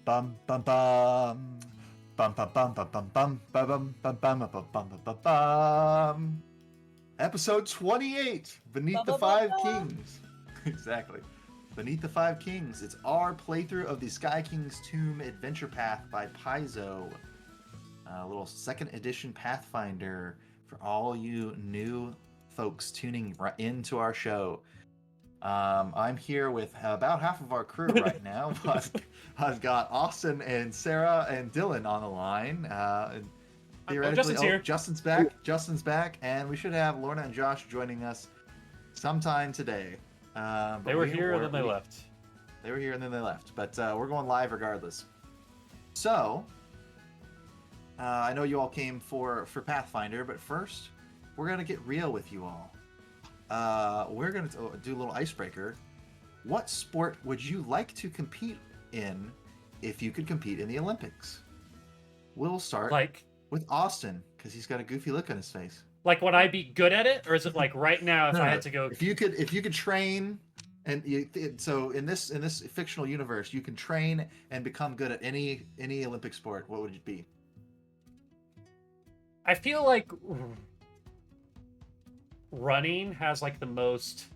Bum bum bum. Bum bum bum bum bum bum bum bum bum bum bum bum bum bum. Episode 28, Beneath the Five Kings. Exactly. Beneath the Five Kings. It's our playthrough of the Sky King's Tomb Adventure Path by Paizo. A little second edition Pathfinder for all you new folks tuning into our show. I'm here with about half of our crew right now. I've got Austin and Sarah and Dylan on the line. Theoretically, Justin's here. Justin's back. Justin's back, and we should have Lorna and Josh joining us sometime today. They were here and then they left. They were here and then they left, but we're going live regardless. So, I know you all came for Pathfinder, but first, we're gonna get real with you all. We're gonna do a little icebreaker. What sport would you like to compete in if you could compete in the Olympics? We'll start with Austin because he's got a goofy look on his face. Like, would I be good at it, or is it like right now if I had to go? If you could train, so in this fictional universe, you can train and become good at any Olympic sport. What would it be? I feel like running has like the most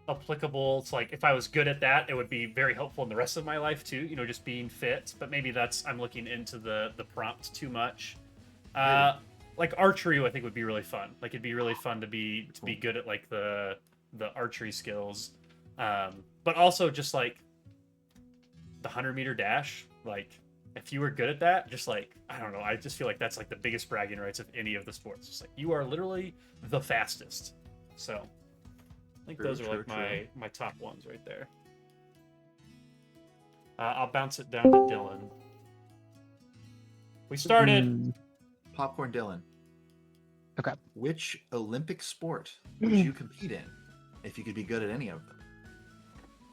applicable. It's like if I was good at that, it would be very helpful in the rest of my life too. You know, just being fit. But maybe I'm looking into the prompt too much. Like archery, I think would be really fun. Like it'd be really fun to be good at like the archery skills, but also just like the 100-meter dash. Like if you were good at that, just like I don't know, I just feel like that's like the biggest bragging rights of any of the sports. Just like you are literally the fastest. So I think those are like my top ones right there. I'll bounce it down to Dylan. We started. Popcorn Dylan. Okay. Which Olympic sport would you compete in if you could be good at any of them?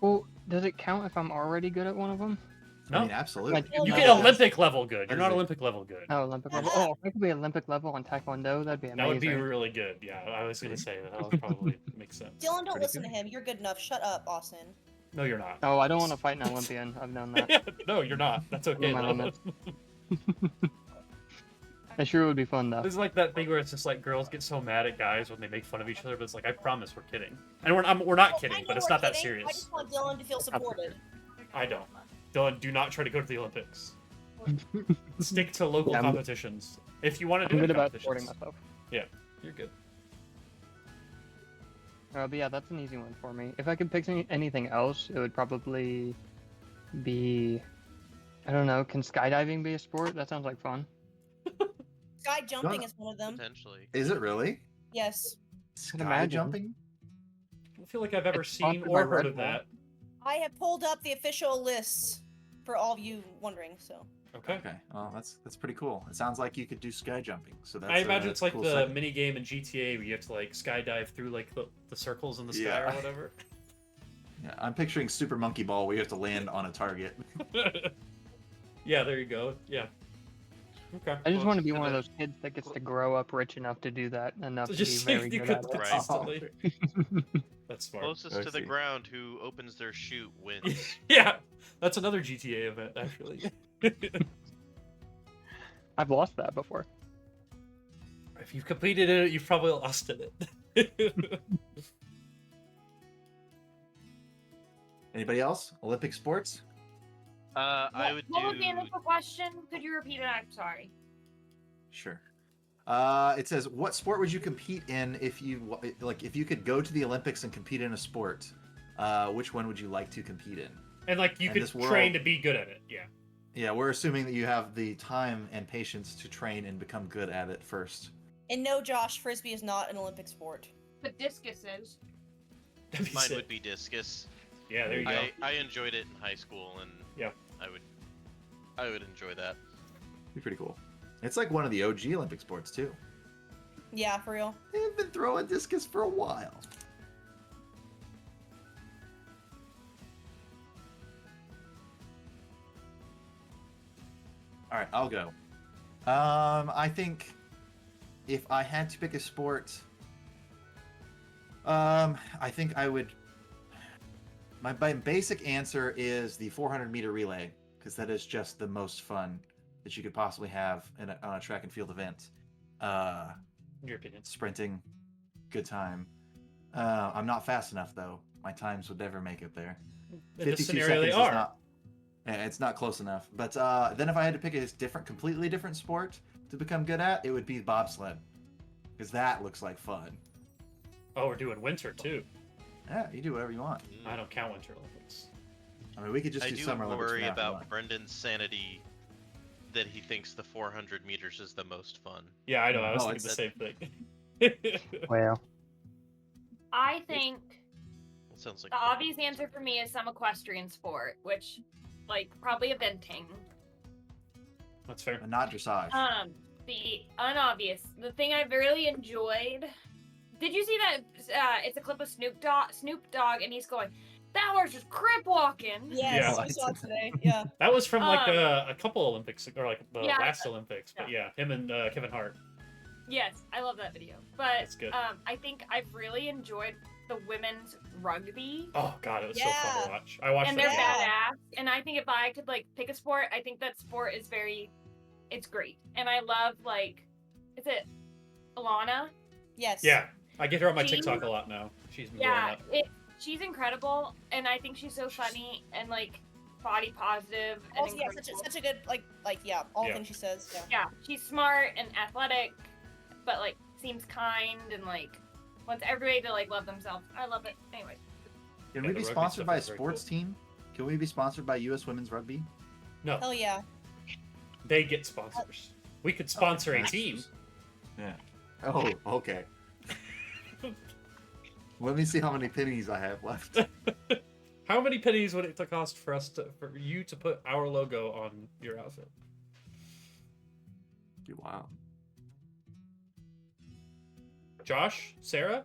Well, does it count if I'm already good at one of them? No. I mean, absolutely. You get Olympic level good. You're not Olympic level good. Oh, Olympic level. Oh, if I could be Olympic level on Taekwondo, that'd be amazing. That would be really good. Yeah, I was going to say that would probably make sense. Dylan, don't listen to him. You're good enough. Shut up, Austin. No, you're not. Oh, I don't want to fight an Olympian. I've known that. No, you're not. That's okay. My limits. It sure would be fun though. This is like that thing where it's just like girls get so mad at guys when they make fun of each other, but it's like I promise we're kidding, and we're not kidding, but it's not that serious. I just want Dylan to feel supported. I don't. Dylan, do not try to go to the Olympics. Stick to local competitions if you want to do. I'm good about supporting myself. Yeah, you're good. But yeah, that's an easy one for me. If I could pick anything else, it would probably be, I don't know. Can skydiving be a sport? That sounds like fun. Sky jumping is one of them. Potentially. Is it really? Yes. Sky jumping? I don't feel like I've ever seen or heard of that. I have pulled up the official lists for all of you wondering. So. Okay. Well, that's pretty cool. It sounds like you could do sky jumping. So that's. I imagine it's like cool the mini game in GTA where you have to like skydive through like the circles in the sky or whatever. Yeah, I'm picturing Super Monkey Ball where you have to land on a target. Yeah, there you go. Yeah. Okay. I just want to be one of those kids that gets to grow up rich enough to do that enough to be very good at it. Constantly. That's smart. Closest to the ground who opens their chute wins. Yeah, that's another GTA event actually. I've lost that before. If you've completed it, you've probably lost in it. Anybody else? Olympic sports? I would What was do. the initial question? Could you repeat it? I'm sorry. Sure. It says, what sport would you compete in if you could go to the Olympics and compete in a sport? Which one would you like to compete in? And like you could train to be good at it. Yeah. Yeah, we're assuming that you have the time and patience to train and become good at it first. And no, Josh, Frisbee is not an Olympic sport. But discus is. Mine would be discus. Yeah, there you go. I enjoyed it in high school, and yeah, I would enjoy that. Be pretty cool. It's like one of the OG Olympic sports too. Yeah, for real. They've been throwing discus for a while. All right, I'll go. I think if I had to pick a sport, I think I would. My basic answer is the 400-meter relay. because that is just the most fun that you could possibly have on a track and field event. In your opinion. Sprinting, good time. I'm not fast enough though. My times would never make it there. In this scenario, they are. It's not close enough. But then if I had to pick a completely different sport to become good at, it would be bobsled, because that looks like fun. Oh, we're doing winter too. Yeah, you do whatever you want. I don't count Winter Olympics. I mean, we could just I do do Summer Olympics. worry from now if you about want. Brendan's sanity that he thinks the 400 meters is the most fun. Yeah, I know. I was No, thinking the same thing. Well, I think That sounds like the obvious answer for me is some equestrian sport, which, like, probably eventing. That's fair. But not dressage. The unobvious, the thing I've really enjoyed. Did you see that? It's a clip of Snoop Dogg, and he's going, "That horse is crip walking." Yes, Yeah. I saw it today. Yeah. That was from like a couple Olympics, or like the Yeah, last Olympics. But yeah, him and Kevin Hart. Yes, I love that video. But That's good. I think I've really enjoyed the women's rugby. Oh god, it was so fun Yeah. to watch. I watched And that. they're Yeah. badass. And I think if I could like pick a sport, I think that sport is it's great. And I love is it Alana? Yes. Yeah, I get her on my She- TikTok a lot now. She's been blowing Yeah, up. she's incredible, and I think she's so funny and body positive and Also, yeah, encouraging. such a good yeah, all Yeah. the things she says. Yeah. Yeah, she's smart and athletic, but seems kind and wants everybody to love themselves. I love it. Anyway, Can Yeah, we the be rugby sponsored stuff by a is very sports cool. team? Can we be sponsored by U.S. Women's Rugby? No, Hell yeah. they get sponsors. We could sponsor a team. Yeah. Oh, okay. Let me see how many pennies I have left. How many pennies would it cost for you to put our logo on your outfit? Wow. Josh, Sarah?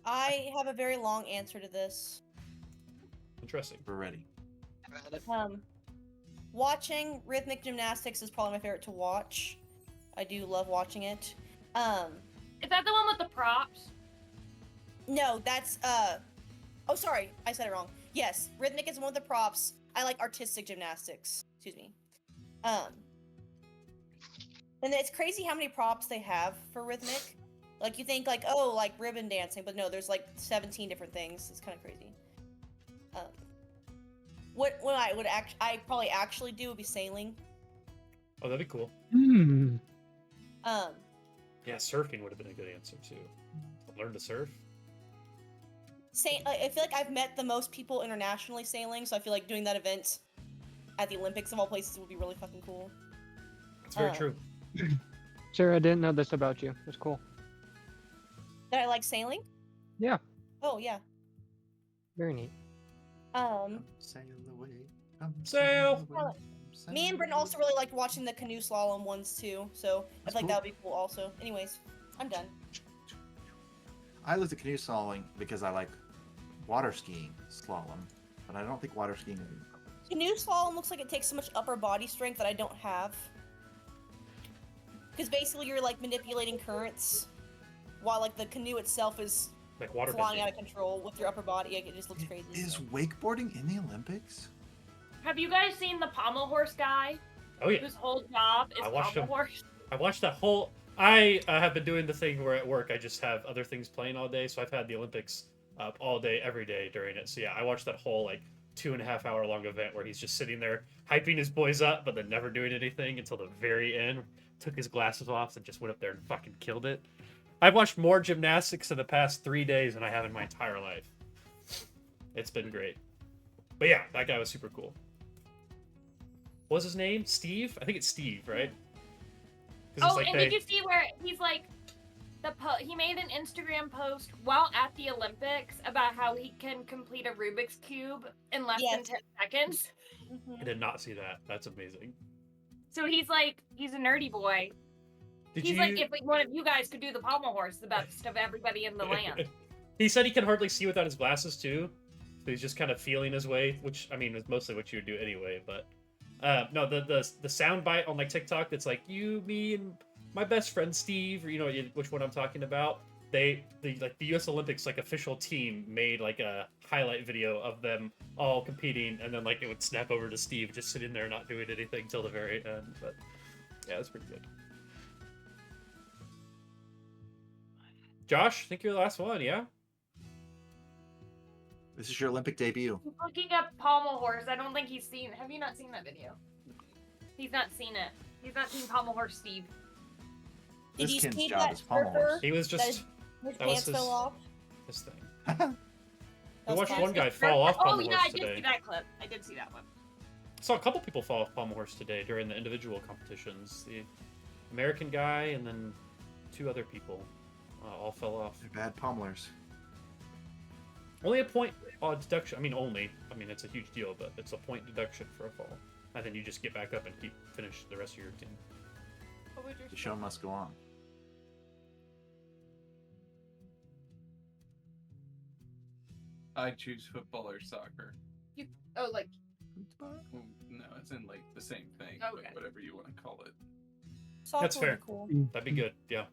I have a very long answer to this. Interesting. We're ready. Watching rhythmic gymnastics is probably my favorite to watch. I do love watching it. is that the one with the props? No, that's oh sorry, I said it wrong. Yes, rhythmic is one of the props. I like artistic gymnastics. Excuse me. And it's crazy how many props they have for rhythmic. You think ribbon dancing, but no, there's 17 different things. It's kind of crazy. What I probably actually do would be sailing. Oh, that'd be cool. hmm. Yeah, surfing would have been a good answer too. Learn to surf. I feel like I've met the most people internationally sailing, so I feel like doing that event at the Olympics of all places would be really fucking cool. It's very Uh, true. Sarah, I didn't know this about you. It's cool. That I like sailing? Yeah. Oh yeah. Very neat. Sail away. Come Sail. away, Me and Britton also really liked watching the canoe slalom ones too, so I That's feel like cool. that would be cool also. Anyways, I'm done. I looked at canoe slalom because I like water skiing slalom, but I don't think water skiing. Canoe slalom looks like it takes so much upper body strength that I don't have. Because basically you're manipulating currents, while the canoe itself is Like water flying bending. out of control with your upper body. It just looks crazy. Is so. wakeboarding in the Olympics? Have you guys seen the pommel horse guy? Oh yeah. Whose whole job is I watched pommel him. horse? I watched that whole. I have been doing the thing where at work I just have other things playing all day, so I've had the Olympics up all day, every day during it. So yeah, I watched that whole 2.5 hour long event where he's just sitting there hyping his boys up, but then never doing anything until the very end. Took his glasses off and just went up there and fucking killed it. I've watched more gymnastics in the past 3 days than I have in my entire life. It's been great. But yeah, that guy was super cool. What was his name? Steve? I think it's Steve, right? 'Cause Oh, it's and did you see where he's he made an Instagram post while at the Olympics about how he can complete a Rubik's Cube in less than Yes. 10 seconds. I did not see that. That's amazing. So he's a nerdy boy. Did He's you... if one of you guys could do the pommel horse, the best of everybody in the land. He said he can hardly see without his glasses too. So he's just kind of feeling his way, which I mean is mostly what you would do anyway. But no, the sound bite on TikTok that's you, me, and my best friend Steve, or which one I'm talking about. the U.S. Olympics like official team made like a highlight video of them all competing, and then like it would snap over to Steve just sitting there not doing anything till the very end. But yeah, it's pretty good. Josh, I think you're the last one, yeah? This is your Olympic debut. I'm looking up pommel horse. I don't think he's seen. Have you not seen that video? He's not seen it. He's not seen pommel horse Steve. Did This you kid's see job that is pommel horse. surfer? He was That just his that was pants his, fell off. his thing. That's That I was watched fast. one guy fall off Oh pommel yeah, horse I did today. see that clip. I did see that one. Saw a couple people fall off pommel horse today during the individual competitions. The American guy and then 2 other people all fell off. They're bad pommelers. Only a point deduction. I mean, it's a huge deal, but it's a point deduction for a fall. And then you just get back up and finish the rest of your team. What would The show must go on. I choose football or soccer. Oh, like Well, no, it's in like the same thing, Okay. but whatever you want to call it. Soccer That's would be fair. Cool. That'd be good, yeah.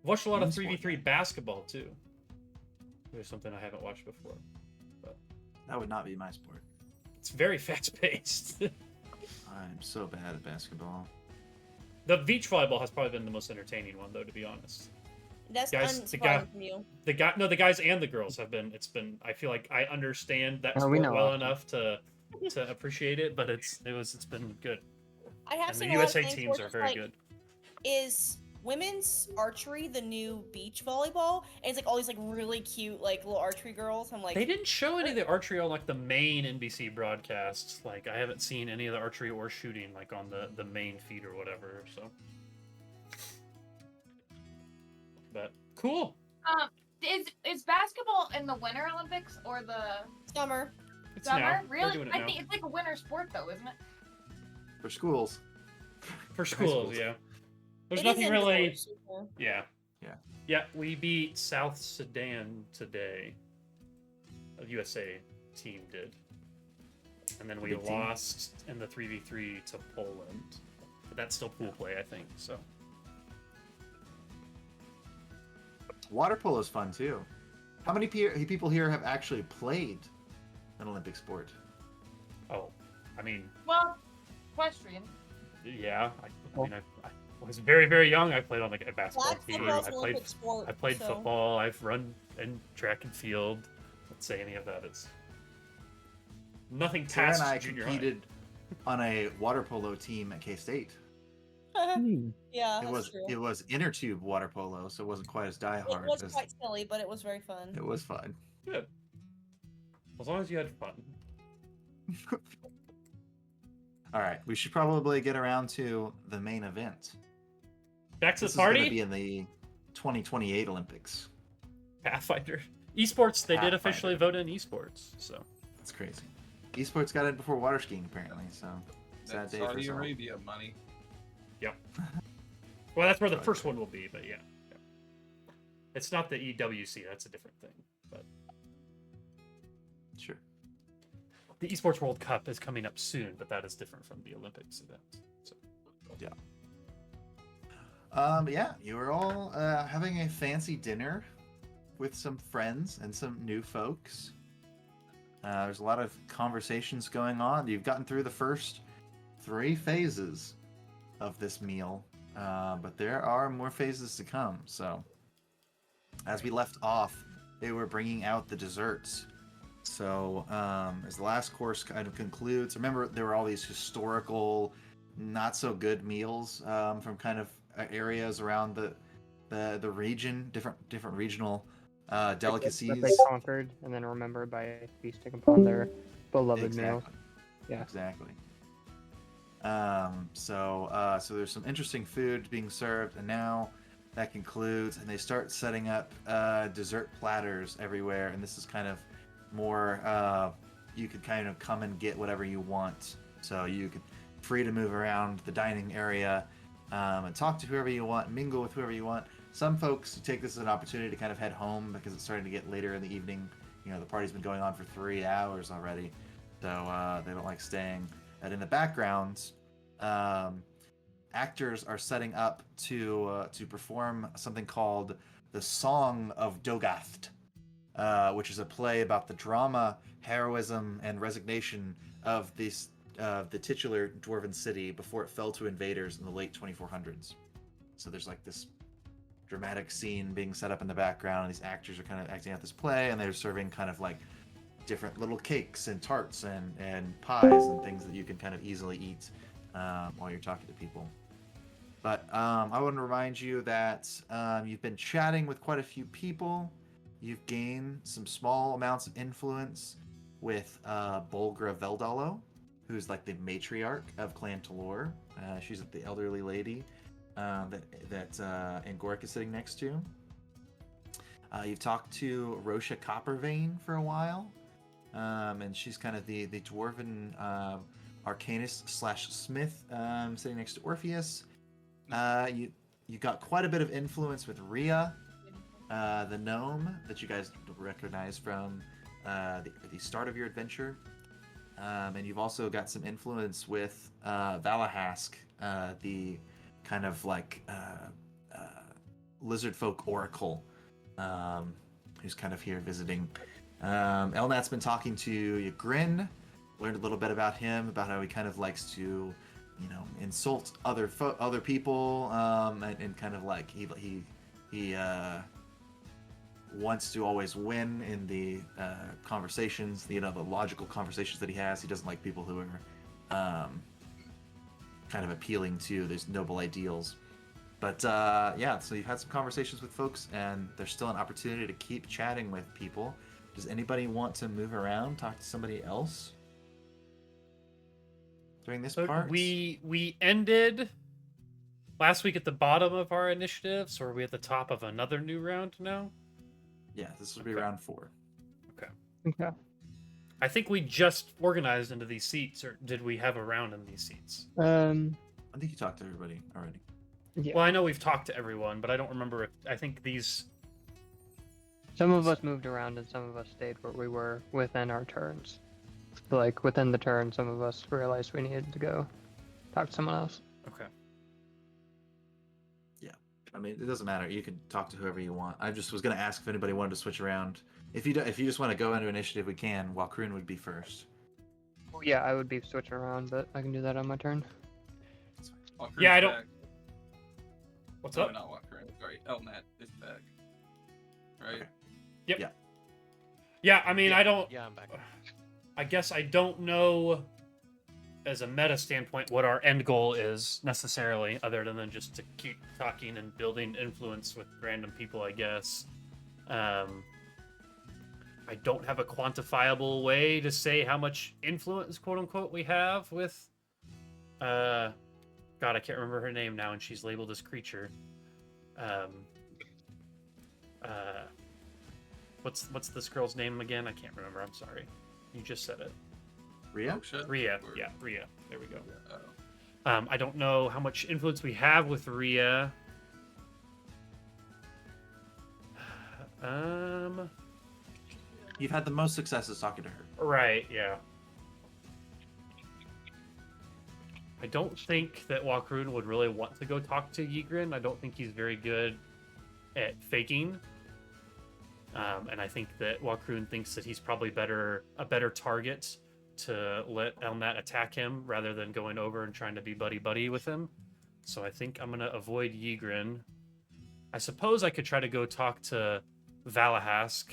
Watched a lot of 3v3 basketball, too. There's something I haven't watched before. That would not be my sport. It's very fast-paced. I'm so bad at basketball. The beach volleyball has probably been the most entertaining one, though, to be honest. That's Guys, the unsurprising from you. The guys and the girls have been. It's been. I feel like I understand that Oh, we sport know well often. enough to appreciate it, but it's been good. I have And the seen a lot of USA things teams where are it's very like, good. Is women's archery the new beach volleyball? And it's like all these like really cute like little archery girls. I'm like, They didn't show any of the archery on like the main NBC broadcasts. Like I haven't seen any of the archery or shooting like on the main feed or whatever. So, but cool. Is basketball in the Winter Olympics or the summer. It's summer? now. They're Really? doing it I now. think it's like a winter sport though, isn't it? For schools. For high schools, schools. yeah. There's It is nothing really. indoors, so- Yeah. Yeah. Yeah, we beat South Sudan today. The USA team did. And then we Big team. lost in the 3v3 to Poland. But that's still pool play, I think. So Water polo is fun too. How many people here have actually played an Olympic sport? oh, I mean, Well, equestrian. yeah. I mean, I was very, very young. I played on like a basketball Flag team. football's I an played Olympic sport. I played so- football. I've run in track and field. Let's say any of that is nothing Sarah past and I junior competed on a water polo team at K-State. Yeah, It that's was true. it was inner tube water polo, so it wasn't quite as It diehard. was as, quite silly, but it was very fun. it was fun. Good. As long as you had fun. All right, we should probably get around to the main event. Back to This the is going party. to be in the 2028 Olympics. Pathfinder. Esports, they did Pathfinder. officially vote in esports, so. That's crazy. Esports got in before water skiing, apparently. So sad That's day for Saudi some. Arabia money. Well, that's where the first one will be, but yeah. It's not the EWC, that's a different thing. But Sure. the Esports World Cup is coming up soon, but that is different from the Olympics event. So. Yeah, you were all having a fancy dinner with some friends and some new folks. There's a lot of conversations going on. You've gotten through the first 3 phases of this meal, but there are more phases to come. So, as we left off, they were bringing out the desserts. So, as the last course kind of concludes, remember there were all these historical, not so good meals from kind of areas around the region, different regional delicacies. That they conquered and then remembered by feasting upon their beloved meal. Yeah. Exactly. So there's some interesting food being served, and now that concludes, and they start setting up dessert platters everywhere. And this is kind of more you could kind of come and get whatever you want. So you could free to move around the dining area and talk to whoever you want, mingle with whoever you want. Some folks take this as an opportunity to kind of head home because it's starting to get later in the evening. You know, the party's been going on for 3 hours already, so they don't like staying. And in the background, actors are setting up to perform something called the Song of Dogath, which is a play about the drama, heroism, and resignation of the titular dwarven city before it fell to invaders in the late 2400s. So there's like this dramatic scene being set up in the background, and these actors are kind of acting out this play, and they're serving kind of like different little cakes and tarts and pies and things that you can kind of easily eat while you're talking to people. But I want to remind you that you've been chatting with quite a few people. You've gained some small amounts of influence with Bolgra Veldalo, who's like the matriarch of Clan Talor. She's the elderly lady that Angoric is sitting next to. You've talked to Rosha Coppervein for a while, and she's kind of the dwarven arcanist / smith sitting next to Orpheus. You got quite a bit of influence with Rhea, the gnome that you guys recognize from the start of your adventure. And you've also got some influence with Valahask, the kind of like lizard folk oracle, who's kind of here visiting. Elnat's been talking to Ygrin, learned a little bit about him, about how he kind of likes to, insult other people, and kind of like he wants to always win in the conversations, the logical conversations that he has. He doesn't like people who are kind of appealing to those noble ideals. But yeah, so you've had some conversations with folks, and there's still an opportunity to keep chatting with people. Does anybody want to move around, talk to somebody else during this part? We ended last week at the bottom of our initiative, so are we at the top of another new round now? Yeah, this will be Okay. round 4. Okay. I think we just organized into these seats, or did we have a round in these seats? I think you talked to everybody already. Yeah. Well, I know we've talked to everyone, but I don't remember if I think these. Some of us moved around and some of us stayed where we were within our turns. Like within the turn, some of us realized we needed to go talk to someone else. Okay. I mean, it doesn't matter. You can talk to whoever you want. I just was going to ask if anybody wanted to switch around. If you just want to go into initiative, we can. While Kroon would be first. Well, yeah, I would be switching around, but I can do that on my turn. Walker's Yeah, I don't- back. What's No, up? not Walker. Sorry, Elnat is back. Right? Okay. Yeah, I mean, Yeah, I don't. Yeah, I'm back. I guess I don't know, as a meta standpoint, what our end goal is necessarily, other than just to keep talking and building influence with random people, I guess. I don't have a quantifiable way to say how much influence, quote unquote, we have with. God, I can't remember her name now, and she's labeled as creature. What's this girl's name again? I can't remember. I'm sorry. You just said it. Rhea? Rosha? Rhea. Or- Yeah, Rhea. There we go. Oh. I don't know how much influence we have with Rhea. You've had the most successes talking to her. Right, yeah. I don't think that Walkroon would really want to go talk to Ygrin. I don't think he's very good at faking. And I think that Walkroon thinks that he's probably a better target to let Elnat attack him rather than going over and trying to be buddy-buddy with him. So I think I'm going to avoid Ygrin. I suppose I could try to go talk to Valahask.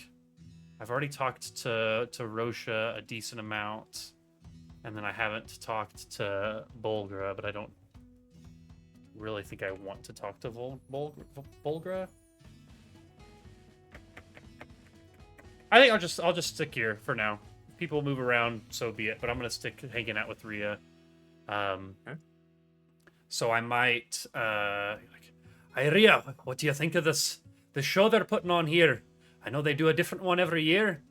I've already talked to Rosha a decent amount. And then I haven't talked to Bolgra, but I don't really think I want to talk to Bolgra. I think I'll just stick here for now. If people move around, so be it. But I'm gonna stick hanging out with Rhea. So I might. Hey Rhea, what do you think of this show they're putting on here? I know they do a different one every year,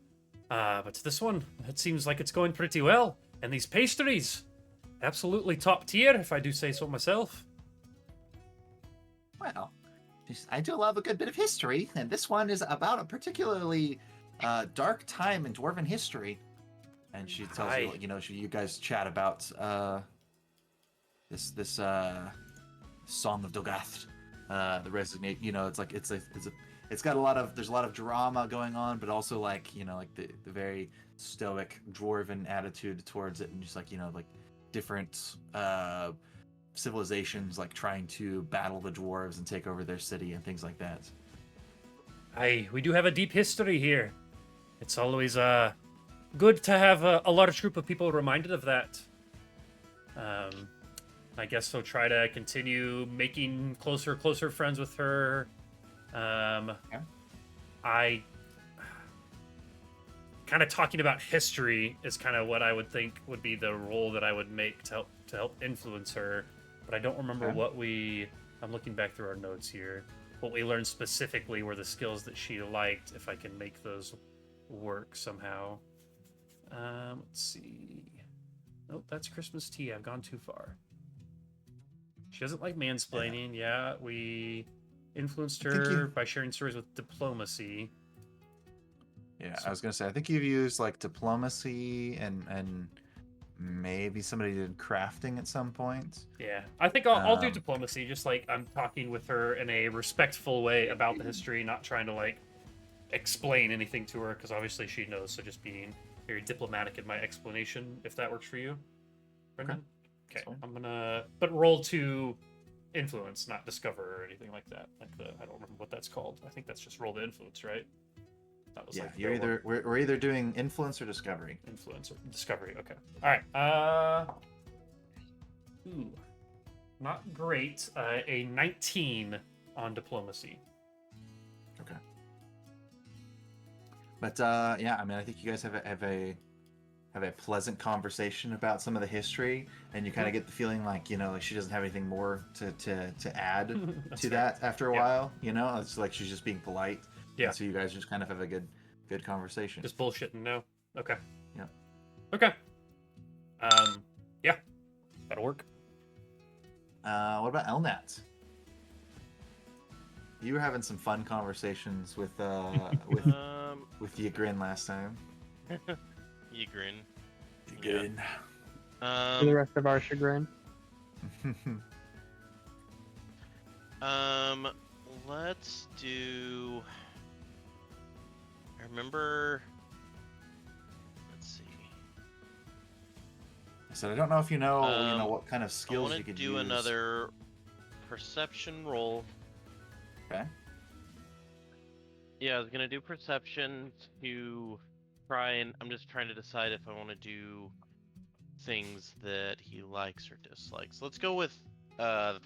but this one, it seems like it's going pretty well. And these pastries, absolutely top tier, if I do say so myself. Well, I do love a good bit of history, and this one is about a particularly dark time in dwarven history. And she tells Hi. you, you guys chat about this Song of Dogath, the resignate. It's it's got a lot of there's a lot of drama going on, but also like like the very stoic dwarven attitude towards it, and just like like different civilizations like trying to battle the dwarves and take over their city and things like that. Aye, we do have a deep history here. It's always good to have a large group of people reminded of that. I guess so. Try to continue making closer friends with her. I kind of talking about history is kind of what I would think would be the role that I would make to help influence her. But I don't remember what I'm looking back through our notes here. What we learned specifically were the skills that she liked. If I can make those work somehow. Let's see. Nope, that's Christmas tea. I've gone too far. She doesn't like mansplaining. Yeah, we influenced her by sharing stories with diplomacy. Yeah, I was gonna say I think you've used like diplomacy and maybe somebody did crafting at some point. Yeah, I think I'll do diplomacy. Just like I'm talking with her in a respectful way about the history, not trying to like explain anything to her because obviously she knows. So just being very diplomatic in my explanation, if that works for you, Brendan. Okay, I'm gonna roll to influence, not discover or anything like that. Like I don't remember what that's called. I think that's just roll to influence, right? That was like we're either doing influence or discovery. Influence or discovery. Okay. All right. Not great. A 19 on diplomacy. Okay. But yeah, I mean, I think you guys have a pleasant conversation about some of the history, and you kind of get the feeling like like she doesn't have anything more to add to that after a while. It's like she's just being polite. Yeah. And so you guys just kind of have a good conversation. Just bullshitting now. Okay. Yeah. Okay. Yeah, that'll work. What about Elnat? You were having some fun conversations with Ygrin last time. Ygrin. Ygrin. For the rest of our chagrin. Let's do. I remember. Let's see. So I don't know if you know what kind of skills you could use. I want to do another perception roll. Okay. Yeah, I was gonna do perception to try and I'm just trying to decide if I want to do things that he likes or dislikes. Let's go with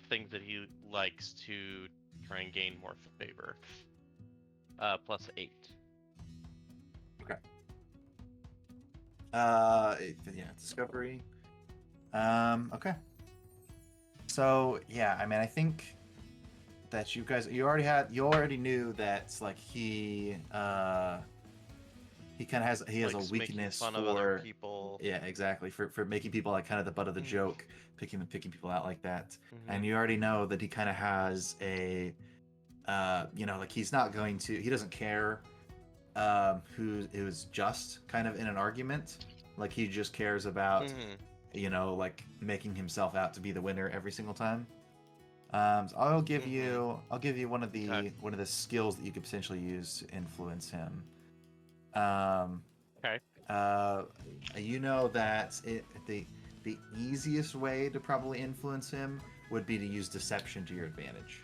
things that he likes to try and gain more favor. Plus 8. Okay. Yeah, discovery. Okay. So yeah, I mean, I think that you already knew that like he kind of has a weakness fun for of other people. Yeah, exactly, for making people like kind of the butt of the joke, picking people out like that. Mm-hmm. And you already know that he kind of has a like he doesn't care who's just kind of in an argument. Like he just cares about like making himself out to be the winner every single time. So I'll give you one of the skills that you could potentially use to influence him. Okay. You know that the easiest way to probably influence him would be to use deception to your advantage.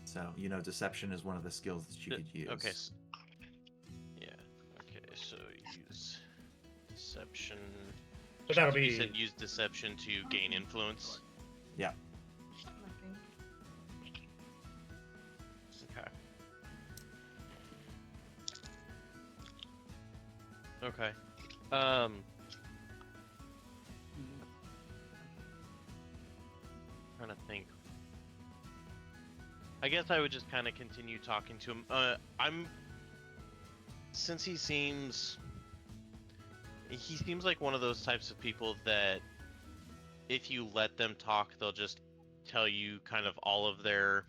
So deception is one of the skills that you could use. Okay. Yeah. Okay. So use deception. So that'll be. You said use deception to gain influence. Yeah. Okay. Trying to think. I guess I would just kind of continue talking to him. Since he seems like one of those types of people that if you let them talk, they'll just tell you kind of all of their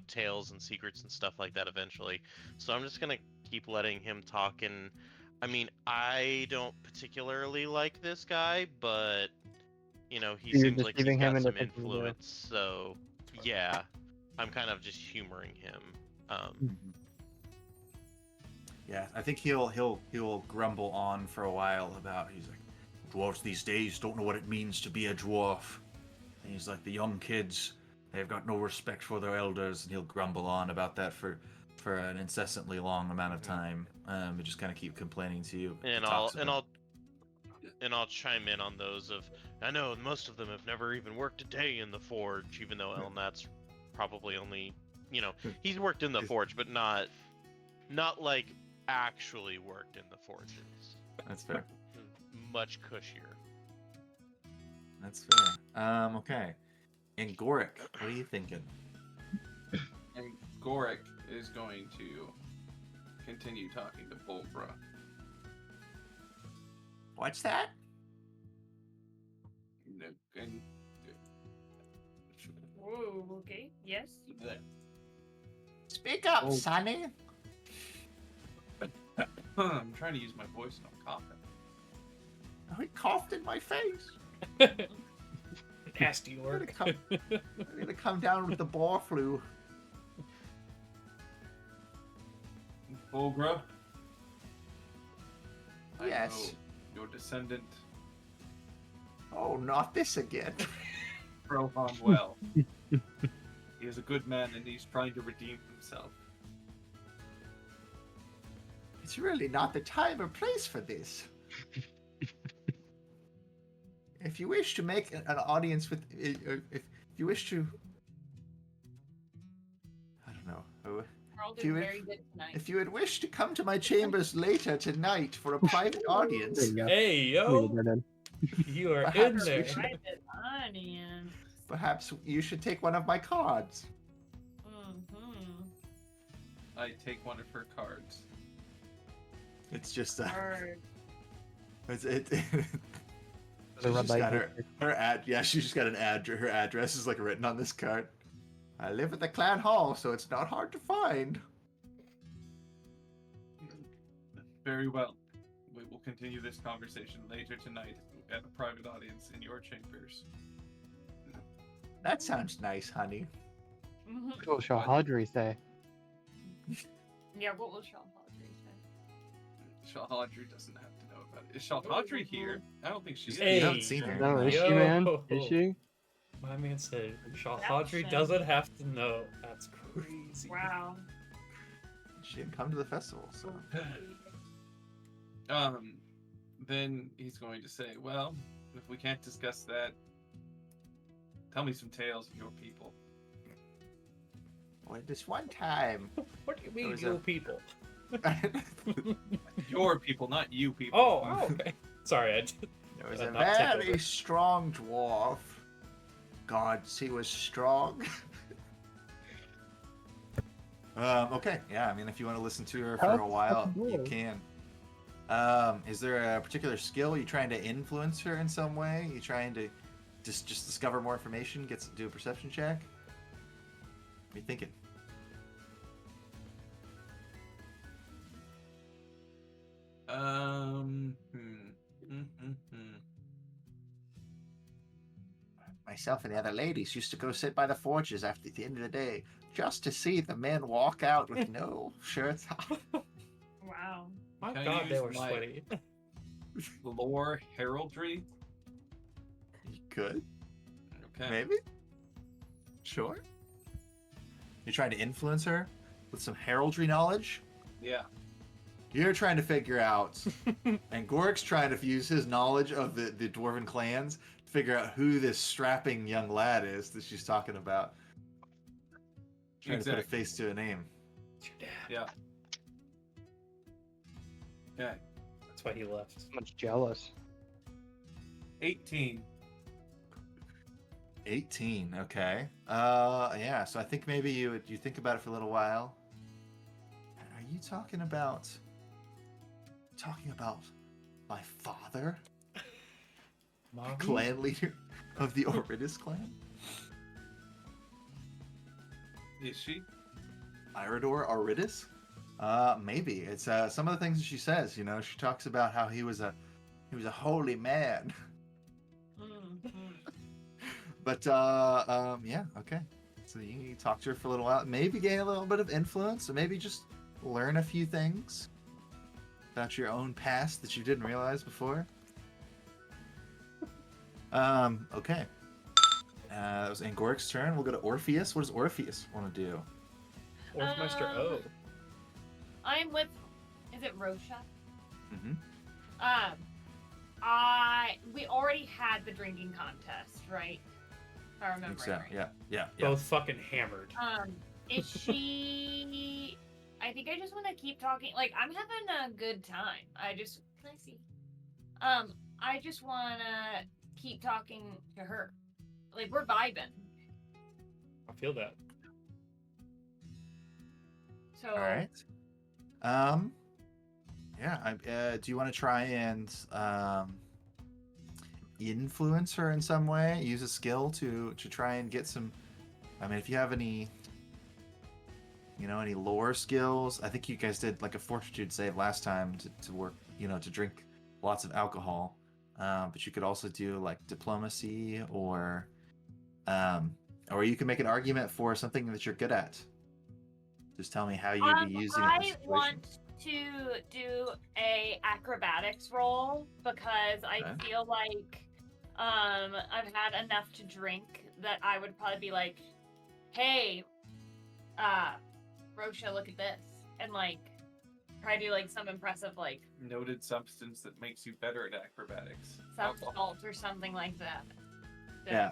tales and secrets and stuff like that eventually. So I'm just gonna keep letting him talk. And I mean, I don't particularly like this guy, but You know, he You're seems just like he's giving him got an some attention to do. influence, so yeah, I'm kind of just humoring him. Yeah, I think he'll grumble on for a while about he's like, dwarves these days don't know what it means to be a dwarf. And he's like, the young kids, they've got no respect for their elders, and he'll grumble on about that for an incessantly long amount of time. And just kind of keep complaining to you. And He talks about- I'll chime in on those of, I know most of them have never even worked a day in the forge, even though Elnat's probably only, you know, he's worked in the forge, but not like actually worked in the forges. That's fair. Much cushier. That's fair. Okay. And Goric, what are you thinking? And Goric is going to continue talking to Bulbra. What's that? And Whoa, okay, yes. Speak up, Oh. Sonny. I'm trying to use my voice and I'm coughing. Oh, he coughed in my face. Nasty work. I'm gonna come down with the boar flu. Bulbra? Yes. I know your descendant, Oh, not this again. Rohan, well. He is a good man and he's trying to redeem himself. It's really not the time or place for this. If you wish to make an audience with, if you wish to, I don't know. We're all If you doing would- very good tonight. If you would wish to come to my chambers later tonight for a private audience, There you go. Hey, Let me yo! get that in. You are in Perhaps we there. should- Private audience. perhaps you should take one of my cards. Mm-hmm. I take one of her cards. It's just Or it's The she's red just light got district. her ad. Yeah, she's just got an address. Her address is like written on this card. I live at the clan hall, so it's not hard to find. Very well. We will continue this conversation later tonight at a private audience in your chambers. That sounds nice, honey. What will Shahadri say? yeah, what will Sean Padre say? Shalhadri doesn't have to know about it. Is Shalhadri here? I don't think she is. Hey. You haven't seen her. No, is Yo. she, man? Is she? My man said Shahadri Perception. doesn't have to know. That's crazy. Wow. She didn't come to the festival, so. Then he's going to say, well, if we can't discuss that, tell me some tales of your people. Well, this one time. What do you mean, was you a- people? Your people, not you people. Oh, okay. Sorry, I did. There was Not a take very over. strong dwarf. Gods, he was strong. Okay, yeah, I mean, if you want to listen to her for How a while, fucking you dwarf? can. Is there a particular skill? You trying to influence her in some way? You trying to just discover more information? Do a perception check? What are you thinking? Myself and the other ladies used to go sit by the forges after the end of the day, just to see the men walk out with no shirts on. Wow. My Can I God, they use were my- sweaty. Lore heraldry. You could, Okay. maybe. Sure. You're trying to influence her with some heraldry knowledge. Yeah. You're trying to figure out, and Gorik's trying to use his knowledge of the dwarven clans to figure out who this strapping young lad is that she's talking about. Trying to put a Exactly. face to a name. It's your dad. Yeah. Okay. That's why he left. So much jealous. 18. 18. Okay. Yeah. So I think maybe you think about it for a little while. Are you talking about my father, Mommy? clan leader of the Oridus clan? Is she? Iridor Oridus? Maybe. It's some of the things that she says, she talks about how he was a holy man. Mm-hmm. But yeah, okay. So you talk to her for a little while, maybe gain a little bit of influence, or maybe just learn a few things about your own past that you didn't realize before. Okay. That was Angoric's turn. We'll go to Orpheus. What does Orpheus want to do? Orfmeister O. I'm with. Is it Rosha? Mm-hmm. We already had the drinking contest, right? If I remember So, right. yeah. Both fucking hammered. Is she? I think I just want to keep talking. Like, I'm having a good time. Can I see? I just want to keep talking to her. Like, we're vibing. I feel that. So. All right. Yeah. Do you want to try and influence her in some way? Use a skill to try and get some. I mean, if you have any, any lore skills. I think you guys did like a fortitude save last time to work, to drink lots of alcohol. But you could also do like diplomacy or you can make an argument for something that you're good at. Just tell me how you'd be using it in this situation. I want to do a acrobatics roll because I feel like I've had enough to drink that I would probably be like, hey, Rosha, look at this, and like try to do like some impressive like Noted substance that makes you better at acrobatics. some Alcohol. salt or something like that. So, Yeah.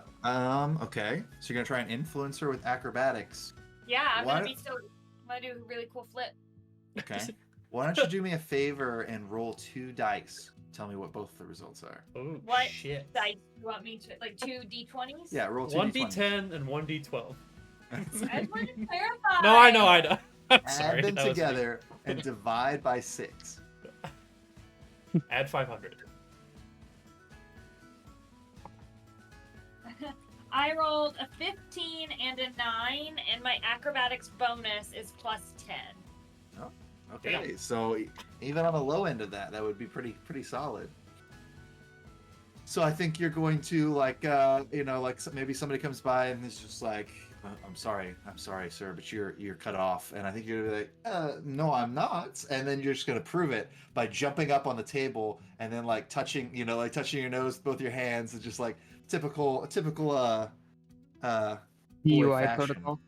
Okay. So you're gonna try and influence her with acrobatics. yeah, I'm Why- gonna do a really cool flip. Okay. Why don't you do me a favor and roll 2 dice? Tell me what both the results are. Oh What shit. dice you want me to like 2 d20s? Yeah, roll 2 One d20s. D10 and one D12. I just wanted to clarify. No, I know. I'm sorry. Add them that was me. together and divide by 6. Add 500. I rolled a 15 and a 9, and my acrobatics bonus is plus 10. Okay, so even on the low end of that would be pretty solid. So I think you're going to maybe somebody comes by and is just like, I'm sorry, sir, but you're cut off. And I think you're gonna be like, no, I'm not. And then you're just gonna prove it by jumping up on the table and then like touching your nose with both your hands, and just like typical boy DUI fashion. protocol.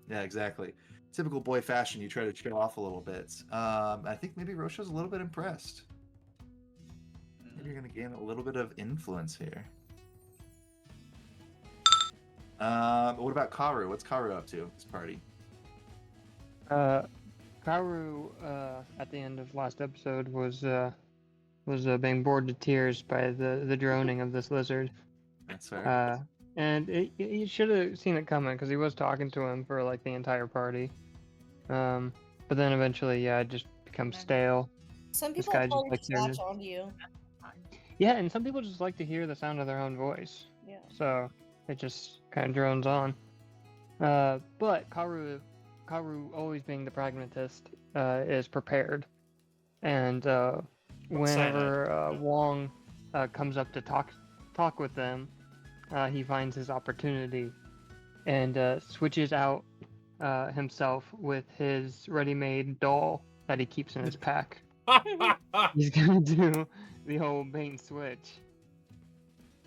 Yeah, exactly. Typical boy fashion. You try to show off a little bit. I think maybe Rosha's a little bit impressed. Maybe you're gonna gain a little bit of influence here. What about Karu? What's Karu up to this party? Karu, at the end of last episode was being bored to tears by the droning of this lizard. That's fair. And you should have seen it coming because he was talking to him for like the entire party. But then eventually, yeah, it just becomes stale. Some This people guy just probably likes hearing latch it. on to you. Yeah, and some people just like to hear the sound of their own voice. Yeah. So it just kind of drones on. But Karu, always being the pragmatist, is prepared. And whenever Wong comes up to talk with them, he finds his opportunity and switches out himself with his ready-made doll that he keeps in his pack. He's gonna do the whole bait and switch.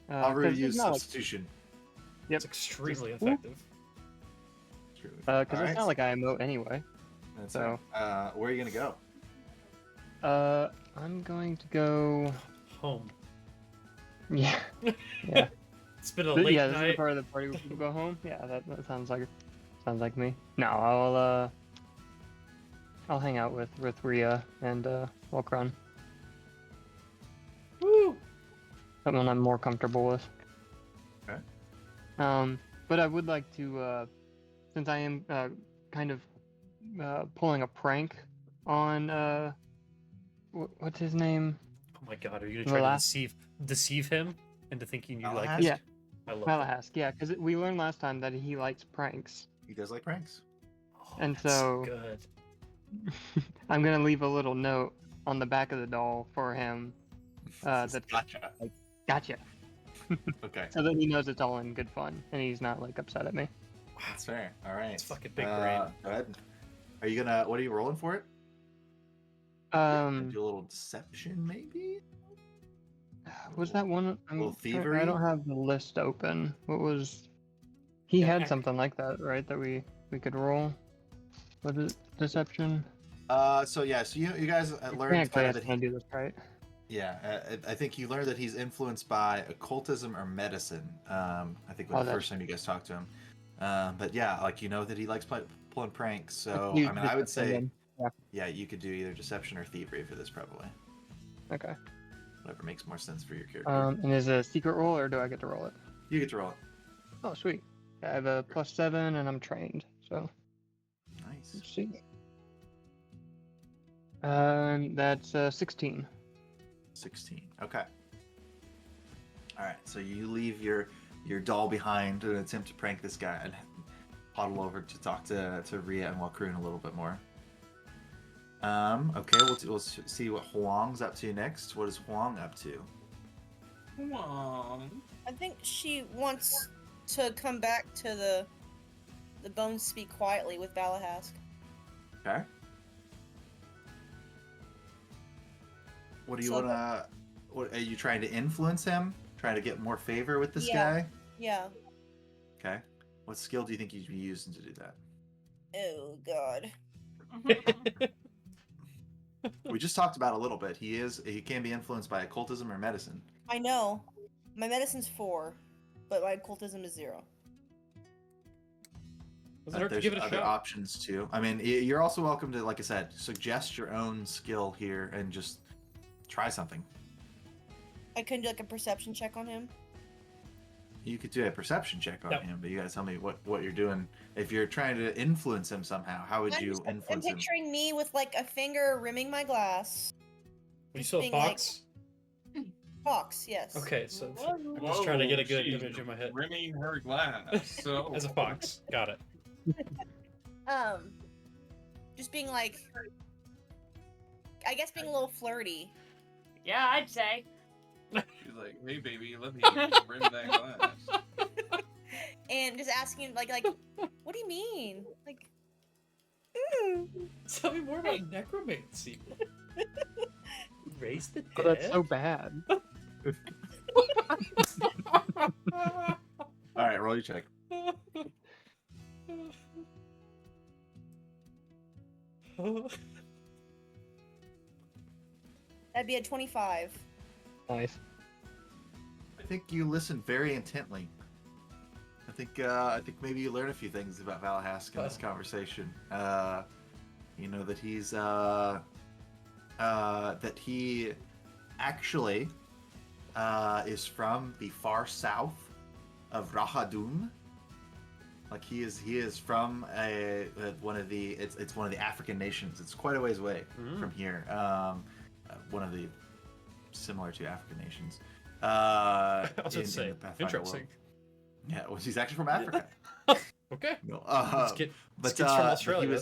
Karu 'cause use it's not like- substitution. It's extremely Just- effective. Because it's not like I emote anyway. That's so- right. Where are you gonna go? I'm going to go. Home. Yeah. It's been a late Yeah, this is the night. part of the party where people go home. Yeah, that sounds like me. No, I'll hang out with Rhea and walk around. Woo! Something I'm more comfortable with. Okay. But I would like to, since I am kind of pulling a prank on what's his name? Oh my god, are you gonna try to deceive him into thinking you like Malahask? this? Yeah. I love that. Malahask. Yeah, because we learned last time that he likes pranks. He does like pranks. Oh, And that's so- good. I'm gonna leave a little note on the back of the doll for him. That's Gotcha. gotcha. Okay, So that he knows it's all in good fun and he's not like upset at me. that's fair. All right. It's fucking big brain. Go ahead. Are you gonna? What are you rolling for it? Um, Do a little deception, maybe. was that one? Little I thievery? don't have the list open. What was? He Yeah, had heck. something like that, right? That we could roll. Was it deception? So you guys learned Mechanically, kind I of was that gonna do this right. I think you learned that he's influenced by occultism or medicine. I think when the that's- first time you guys talked to him. But yeah, like you know that he likes pulling pranks. So do I mean, I would say deception then. yeah, you could do either deception or thievery for this probably. Okay. Whatever makes more sense for your character. And is it a secret roll or do I get to roll it? You get to roll it. Oh, sweet. I have a +7 and I'm trained, so Nice. let's see. That's 16. 16. Okay. All right. So you leave your doll behind in an attempt to prank this guy and huddle over to talk to Rhea and Walkroon a little bit more. Okay. We'll see what Huang's up to next. What is Huang up to? Come on. I think she wants to come back to the bones speak quietly with Balahask. Okay. What do you So- wanna? What are you trying to influence him? Trying to get more favor with this Yeah. guy? Yeah. Okay. What skill do you think you'd be using to do that? Oh God. We just talked about it a little bit. He can be influenced by occultism or medicine. I know. My medicine's 4, but my occultism is 0. Doesn't hurt to There's give it a other shot. options too. I mean, you're also welcome to, like I said, suggest your own skill here and just try something. I couldn't do like a perception check on him. You could do a perception check on Yep. him, but you gotta tell me what you're doing. If you're trying to influence him somehow, how would you I'm influence him? picturing me with like a finger rimming my glass. You Just saw a being like- fox? Fox, yes. Okay, so I'm just trying to get a good she's image in my head. Rimming her glass. So As a fox. Got it. Just being like, I guess being a little flirty. Yeah, I'd say. she's like, "Hey, baby, let me rim that glass." And just asking like, what do you mean? Like, Tell me more about necromancy. Raise the dead. Oh, that's so bad. All right, roll your check. that'd be a 25. Nice. I think you listened very intently. I think maybe you learn a few things about Valahask in this conversation. You know that he's that he actually is from the far south of Rahadun. Like he is from one of the it's one of the African nations. It's quite a ways away from here. One of the similar to African nations. I was going to say, the Pathfinder world. interesting. Yeah, well, he's actually from Africa. Okay. No, Let's get but from Australia.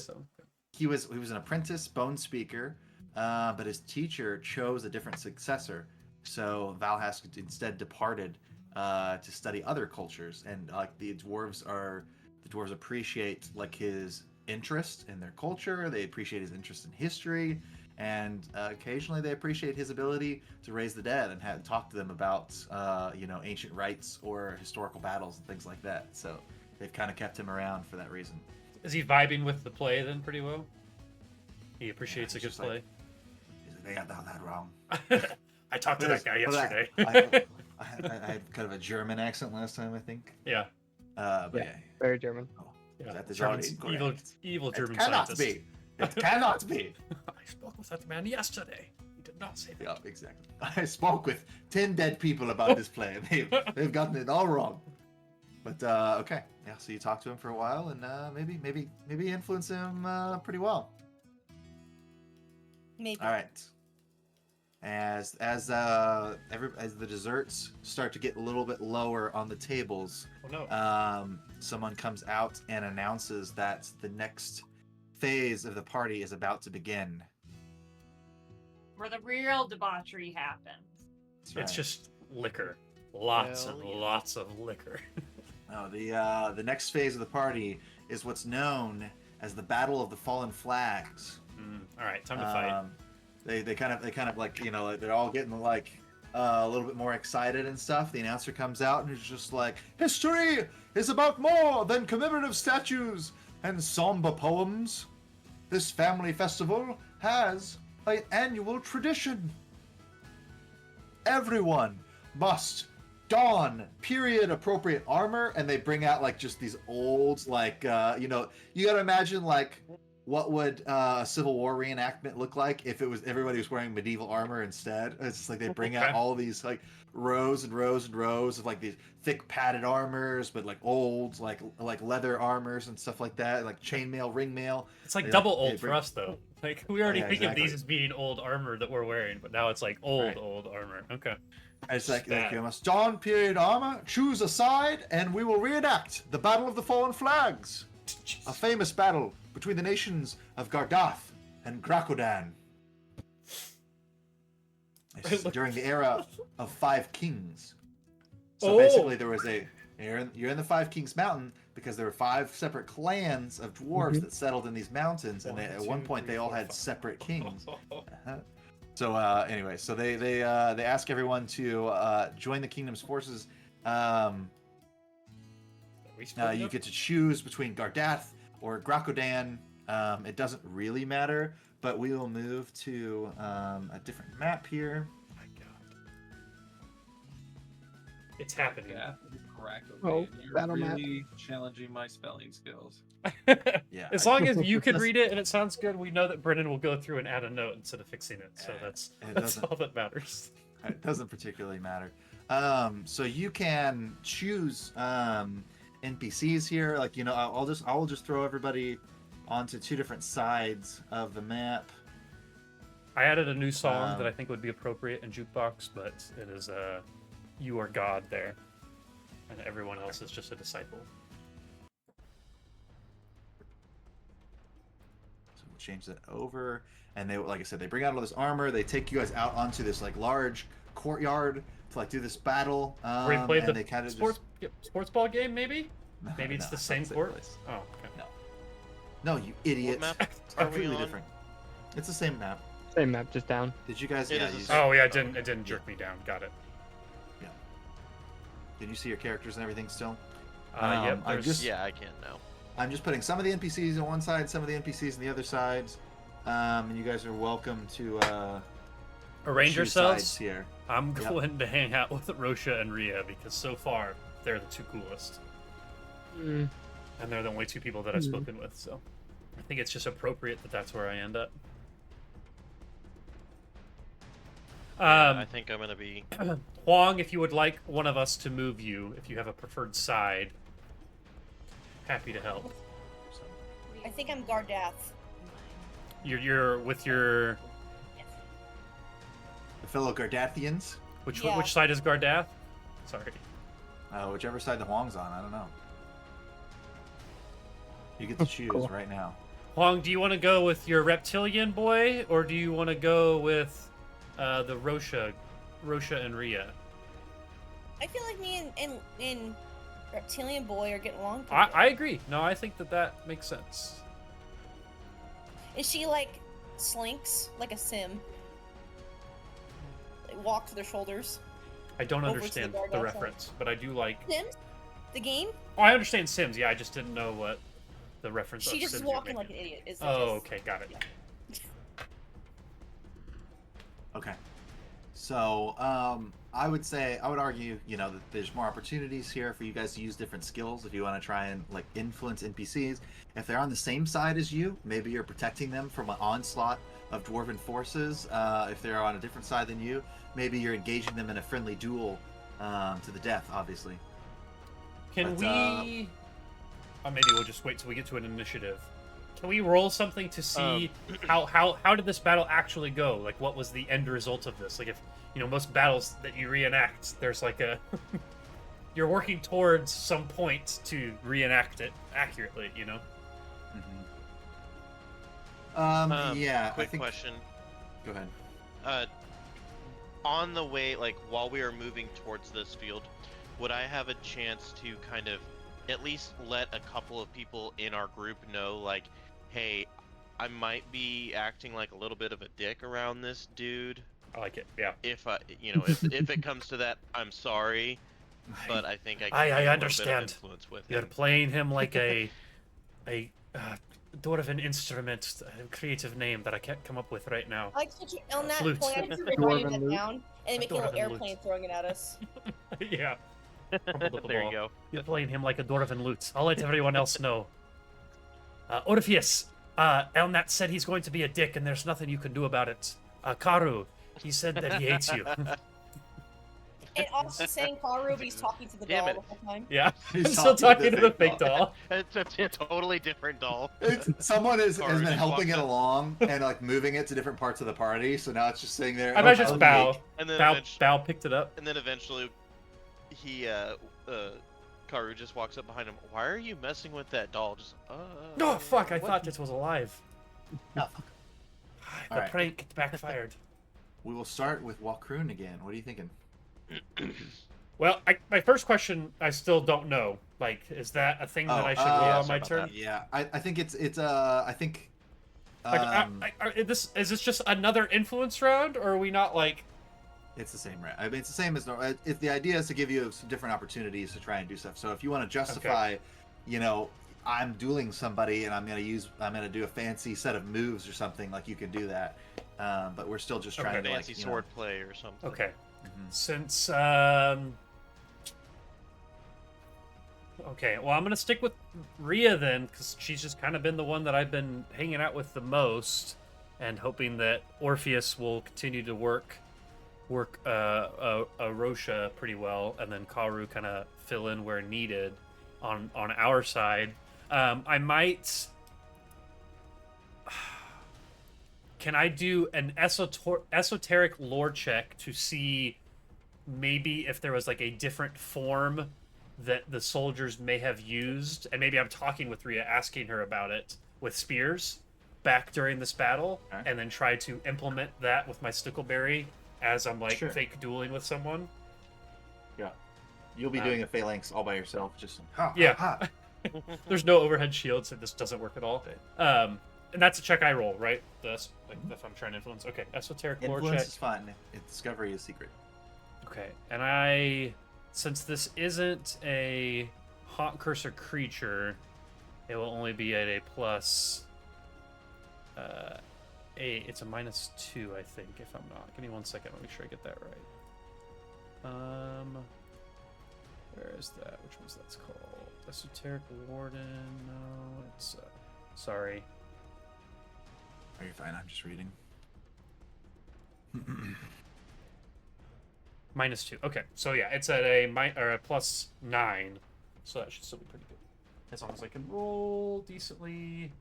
he was an apprentice bone speaker, but his teacher chose a different successor. So Valhask instead departed to study other cultures, and like the dwarves appreciate like his interest in their culture. They appreciate his interest in history, and occasionally they appreciate his ability to raise the dead and talk to them about ancient rites or historical battles and things like that. So they've kind of kept him around for that reason. Is he vibing with the play then pretty well? He appreciates Yeah, a good it's just play. like, they got that wrong. I talked to that guy yesterday. I had kind of a German accent last time, I think. Yeah. But Yeah. Very German. Yeah. That is German's already evil, correct. evil It German cannot scientist. be. It cannot be. I spoke with that man yesterday. He did not say that. Yeah, exactly. I spoke with 10 dead people about this play, and they've gotten it all wrong. But okay, yeah. So you talk to him for a while, and maybe influence him pretty well. Maybe. All right. As the desserts start to get a little bit lower on the tables, Oh no. someone comes out and announces that the next phase of the party is about to begin. Where the real debauchery happens. That's right. It's just liquor. Lots Hell and yeah. lots of liquor. Oh, the next phase of the party is what's known as the Battle of the Fallen Flags. All right, time to fight. They kind of like, you know, they're all getting like a little bit more excited and stuff. The announcer comes out and is just like, history is about more than commemorative statues and somber poems. This family festival has an annual tradition. Everyone must don period appropriate armor, and they bring out like just these old like you know, you gotta imagine like what would a Civil War reenactment look like if it was everybody was wearing medieval armor instead. It's just like they bring out Okay. all these like rows and rows and rows of like these thick padded armors, but like old like leather armors and stuff like that, like chainmail, ringmail. It's like They, double like, they old for bring- us though. Like we already Yeah, think of these exactly. as being old armor that we're wearing, but now it's like old Right. old armor. Okay. It's like Stab. you must don period armor, choose a side, and we will reenact the Battle of the Fallen Flags, a famous battle between the nations of Gardath and Grakodan. This is during the era of Five Kings. So Oh. basically, there was you're in the Five Kings Mountain because there were 5 separate clans of dwarves that settled in these mountains, and at one point they all had separate kings. Uh-huh. So anyway, so they ask everyone to join the kingdom's forces. You get to choose between Gardath or Grakodan. It doesn't really matter, but we will move to a different map here. Oh my god. It's happening. Yeah, crack. Oh, You're battle map. really challenging my spelling skills. Yeah, As long as you can read it and it sounds good, we know that Brennan will go through and add a note instead of fixing it. So that's doesn't- all that matters. It doesn't particularly matter. So you can choose NPCs here. Like, you know, I will just throw everybody onto 2 different sides of the map. I added a new song that Um, I think would be appropriate in Jukebox, but it is You Are God there. And everyone else is just a disciple. So we'll change that over. And they, like I said, they bring out all this armor. They take you guys out onto this like large courtyard to like do this battle. Where you played and the they kind of sports ball game, maybe? just... Maybe it's No, the not same same court? place. Oh, okay. No, you idiot. What map are we Completely on? different. It's the same map. Same map, just down. Did you guys? It Yeah. is the You, same. Oh yeah, it didn't jerk me down. Got it. did you see your characters and everything still? Yep. I'm There's, just- Yeah, I can now. I'm just putting some of the NPCs on one side, some of the NPCs on the other sides. And you guys are welcome to arrange choose yourselves. sides here. I'm Yep. going to hang out with Rosha and Rhea because so far they're the 2 coolest, Mm, and they're the only 2 people that I've Hmm. spoken with. So I think it's just appropriate that that's where I end up. I think I'm gonna be. Huang, if you would like one of us to move you, if you have a preferred side, happy to help. So, I think I'm Gardath. you're with your The fellow Gardathians, Yeah. which side is Gardath? Sorry. whichever side the Huang's on, I don't know. You get to choose Cool. right now. Huang, do you want to go with your reptilian boy, or do you want to go with the Rosha and Rhea? I feel like me and Reptilian Boy are getting along. pretty I good. agree. No, I think that makes sense. Is she like slinks like a sim? Like, walk to their shoulders. I don't Over to the understand guard the outside. reference, but I do like. Sims? The game? Oh, I understand Sims. Yeah, I just didn't know what the reference. She of just is Sims you're walking like an making. idiot. Is Oh, okay, got it. Yeah. Okay. So, I would argue, you know, that there's more opportunities here for you guys to use different skills if you want to try and like influence NPCs. If they're on the same side as you, maybe you're protecting them from an onslaught of dwarven forces. If they're on a different side than you, maybe you're engaging them in a friendly duel to the death, obviously. Can But, we? Maybe we'll just wait till we get to an initiative. Can we roll something to see how did this battle actually go? Like, what was the end result of this? Like, if you know, most battles that you reenact, there's like a you're working towards some point to reenact it accurately. You know. Yeah. Quick I think. question. Go ahead. on the way, like while we are moving towards this field, would I have a chance to kind of at least let a couple of people in our group know, like, hey, I might be acting like a little bit of a dick around this dude. I like it. Yeah. If if it comes to that, I'm sorry, but I think I can I be a little bit of understand. influence with You're him. playing him like a dwarven instrument, a creative name that I can't come up with right now. I like on that Flute. point, I'm just Dwarven writing that lute. down and making a little Dwarven airplane lute. throwing it at us. Yeah. Crumpled up the There ball. you go. You're playing him like a dwarven lute. I'll let everyone else know. Orpheus, Elnat said he's going to be a dick and there's nothing you can do about it. Karu, he said that he hates you. And also saying Karu, but he's talking to the Damn doll it. the whole time. Yeah, He's I'm still talking to the fake doll. It's a totally different doll. Someone has Or been just helping walks it up. along and like moving it to different parts of the party, so now it's just sitting there. I Oh, might just oh, bow. And then Bow picked it up. And then eventually, he, Karu just walks up behind him. Why are you messing with that doll? Just, No, fuck, I what?" thought it was alive. Oh, The Alright. prank backfired. We will start with Walkroon again. What are you thinking? Well, my first question, I still don't know. Like, is that a thing that I should roll yeah, on my sorry about turn? that. Yeah, I think I think. Like, is this just another influence round, or are we not like? It's the same, right? I mean, it's the same as normal. The idea is to give you some different opportunities to try and do stuff. So if you want to justify, I'm dueling somebody and I'm gonna do a fancy set of moves or something, like you can do that. But we're still just trying to like, Fancy sword play or something. Okay, Mhm. since okay, well, I'm gonna stick with Rhea then, because she's just kind of been the one that I've been hanging out with the most, and hoping that Orpheus will continue to work Rosha pretty well, and then Karu kind of fill in where needed on our side. I might. Can I do an esoteric lore check to see maybe if there was like a different form that the soldiers may have used, and maybe I'm talking with Rhea, asking her about it with spears back during this battle, Okay. and then try to implement that with my Stickleberry as I'm like Sure. fake dueling with someone. Yeah, you'll be doing a phalanx all by yourself, just Yeah. ha. There's no overhead shield, so this doesn't work at all. And that's a check I roll, right? That's like if I'm trying to influence. Okay, esoteric lore Influence check. is fun. Discovery is secret. Okay, and since this isn't a haunt cursor creature, it will only be at a plus. It's a -2, I think, if I'm not. Give me 1 second. I'll make sure I get that right. Where is that? Which one's that's called? Esoteric Warden. No, it's sorry. Are you fine? I'm just reading. -2. Okay, so yeah, it's at a +9, so that should still be pretty good. As long as I can roll decently.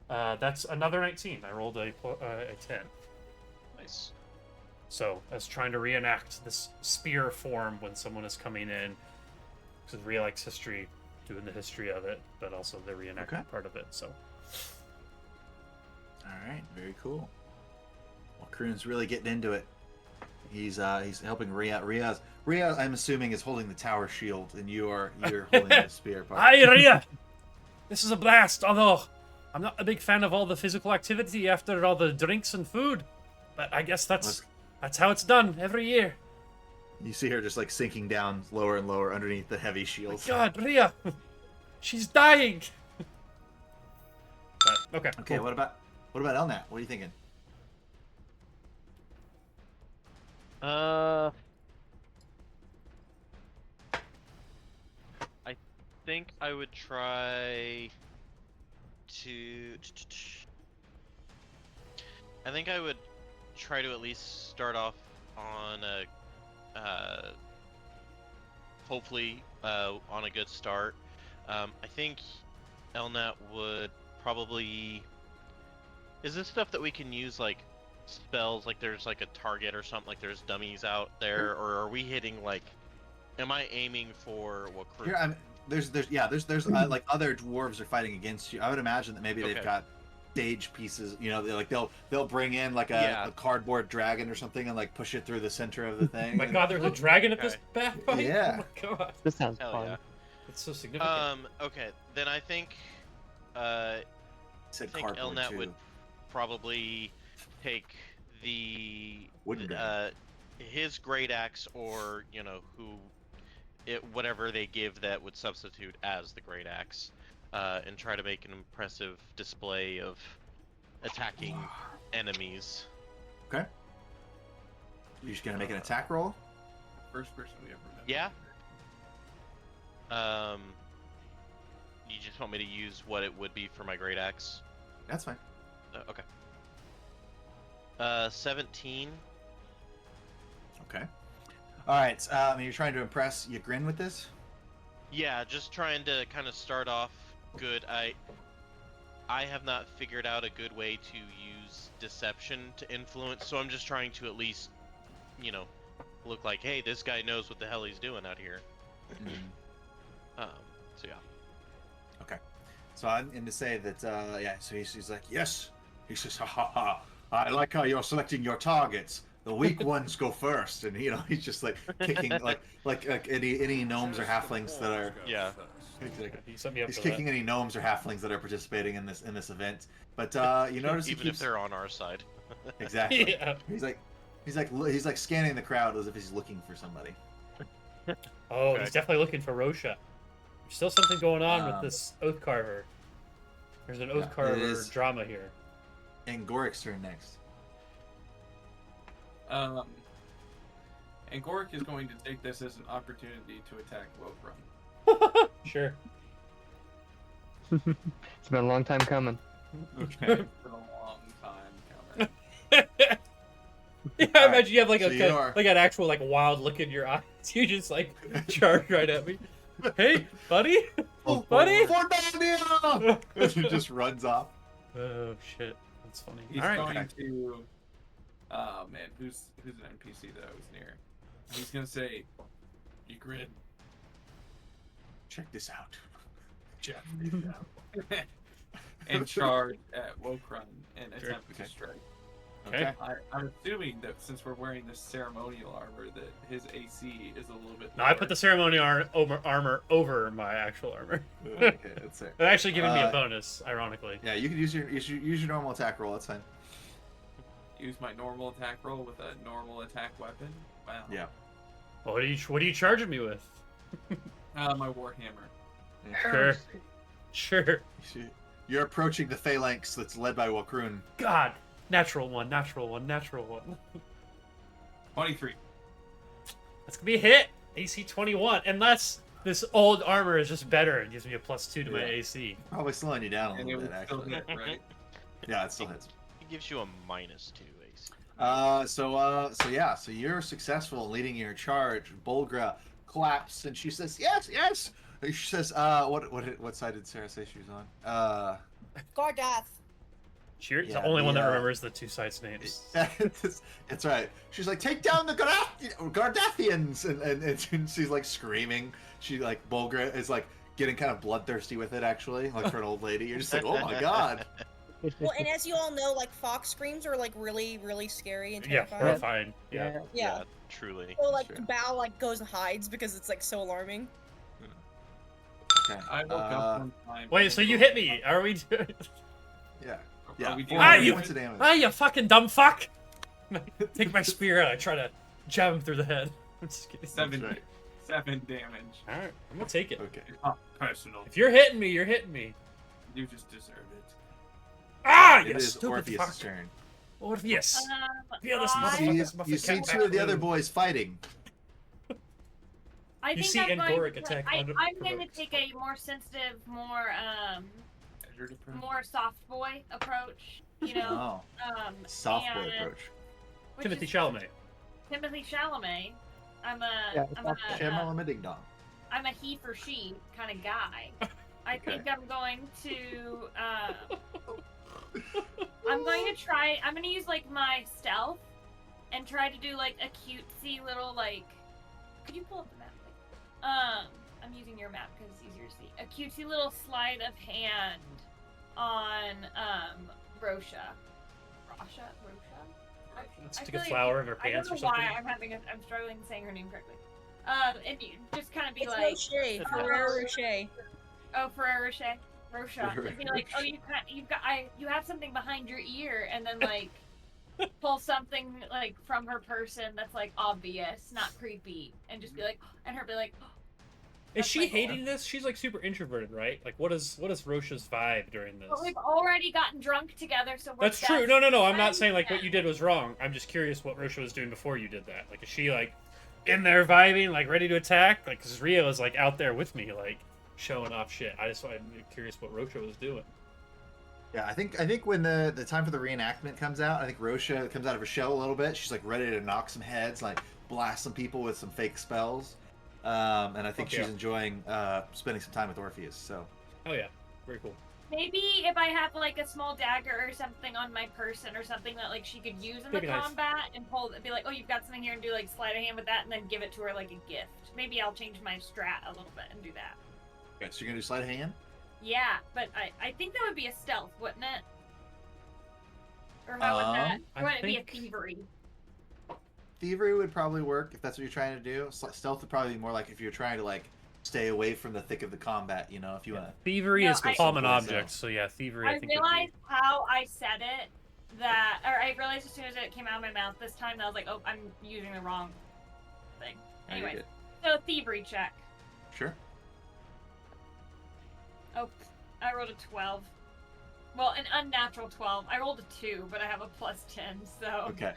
That's another 19. I rolled a 10. Nice. So I was trying to reenact this spear form when someone is coming in, because Rhea likes history, doing the history of it, but also the reenacting Okay. part of it. So All right, very cool. Well, Kroon's really getting into it. He's helping Rhea. Rhea, I'm assuming, is holding the tower shield, and you're holding the spear part. Hi, Rhea! This is a blast, although I'm not a big fan of all the physical activity after all the drinks and food. But I guess that's how it's done every year. You see her just like sinking down lower and lower underneath the heavy shield. God, Rhea! She's dying! But, okay, Okay, cool. what about Elnat? What are you thinking? I think I would try to. I think I would try to at least start off on a, hopefully, on a good start. I think Elnat would probably. Is this stuff that we can use like spells? Like there's like a target or something. Like there's dummies out there, or are we hitting like? Am I aiming for what? Here, there's like other dwarves are fighting against you. I would imagine that maybe they've Okay. got stage pieces. You know, they'll bring in like a cardboard dragon or something and like push it through the center of the thing. Oh my god, there's a dragon at this Okay. back fight? Yeah. Oh my god. This sounds Hell fun. yeah. It's so significant. Okay, then I think Said I think cardboard Elnat too. would probably take the Wooden dragon. his great axe, or whatever they give that would substitute as the great axe, and try to make an impressive display of attacking enemies. Okay. You're just gonna make an attack roll. First person we ever met. Yeah. You just want me to use what it would be for my great axe? That's fine. Okay. 17. Okay. All right. You're trying to impress. You grin with this. Yeah, just trying to kind of start off good. I have not figured out a good way to use deception to influence, so I'm just trying to at least, look like, hey, this guy knows what the hell he's doing out here. So yeah. Okay. So I'm going to say that, so he's like, yes. He says, ha ha ha. I like how you're selecting your targets. The weak ones go first. And, he's just like kicking, like any gnomes or halflings that are. Yeah. He set me up He's for kicking any gnomes or halflings that are participating in this event. But you notice even if they're on our side. Exactly. Yeah. He's like scanning the crowd as if he's looking for somebody. Oh, Okay. he's definitely looking for Rosha. There's still something going on with Um, this Oath Carver. There's an yeah, Oath it Carver is. drama here. And Gorik's turn next. And Gorik is going to take this as an opportunity to attack Wokrum. Sure. It's been a long time coming. It's been a long time coming. Yeah, I Alright, imagine you have like so you are- an actual like wild look in your eyes. You just like charge right at me. Hey, buddy, buddy. Fortnite! He just runs off. Oh shit, that's funny. He's All right. going to. Oh man, who's an NPC that I was near? He's gonna say, "You grin." Check this out. Jeff. And charge at Wokrum and Sure. attempt Okay. to strike. Okay. I'm assuming that since we're wearing this ceremonial armor, that his AC is a little bit. No, I put the ceremony armor over my actual armor. Okay, that's it. They're actually giving me a Uh, bonus, ironically. Yeah, you can use your normal attack roll. That's fine. Use my normal attack roll with a normal attack weapon. Wow. Yeah. What are you charging me with? My warhammer. Sure. Sure. You're approaching the phalanx that's led by Wakrun. God, natural one, natural one, natural one. 23. That's gonna be a hit. AC 21, unless this old armor is just better and gives me a +2 to my Yeah. AC. Probably slowing you down a And it little would bit, still actually. hit, right? Yeah, it still hits. It gives you a -2 AC. So you're successful in leading your charge. Bolgra claps and she says, "Yes, yes." And she says, what side did Sarah say she was on? Gardath. She's Yeah, the only one that the, remembers the two sites' names. That's right. She's like, "Take down the Gardathians!" And she's like screaming. She like Bolgra is like getting kind of bloodthirsty with it, actually, like for an old lady. You're just like, "Oh my god!" Well, and as you all know, like fox screams are like really, really scary and Yeah, terrifying. horrifying. Yeah. Yeah. Truly. So like Sure. Bao like goes and hides because it's like so alarming. Okay. I woke up one time. Wait, so you hit me? Are we doing? Yeah. Are Yeah. we Four Ah, doing you- points of damage. Ah, you fucking dumb fuck! Take my spear out. I try to jab him through the head. I'm just kidding. seven, That's right. 7 damage. All right, I'm gonna take it. Okay. It's not personal. If you're hitting me, you're hitting me. You just deserve it. Ah, It you is stupid Orpheus' fuck. turn. Orpheus. Feel this I- You motherfucker's see, muffin you see cat two of the back. other boys fighting. I You think see I'm going Angoric to, attack I'm going to unprovoked. take a more sensitive, more Measured approach. more soft boy approach. You know, Oh, soft boy and- approach. which Timothy is Chalamet. Timothy Chalamet. I'm Yeah, a Shamalama Ding Dong. I'm a he for she kind of guy. I Okay. think I'm going to I'm going to try. I'm going to use like my stealth and try to do like a cutesy little like. Could you pull up the map? Please? I'm using your map because it's easier to see. A cutesy little sleight of hand on Rosha. Stick a flower in her pants or I don't know something. why I'm struggling saying her name correctly. And you just kind of be It's like, Rocher. It's Ferrero Rocher. oh, Ferrero Rocher, Rosha. Ferrero It'd be like, oh, you have something behind your ear, and then like pull something like from her person that's like obvious, not creepy, and just be like, and her be like, Is that's she my goal. hating this? She's like super introverted, right? Like, what is Rosha's vibe during this? But we've already gotten drunk together, so we're That's true. No. I'm not saying like what you did was wrong. I'm just curious what Rosha was doing before you did that. Like, is she like in there vibing, like ready to attack? Like, because Rio is like out there with me, like showing off shit. I'm curious what Rosha was doing. Yeah, I think when the time for the reenactment comes out, I think Rosha comes out of her shell a little bit. She's like ready to knock some heads, like blast some people with some fake spells. And I think she's enjoying spending some time with Orpheus. So. Oh yeah, very cool. Maybe if I have like a small dagger or something on my person or something that like she could use in the Pretty nice. combat and be like, oh, you've got something here, and do like sleight of hand with that, and then give it to her like a gift. Maybe I'll change my strat a little bit and do that. Okay, so you're gonna do sleight of hand? Yeah, but I think that would be a stealth, wouldn't it? Or how would that? I Or would it be a think- thievery? Thievery would probably work if that's what you're trying to do. Stealth would probably be more like if you're trying to like stay away from the thick of the combat. You know, if you want to. Thievery No, is I- common Simple as object, so yeah, thievery. I I think would realized how I said it I realized as soon as it came out of my mouth this time that I was like, oh, I'm using the wrong thing. No, you're Anyway, good. so thievery check. Sure. Oh, I rolled a 12. Well, an unnatural 12. I rolled a 2, but I have a plus 10, so. Okay.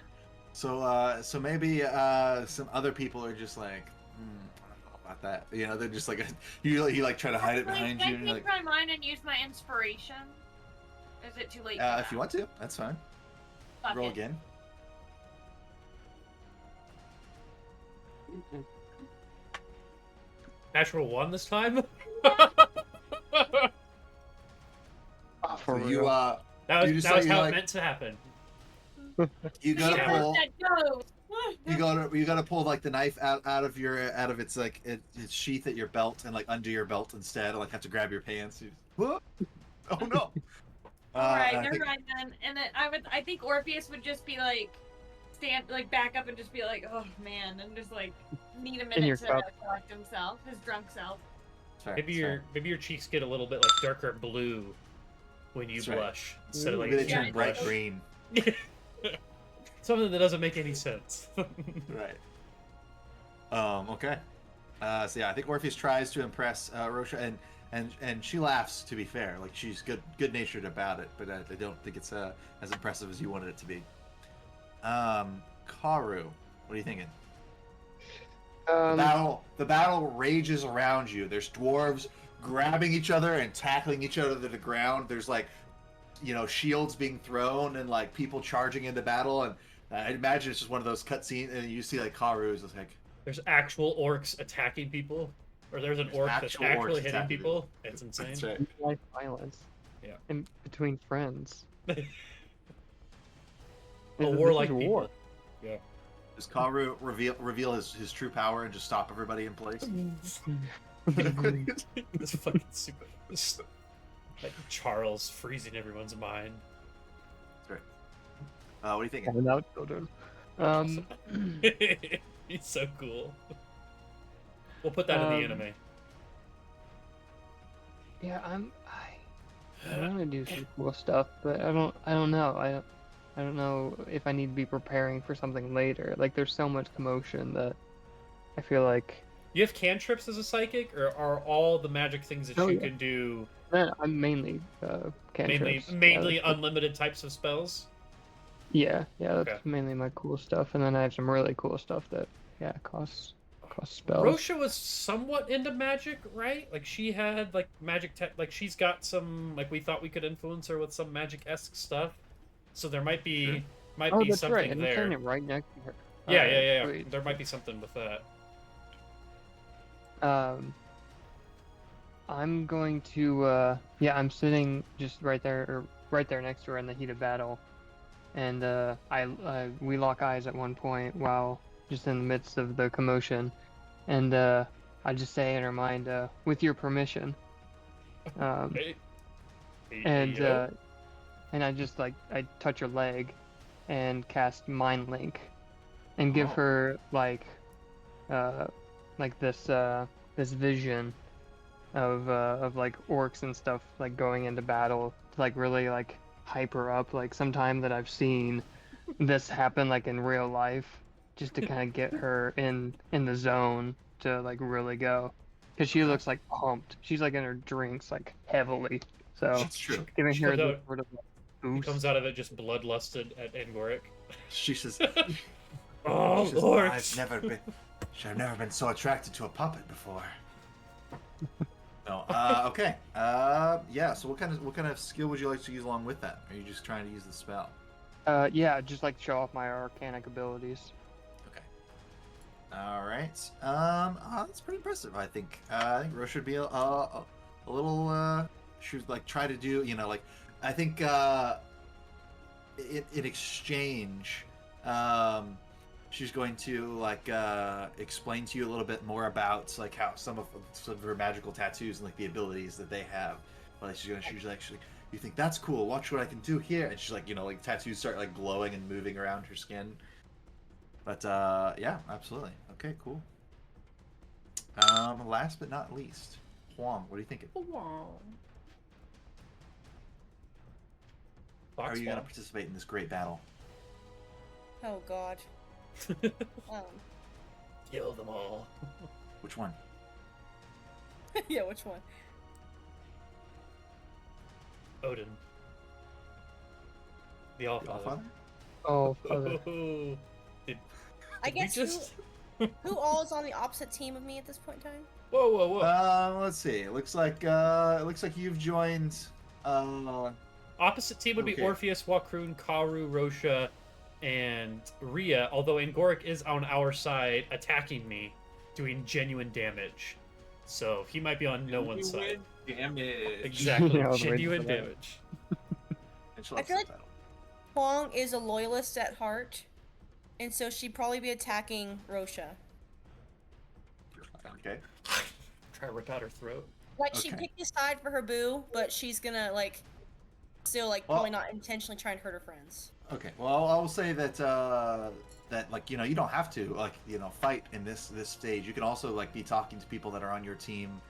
So maybe some other people are just like, I don't know about that. You know, they're just like you like try to hide it behind Can you. I And you're take like, my mind and use my inspiration? Is it too late? if you want to, that's fine. Fuck Roll it. again. Natural 1 this time. For So you real. That was You just that was say you how like- it meant to happen. you gotta Yeah. pull. That goes. You gotta pull like the knife out of its like its sheath at your belt and like under your belt instead. Like have to grab your pants. You just, "Whoa." Oh no. Alright, I never think- mind then. And then I think Orpheus would just be like, back up and just be like, oh man, and just like need a your minute to cup. collect himself, his drunk self. Sorry, Maybe sorry. your cheeks get a little bit like darker blue when you That's right. blush instead of like Maybe they Yeah, turn bright it's- green. Something that doesn't make any sense. Right. Okay. So yeah, I think Orpheus tries to impress Rosha, and she laughs. To be fair, like she's good natured about it, but I don't think it's as impressive as you wanted it to be. Karu, what are you thinking? The battle rages around you. There's dwarves grabbing each other and tackling each other to the ground. There's like, shields being thrown and like people charging into battle. And I imagine it's just one of those cutscenes, and you see like Karu is just like, There's actual orcs attacking people, or there's an There's orc that's actual orcs actually hitting attacking people. It's insane. that's right. Life violence. Yeah. In between friends. A This is warlike war. people. Yeah. Does Karu reveal his true power and just stop everybody in place? This fucking super. This, like Charles freezing everyone's mind. What do you think? Calling out children. He's so cool. We'll put that in the anime. Yeah, I want to do some cool stuff, but I don't know. I don't know if I need to be preparing for something later. Like, there's so much commotion that I feel like You have cantrips as a psychic, or are all the magic things that Oh, you yeah. can do I'm mainly cantrips. mainly Yeah, that's- unlimited types of spells? yeah, that's Okay. mainly my cool stuff, and then I have some really cool stuff that costs spells. Rosha was somewhat into magic, right? Like she had like magic like she's got some like we thought we could influence her with some magic-esque stuff. So there might be Sure. might Oh, be that's something right. I'm there. saying it right next to her. Yeah. Sweet. There might be something with that. I'm going to I'm sitting just right there next to her in the heat of battle, and we lock eyes at one point while just in the midst of the commotion, and I just say in her mind, with your permission, Hey. and Yo. and I just like I touch her leg, and cast Mind Link, and give Oh. her like this vision of like orcs and stuff like going into battle to like really like hype her up, like sometime that I've seen this happen like in real life, just to kind of get her in the zone to like really go, because she Okay. looks like pumped. She's like in her drinks like heavily, so That's true. giving She her comes this out- sort of like, He boost. comes out of it just bloodlusted at Angoric. She says, Oh, she says, Lord. I've never been so attracted to a puppet before. No. Okay. Yeah. So what kind of skill would you like to use along with that? Or are you just trying to use the spell? Yeah, just like show off my arcanic abilities. Okay. All right. That's pretty impressive. I think Roche would be a little. She would like try to do. Like I think in exchange, she's going to like explain to you a little bit more about like how some of her magical tattoos and like the abilities that they have. But she's actually, you think that's cool? Watch what I can do here. And she's like, like tattoos start like glowing and moving around her skin. But yeah, absolutely. Okay, cool. Last but not least, Huang, what are you thinking? How are you going to participate in this great battle? Oh God. Kill them all. Which one? Yeah, which one? Odin. The The Allfather. Allfather? Oh, father. Oh, did I we guess just... who all is on the opposite team of me at this point in time? Whoa, whoa, whoa. Let's see. It looks like you've joined. Opposite team would be okay. Orpheus, Wakroon, Karu, Rosha, and Rhea, although Angoric is on our side attacking me, doing genuine damage. So he might be on no one's side. Damage. Exactly, Yeah, I was waiting genuine for that. damage. And she'll I have feel like- subtitle. Huang is a loyalist at heart, and so she'd probably be attacking Rosha. Okay. Try to rip out her throat. Like she Okay. picked a side for her boo, but she's gonna like still like Well- probably not intentionally try and hurt her friends. Okay. Well, I will say that that like you don't have to like fight in this stage. You can also like be talking to people that are on your team,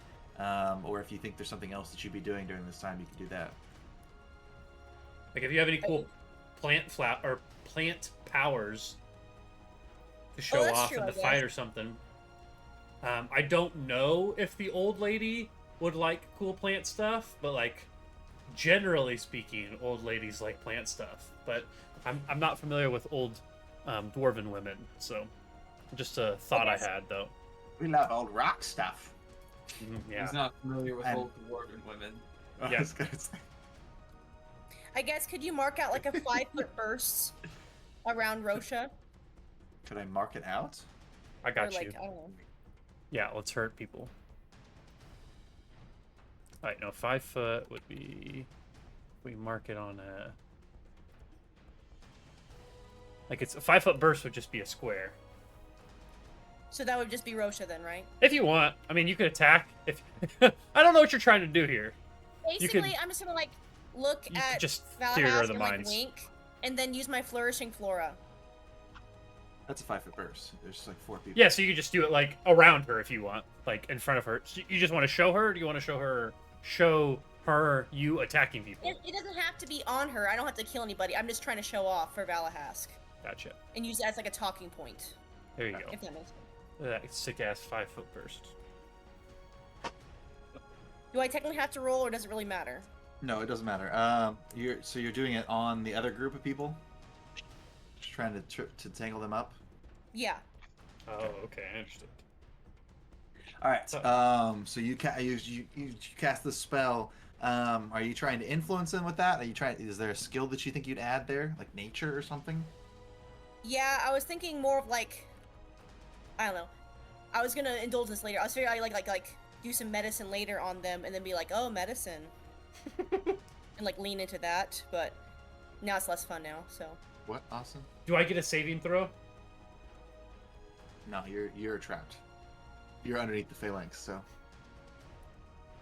or if you think there's something else that you'd be doing during this time, you can do that. Like if you have any cool plant powers to show that's off true, in I the fight guess. or something. I don't know if the old lady would like cool plant stuff, but like generally speaking, old ladies like plant stuff. But I'm not familiar with old dwarven women, so just a thought I guess- had though. We love old rock stuff. Yeah. He's not familiar with And- old dwarven women. I Yeah. was gonna say. I guess could you mark out like a 5-foot burst around Rosha? Could I mark it out? I got or like you. I don't know. Yeah, let's hurt people. Alright, no, 5 foot would be... If we mark it on a... Like, it's a 5 foot burst would just be a square. So that would just be Rosha then, right? If you want. I mean, you could attack. If I don't know what you're trying to do here. Basically, I'm just gonna like look You at could just theater Valahaz of the and like minds. wink, and then use my flourishing flora. That's a 5-foot burst. There's like 4 people. Yeah, so you could just do it, like, around her if you want. Like, in front of her. So you just want to show her, or do you want to show her you attacking people? It doesn't have to be on her. I don't have to kill anybody. I'm just trying to show off for Valahask Gotcha. and use it as like a talking point. There you go. If that makes sense. That sick-ass 5 foot burst. Do I technically have to roll, or does it really matter? No, it doesn't matter. You're doing it on the other group of people. Just trying to tangle them up. Yeah. Oh, okay, I understood. All right. So- So you cast the spell. Are you trying to influence them with that? Are you trying? Is there a skill that you think you'd add there, like nature or something? Yeah, I was thinking more of like, I don't know. I was gonna indulge this later. I was figuring I like do some medicine later on them, and then be like, oh, medicine, and like lean into that. But now it's less fun now. So What, Austin? Do I get a saving throw? No, you're trapped. You're underneath the phalanx, so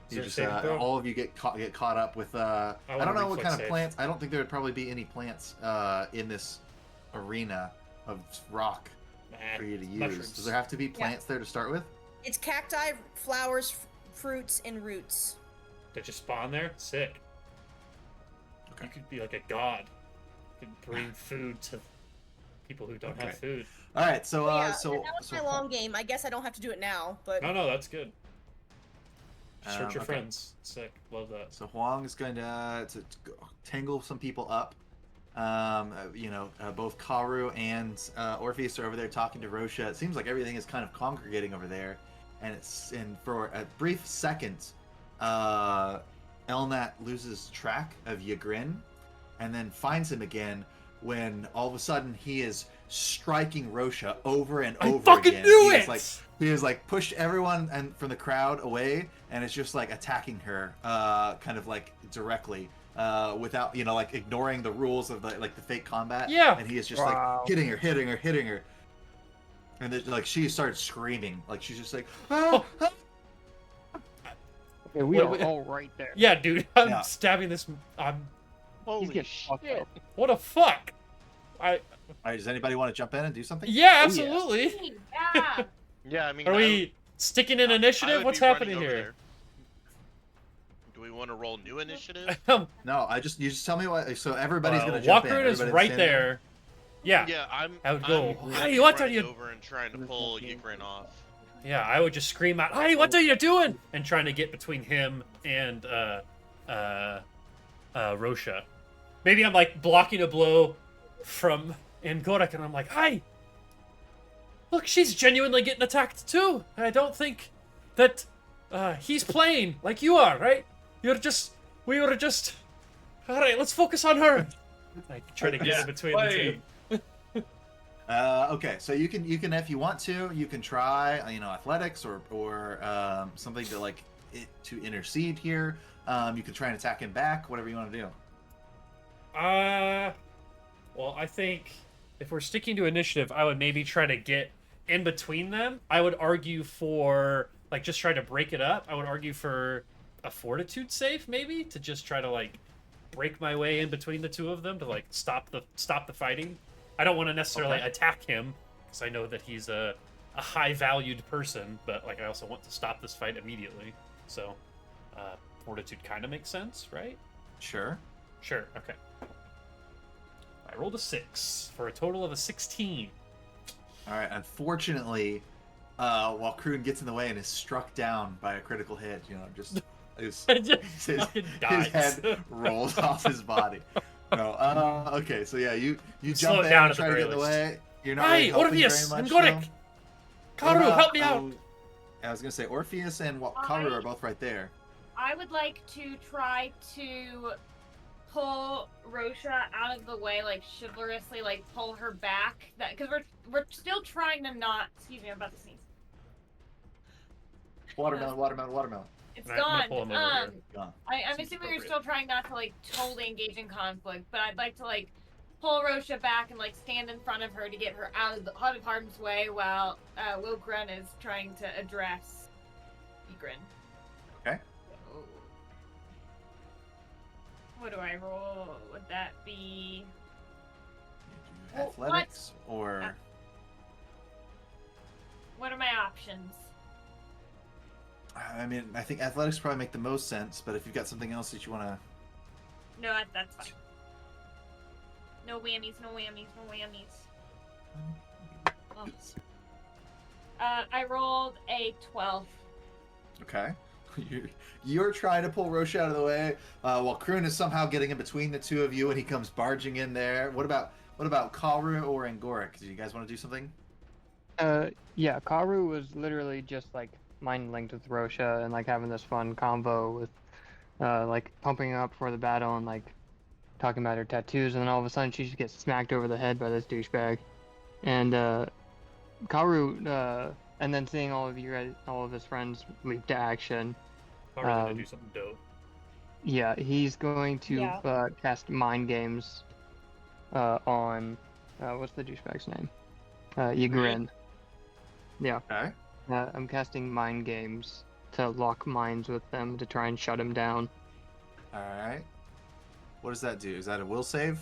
Is You there a just saving throw? all of you get caught up with. I want don't a know what reflex kind of save. plants. I don't think there would probably be any plants in this arena of rock Nah, for you to use. mushrooms. Does there have to be plants there to start with? It's cacti, flowers, fruits, and roots. That just spawn there? Sick. Okay. You could be like a god. You could bring food to people who don't have Okay. food. All right, so But yeah, so that was my long game. I guess I don't have to do it now, but No, that's good. Just hurt your okay. friends. Sick. Love that. So Huang is going to tangle some people up. Both Karu and Orpheus are over there talking to Rosha. It seems like everything is kind of congregating over there, and for a brief second, Elnat loses track of Ygrin, and then finds him again when all of a sudden he is striking Rosha over and over fucking again. knew He it! He has like pushed everyone and from the crowd away, and it's just like attacking her, kind of like directly, without like ignoring the rules of the fake combat. Yeah. And he is just Wow. like hitting her, and then, like she starts screaming, like she's just like, ah, ah. Okay, we Wait, are wait. all right there. Yeah, dude. I'm Yeah. stabbing this. I'm. He's Holy getting fucked shit! up. What a fuck. All right, does anybody want to jump in and do something? Yeah, absolutely. Yeah. Yeah, I mean, Are we sticking in I initiative? would What's be running happening over here? there. Do we want to roll new initiative? No, you just tell me what. So everybody's gonna jump in. Walker is Everybody's right standing there. Yeah. Yeah, I would go, I'm "Hey, what are running you-" over and trying to pull Ygrin off. Yeah, I would just scream out, "Hey, what are you doing?" and trying to get between him and Rosha. Maybe I'm like blocking a blow from Angorek, and I'm like, "Hey, look, she's genuinely getting attacked too. I don't think that he's playing like you are, right? We were just. All right, let's focus on her." Like try to get Yeah, in between play. the two. Okay, so you can if you want to, you can try athletics or something to intercede here. You can try and attack him back, whatever you want to do. Well, I think if we're sticking to initiative, I would maybe try to get in between them. I would argue for just try to break it up. I would argue for a fortitude save, maybe, to just try to break my way in between the two of them to stop the fighting. I don't want to necessarily attack him because I know that he's a high valued person, but I also want to stop this fight immediately. So fortitude kind of makes sense, right? Sure. Sure. Okay. I rolled a 6 for a total of a 16. All right. Unfortunately, while Kroon gets in the way and is struck down by a critical hit, just his Fucking dies. head rolls off his body. No. Okay. So yeah, you Slow jump it in down and at the try to very get in the least. way. You're not Hey, really helping Orpheus very and much. Gorek! Karu, help me out! I was gonna say Orpheus and Karu are both right there. I would like to try to pull Rosha out of the way, chivalrously, pull her back. Because we're still trying to not. Excuse me, I'm about to sneeze. Watermelon. It's I'm gonna gone. pull him over here. Gone. I'm Seems assuming you're appropriate. still trying not to totally engage in conflict, but I'd like to pull Rosha back and stand in front of her to get her out of harm's way while Wilgrun is trying to address Ygrin. Okay. So, what do I roll? Would that be? Well, Athletics or What are my options? I mean, I think athletics probably make the most sense, but if you've got something else that you want to... No, that's fine. No whammies, no whammies, no whammies. I rolled a 12. Okay. You're trying to pull Roche out of the way, while Kroon is somehow getting in between the two of you, and he comes barging in there. What about Karu or Angoric? Do you guys want to do something? Yeah, Karu was literally just mind linked with Rosha and having this fun convo with pumping her up for the battle and talking about her tattoos, and then all of a sudden she just gets smacked over the head by this douchebag. And Karu and then seeing all of his friends leap to action. Probably gonna do something dope. Yeah, he's going to cast mind games on what's the douchebag's name? Ygrin. Yeah. Okay. I'm casting mind games to lock minds with them to try and shut him down. All right. What does that do? Is that a will save?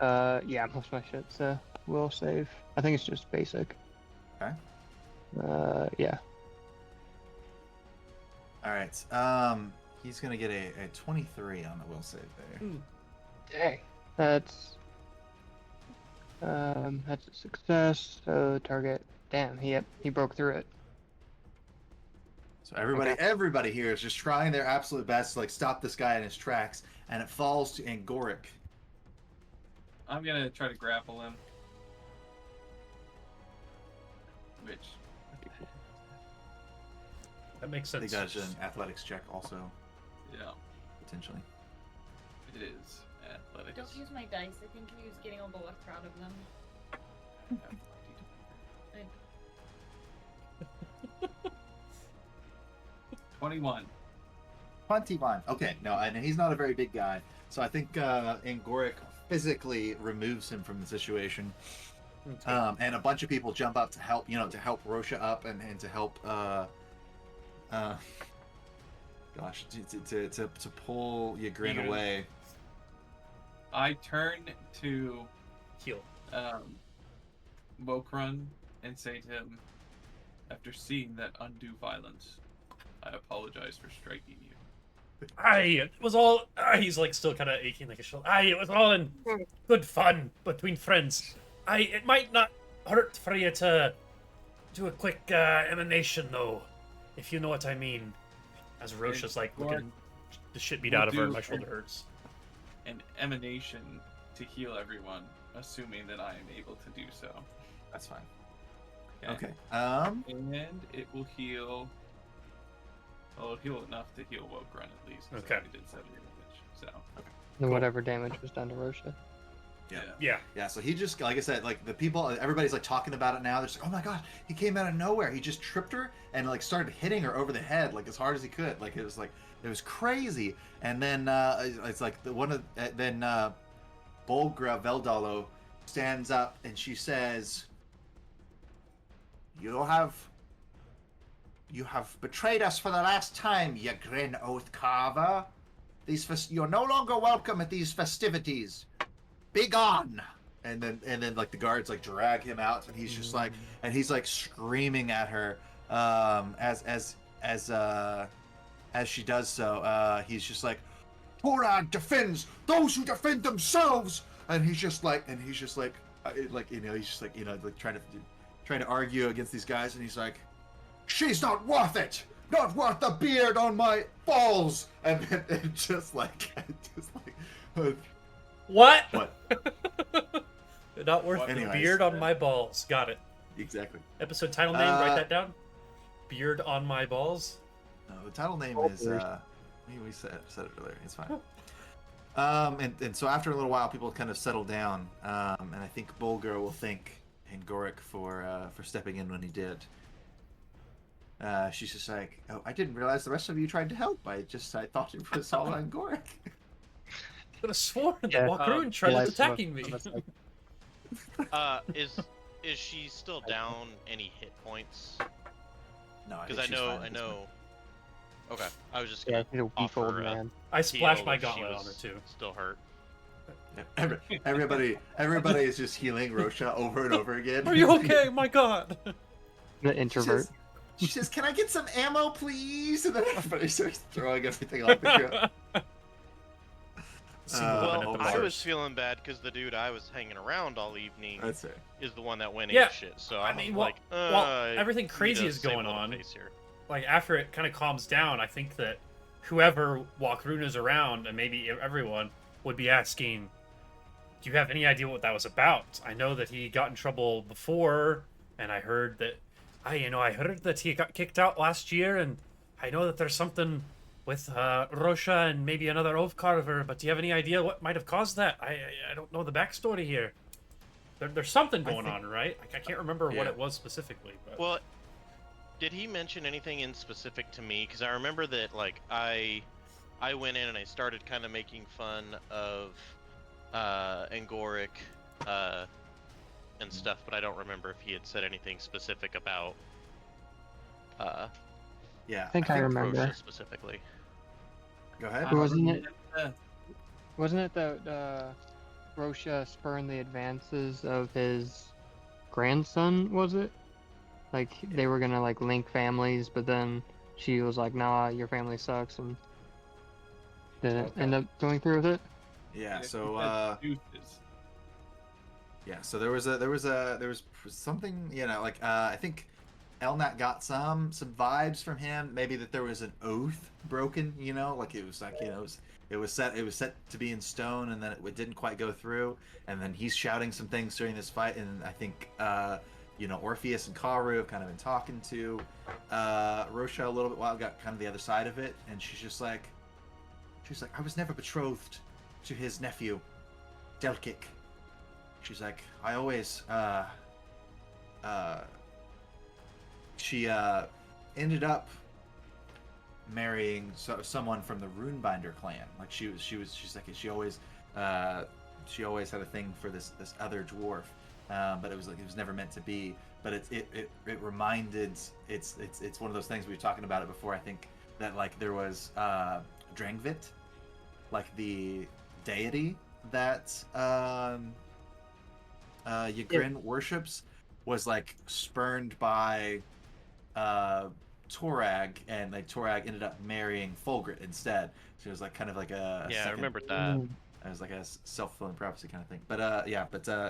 Yeah, most of my shit's will save. I think it's just basic. Okay. Yeah. All right. He's gonna get a 23 on the will save there. Dang. That's a success. So target. Damn. He broke through it. So everybody, Okay. everybody here is just trying their absolute best to like stop this guy in his tracks, and it falls to Angoric. I'm gonna try to grapple him. Which. That makes I think sense. that's an athletics check also, Yeah, potentially. it is athletics. Don't use my dice. I think he was getting all the luck out of them. 21. 21. Okay, no, and he's not a very big guy, so I think Angoric physically removes him from the situation. Okay. And a bunch of people jump up to help, to help Rosha up and to help, to pull Ygrin Ygrin. away. I turn to Heal. Wokrun and say to him, after seeing that undue violence, I apologize for striking you. Aye, it was all. He's like still kind of aching like a shoulder. Aye, it was all in good fun between friends. Aye, it might not hurt for you to do a quick emanation though, if you know what I mean. As Rosha's like looking the shit beat We'll out of her, and do my shoulder hurts. An emanation to heal everyone, assuming that I am able to do so. That's fine. Okay. Okay. And it will heal. Well, it'll heal enough to heal Wokrun at least. 'cause I Okay. already did 70 damage. So. And whatever damage was done to Rosha. Yeah. Yeah. Yeah, so he just, like I said, like the people, everybody's like talking about it now. They're just like, oh my god, he came out of nowhere. He just tripped her and like started hitting her over the head like as hard as he could. Like it was crazy. And then it's like then Bolgra Veldalo stands up and she says, You have betrayed us for the last time, you grin oath carver. You're no longer welcome at these festivities. Be gone! And then like the guards like drag him out, and he's just like, and he's like screaming at her, as she does so. He's just like, Torad defends those who defend themselves, and he's just like trying to argue against these guys, and he's like, she's not worth it. Not worth the beard on my balls, and just like. What? What? Not worth What? the Anyways. beard on my balls. Got it. Exactly. Episode title name. Write that down. Beard on my balls. No, the title name is we said it earlier. It's fine. And so after a little while, people kind of settle down, and I think Bolger will thank Angoric for stepping in when he did. She's just like, oh, I didn't realize the rest of you tried to help. I thought it was all Angoric. I could have sworn that Yeah. Walkaroon tried Yeah, attacking me. that's like- Is she still down any hit points? No, Because I think she's know, fine I at this know. Okay, I was just Yeah, gonna he's a weak offer old a man. I splashed heal my if she gauntlet on was her too. Still hurt. point. Everybody is just healing Rosha over and over again. Are you okay? My God. The She introvert. says, she says, "Can I get some ammo, please?" And then everybody starts throwing everything off the ground. Single woman Well, at the I bars. was feeling bad because the dude I was hanging around all evening That's it. is the one that went Yeah, ape shit. So I I'm mean, like, well, everything need crazy to is save a going little on. face here. Like after it kind of calms down, I think that whoever Walkaroon is around, and maybe everyone, would be asking, "Do you have any idea what that was about?" I know that he got in trouble before, and I heard that, I heard that he got kicked out last year, and I know that there's something with Rosha and maybe another oath carver. But do you have any idea what might have caused that? I don't know the backstory here. There's something going on, right? I can't remember what Yeah. it was specifically. But... Well, did he mention anything in specific to me? Because I remember that, like, I went in and I started kind of making fun of Angoric and stuff, but I don't remember if he had said anything specific about Yeah, I think I remember. Rosha specifically. Go ahead. Wasn't it? Uh, Wasn't it that Rosha spurned the advances of his grandson? Was it? Like they were gonna like link families, but then she was like, "Nah, your family sucks," and didn't Okay. end up going through with it. Yeah. he So said deuces. yeah. So there was something, like I think Elnat got some vibes from him. Maybe that there was an oath broken. Like it was like it was set to be in stone, and then it didn't quite go through. And then he's shouting some things during this fight, and I think Orpheus and Karu have kind of been talking to Rosha a little bit while, got kind of the other side of it, and she's like, I was never betrothed to his nephew, Delkik. She's like, I always she ended up marrying someone from the Runebinder clan. Like she's like she always had a thing for this other dwarf, but it was never meant to be. But it reminded it's one of those things we were talking about it before. I think that like there was Drangvit, like the deity that Ygritte worships, was like spurned by Torag, and like Torag ended up marrying Fulgrit instead. So it was like kind of like a Yeah, I second, remembered that. it was like a self-fulfilling prophecy kind of thing. But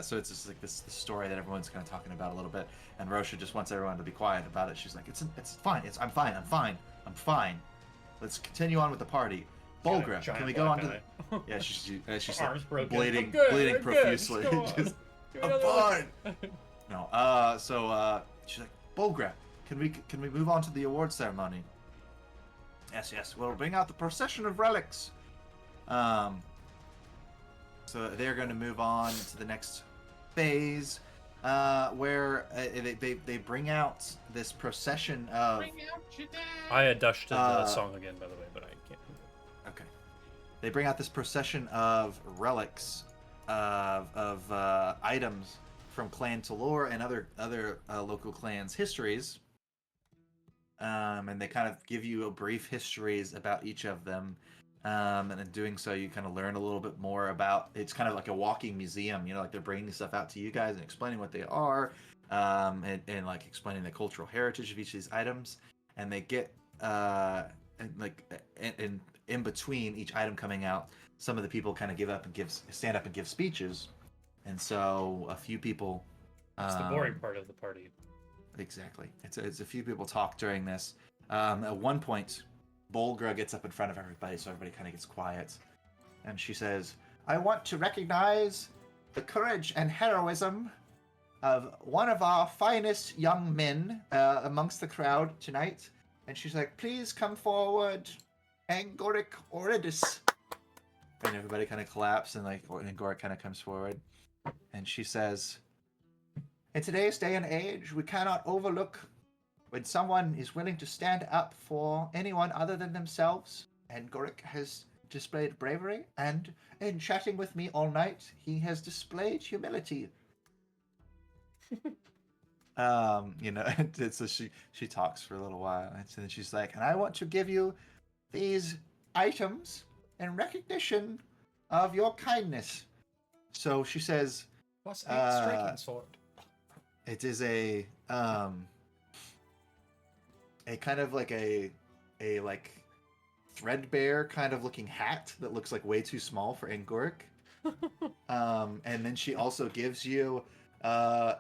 so it's just like this story that everyone's kind of talking about a little bit, and Rosha just wants everyone to be quiet about it. She's like, it's fine. I'm fine. Let's continue on with the party. Got a Bulgra, giant can we go on black to? eye. Yeah, she's Arms like broken. bleeding I'm good, bleeding I'm good, profusely. just go on. Just, Give me I'm another fine. No, she's like, Bulgra, can we move on to the award ceremony? Yes, we'll bring out the procession of relics. So they're going to move on to the next phase, where they bring out this procession of. I adjusted the Uh, song again, by the way, but I can't. Okay. They bring out this procession of relics, of items from Clan Talor and other local clans' histories, and they kind of give you a brief histories about each of them. And in doing so, you kind of learn a little bit more about. It's kind of like a walking museum, like they're bringing stuff out to you guys and explaining what they are, and like explaining the cultural heritage of each of these items. And they get and in between each item coming out, some of the people kind of stand up and give speeches, and so a few people. It's the boring part of the party. Exactly. It's a few people talk during this. At one point, Bulgra gets up in front of everybody, so everybody kind of gets quiet, and she says, "I want to recognize the courage and heroism of one of our finest young men amongst the crowd tonight." And she's like, "Please come forward, Angoric Oridis." And everybody kind of collapses, and like Angoric kind of comes forward, and she says, "In today's day and age, we cannot overlook when someone is willing to stand up for anyone other than themselves. And Gorick has displayed bravery, and in chatting with me all night, he has displayed humility." So she talks for a little while, and then she's like, "And I want to give you these items in recognition of your kindness." So she says, Plus 8 striking sword. it is a kind of like a like threadbare kind of looking hat that looks like way too small for Angoric. And then she also gives you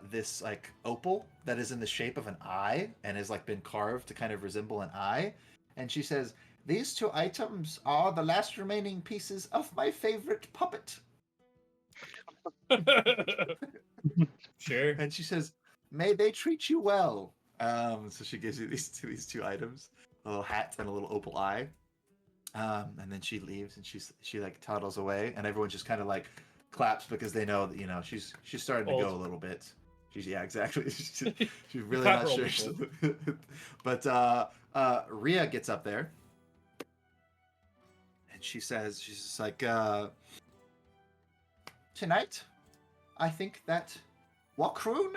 this like opal that is in the shape of an eye and has like been carved to kind of resemble an eye. And she says, "These two items are the last remaining pieces of my favorite puppet." Sure. And she says, "May they treat you well." So she gives you these two items, a little hat and a little opal eye. And then she leaves, and she like toddles away, and everyone just kind of like claps because they know that she's starting to go a little bit. Exactly. She's really Clap not for sure. old But Rhea gets up there, and she's just like, "Tonight, I think that Wakroon,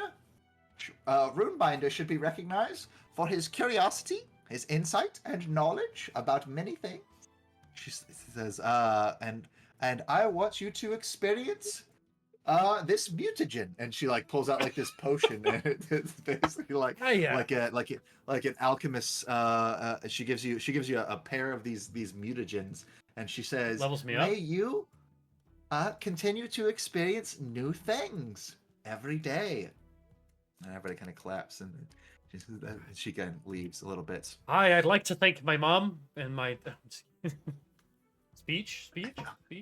Runebinder, should be recognized for his curiosity his insight and knowledge about many things. She says, and I want you to experience this mutagen, and she like pulls out like this potion, and it's basically like Hiya. like an alchemist. She gives you a pair of these mutagens, and she says, Levels me "May up. you continue to experience new things every day." And everybody kind of claps, and she kind of leaves a little bit. Hi, I'd like to thank my mom and my speech.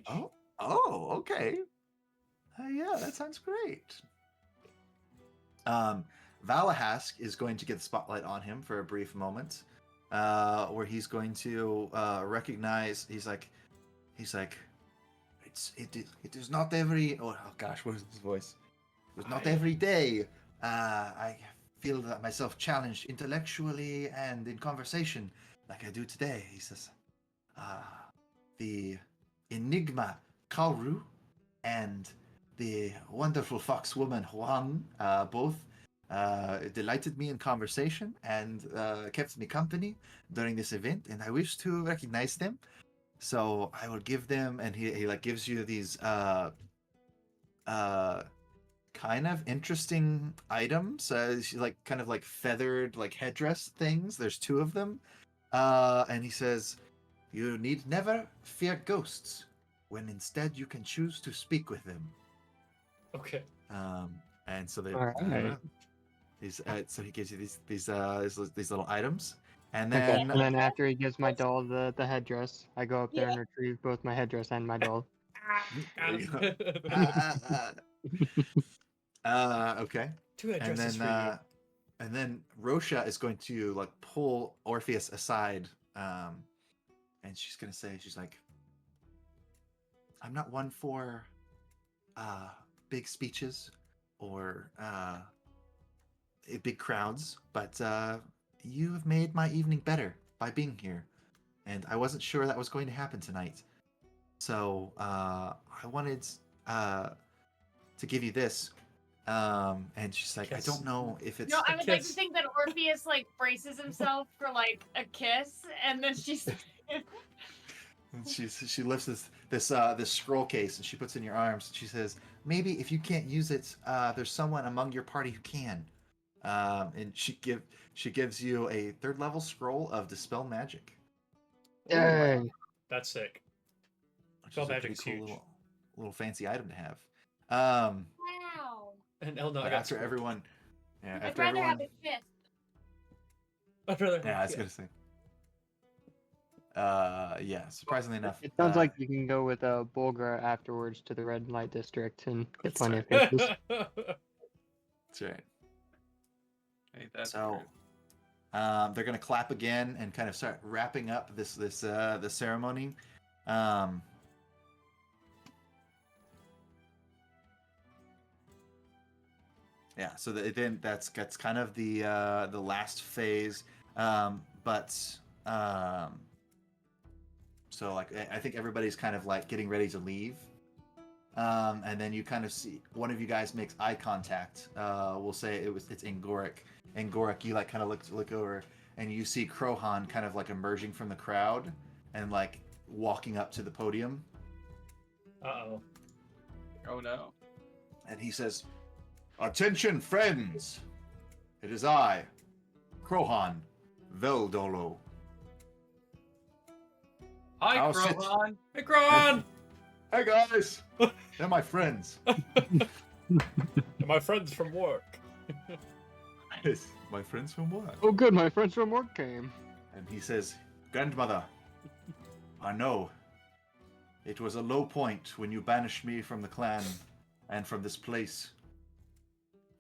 Oh, okay. Yeah, that sounds great. Valahask is going to get the spotlight on him for a brief moment, where he's going to recognize. He's like, it is not every. Oh gosh, what is his voice? It was not every day. I feel that myself challenged intellectually and in conversation like I do today. He says, the enigma Kauru and the wonderful foxwoman Huang both delighted me in conversation and kept me company during this event, and I wish to recognize them. So I will give them, and he like gives you these kind of interesting items, like kind of like feathered like headdress things. There's two of them, and he says, "You need never fear ghosts, when instead you can choose to speak with them." Okay. And so they, All right. so he gives you these little items, and Okay, then and then after he gives my doll the headdress, I go up there and retrieve both my headdress and my doll. there you go. Okay. Two And addresses then for you. and then Rosha is going to like pull Orpheus aside, and she's gonna say, she's like, "I'm not one for big speeches or big crowds, but you have made my evening better by being here, and I wasn't sure that was going to happen tonight. So I wanted to give you this." And she's like, "I don't know if it's." No, I would like to kiss. think that Orpheus like braces himself for like a kiss, and then she's. And she lifts this scroll case and she puts it in your arms. And she says, "Maybe if you can't use it, there's someone among your party who can." And she gives you a 3rd level scroll of dispel magic. Dang. That's sick. Which Dispel is a magic's pretty cool huge. little fancy item to have. Wow. And Elno, But I got after screwed. everyone, yeah, I'd after rather everyone, have a kiss. I'd rather. yeah, I was gonna say. Yeah, surprisingly enough. It sounds like you can go with Bulgar afterwards to the red light district and get That's plenty right. of kisses. That's right. Ain't that So, they're gonna clap again and kind of start wrapping up the ceremony. Yeah, so then that's kind of the last phase. So like I think everybody's kind of like getting ready to leave. And then you kind of see one of you guys makes eye contact. We'll say it's Angoric. Angoric, you like kind of look over and you see Krohan kind of like emerging from the crowd and like walking up to the podium. Uh-oh. Oh no. And he says, "Attention, friends! It is I, Krohan Veldolo. Hi, I'll sit- Krohan. Hey, Kron! Hey guys! They're my friends. My friends from work. Yes, my friends from work." Oh, good, my friends from work came. And he says, "Grandmother, I know it was a low point when you banished me from the clan and from this place.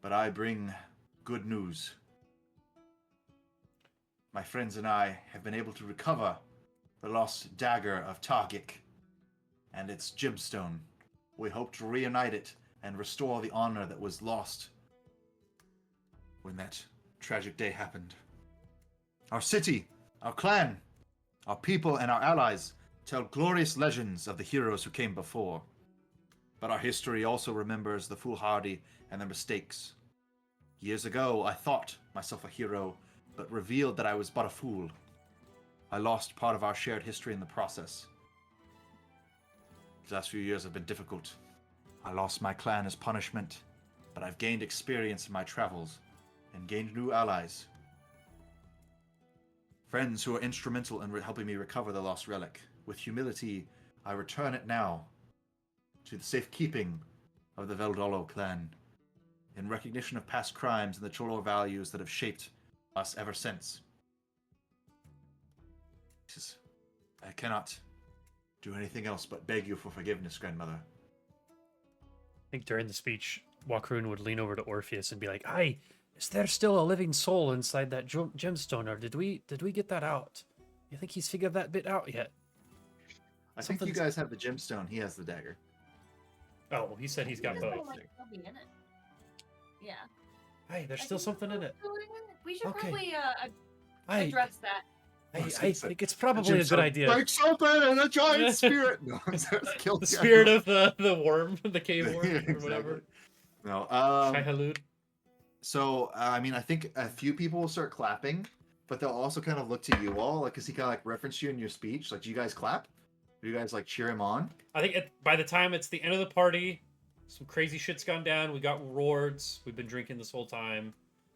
But I bring good news. My friends and I have been able to recover the lost dagger of Targic and its gemstone. We hope to reunite it and restore the honor that was lost when that tragic day happened. Our city, our clan, our people, and our allies tell glorious legends of the heroes who came before. But our history also remembers the foolhardy and their mistakes. Years ago, I thought myself a hero, but revealed that I was but a fool. I lost part of our shared history in the process. These last few years have been difficult. I lost my clan as punishment, but I've gained experience in my travels and gained new allies. Friends who are instrumental in helping me recover the lost relic. With humility, I return it now to the safekeeping of the Veldolo clan, in recognition of past crimes and the Cholor values that have shaped us ever since. He says, I cannot do anything else but beg you for forgiveness, grandmother. I think during the speech, Wakroon would lean over to Orpheus and be like, "Hi, is there still a living soul inside that gemstone, or did we get that out? You think he's figured that bit out yet?" I think you guys have the gemstone. He has the dagger. Oh, well, he said he's got This both. one might still be in it. Yeah. Hey, there's I still think something in it. it's still in it. We should Okay. probably I address that. I think it's probably a good idea. Breaks open and a giant spirit. No, The spirit of the worm, the cave worm, Yeah, or whatever. No. Shai-Halud. So I mean, I think a few people will start clapping, but they'll also kind of look to you all, like, cause he kind of like referenced you in your speech. Like, do you guys clap? Do you guys like cheer him on? I think by the time it's the end of the party, some crazy shit's gone down. We got rewards. We've been drinking this whole time.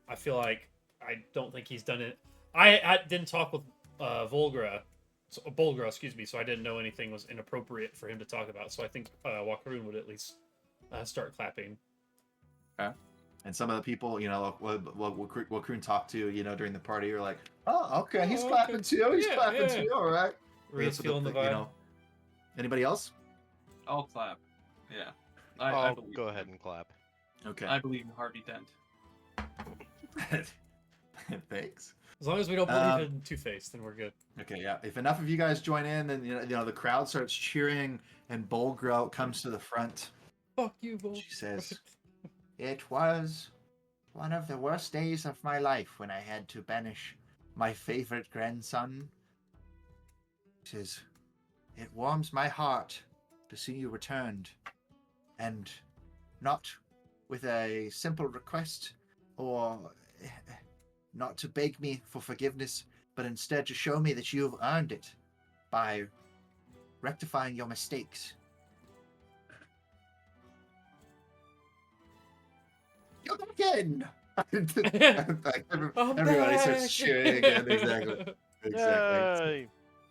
I feel like I don't think he's done it. I didn't talk with Bolgra, excuse me, so I didn't know anything was inappropriate for him to talk about. So I think Wakaroon would at least start clapping. Okay. And some of the people, you know, what Kroon talked to, you know, during the party, are like, oh, okay, he's clapping too. He's clapping too. All right. Ria's feeling the vibe. You know. Anybody else? I'll clap. Yeah. I'll believe go him. ahead and clap. Okay. I believe in Harvey Dent. Thanks. As long as we don't believe in Two-Face, then we're good. Okay, yeah. If enough of you guys join in, then you know the crowd starts cheering, and Bolgrout comes to the front. Fuck you, Bull. She says, "It was one of the worst days of my life when I had to banish my favorite grandson." She says, "It warms my heart to see you returned, and not with a simple request or not to beg me for forgiveness, but instead to show me that you've earned it by rectifying your mistakes." You're back in! Everybody starts cheering again. Exactly. Yay!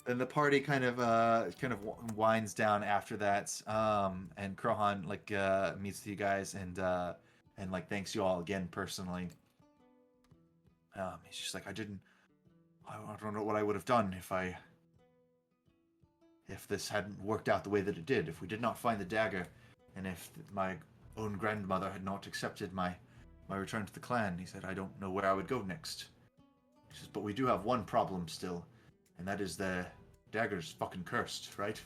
And the party kind of winds down after that. And Krohan meets with you guys and like thanks you all again personally. He's just like, I don't know what I would have done if this hadn't worked out the way that it did, if we did not find the dagger, and if my own grandmother had not accepted my return to the clan. He said, I don't know where I would go next. He says, but we do have one problem still, and that is the dagger's fucking cursed, right?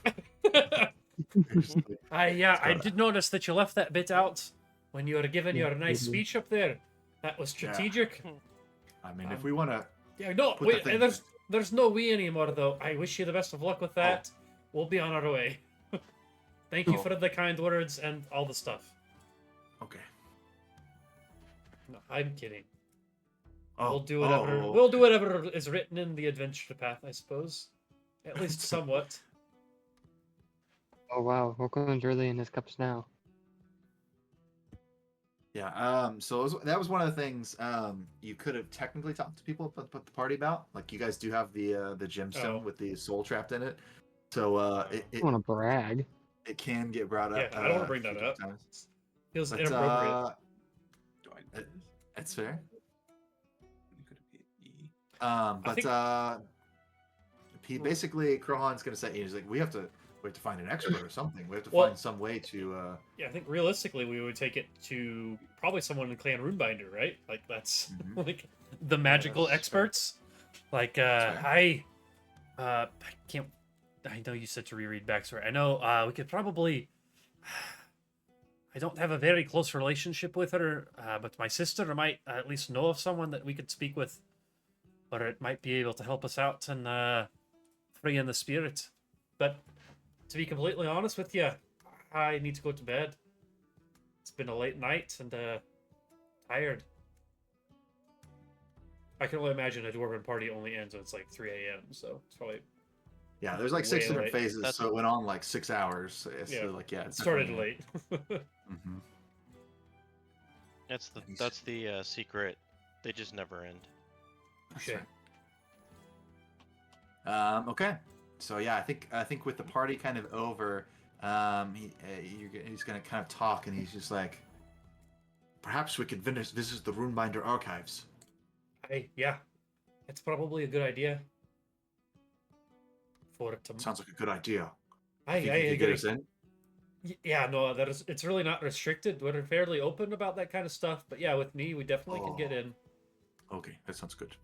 I did notice that you left that bit out when you were giving your nice speech up there. That was strategic. I mean, if we want to... Yeah, no, wait, there's no we anymore, though. I wish you the best of luck with that. We'll be on our way. Thank you for the kind words and all the stuff. Okay. No, I'm kidding. Oh, We'll do whatever. We'll do whatever is written in the adventure path, I suppose. At least somewhat. Oh wow, Wilco's really in his cups now. Yeah, so that was one of the things you could have technically talked to people about the party about. Like, you guys do have the gemstone with the soul trapped in it. So I want to brag. it can get brought up. Yeah, I don't want to bring that up. Times. Feels But, inappropriate. Do I do this? That's fair. Could it be E? He basically, Krohan's gonna say, he's like, we have to find an expert or something. We have to Well- find some way to. Yeah, I think realistically we would take it to probably someone in Clan Runebinder, right? Like that's Mhm. like the magical that's fair. experts. Like That's I can't. I know you said to reread backstory. I know we could probably. I don't have a very close relationship with her, but my sister might at least know of someone that we could speak with, or it might be able to help us out and free in the spirit. But to be completely honest with you, I need to go to bed. It's been a late night and tired. I can only imagine a dwarven party only ends when it's like 3 a.m. So it's probably Yeah, there's like 6 Way different late. phases, That's- so it went on like 6 hours. It's Yeah. like it started late. Mm-hmm. That's the secret. They just never end. Sure. Okay, so yeah, I think with the party kind of over, he's gonna kind of talk, and he's just like, perhaps we could visit the Runebinder archives. Yeah, it's probably a good idea. For it to. Sounds like a good idea. I Think you could get agree. us in? Yeah, no, it's really not restricted. We're fairly open about that kind of stuff. But yeah, with me, we definitely can get Oh. in. Okay, that sounds good.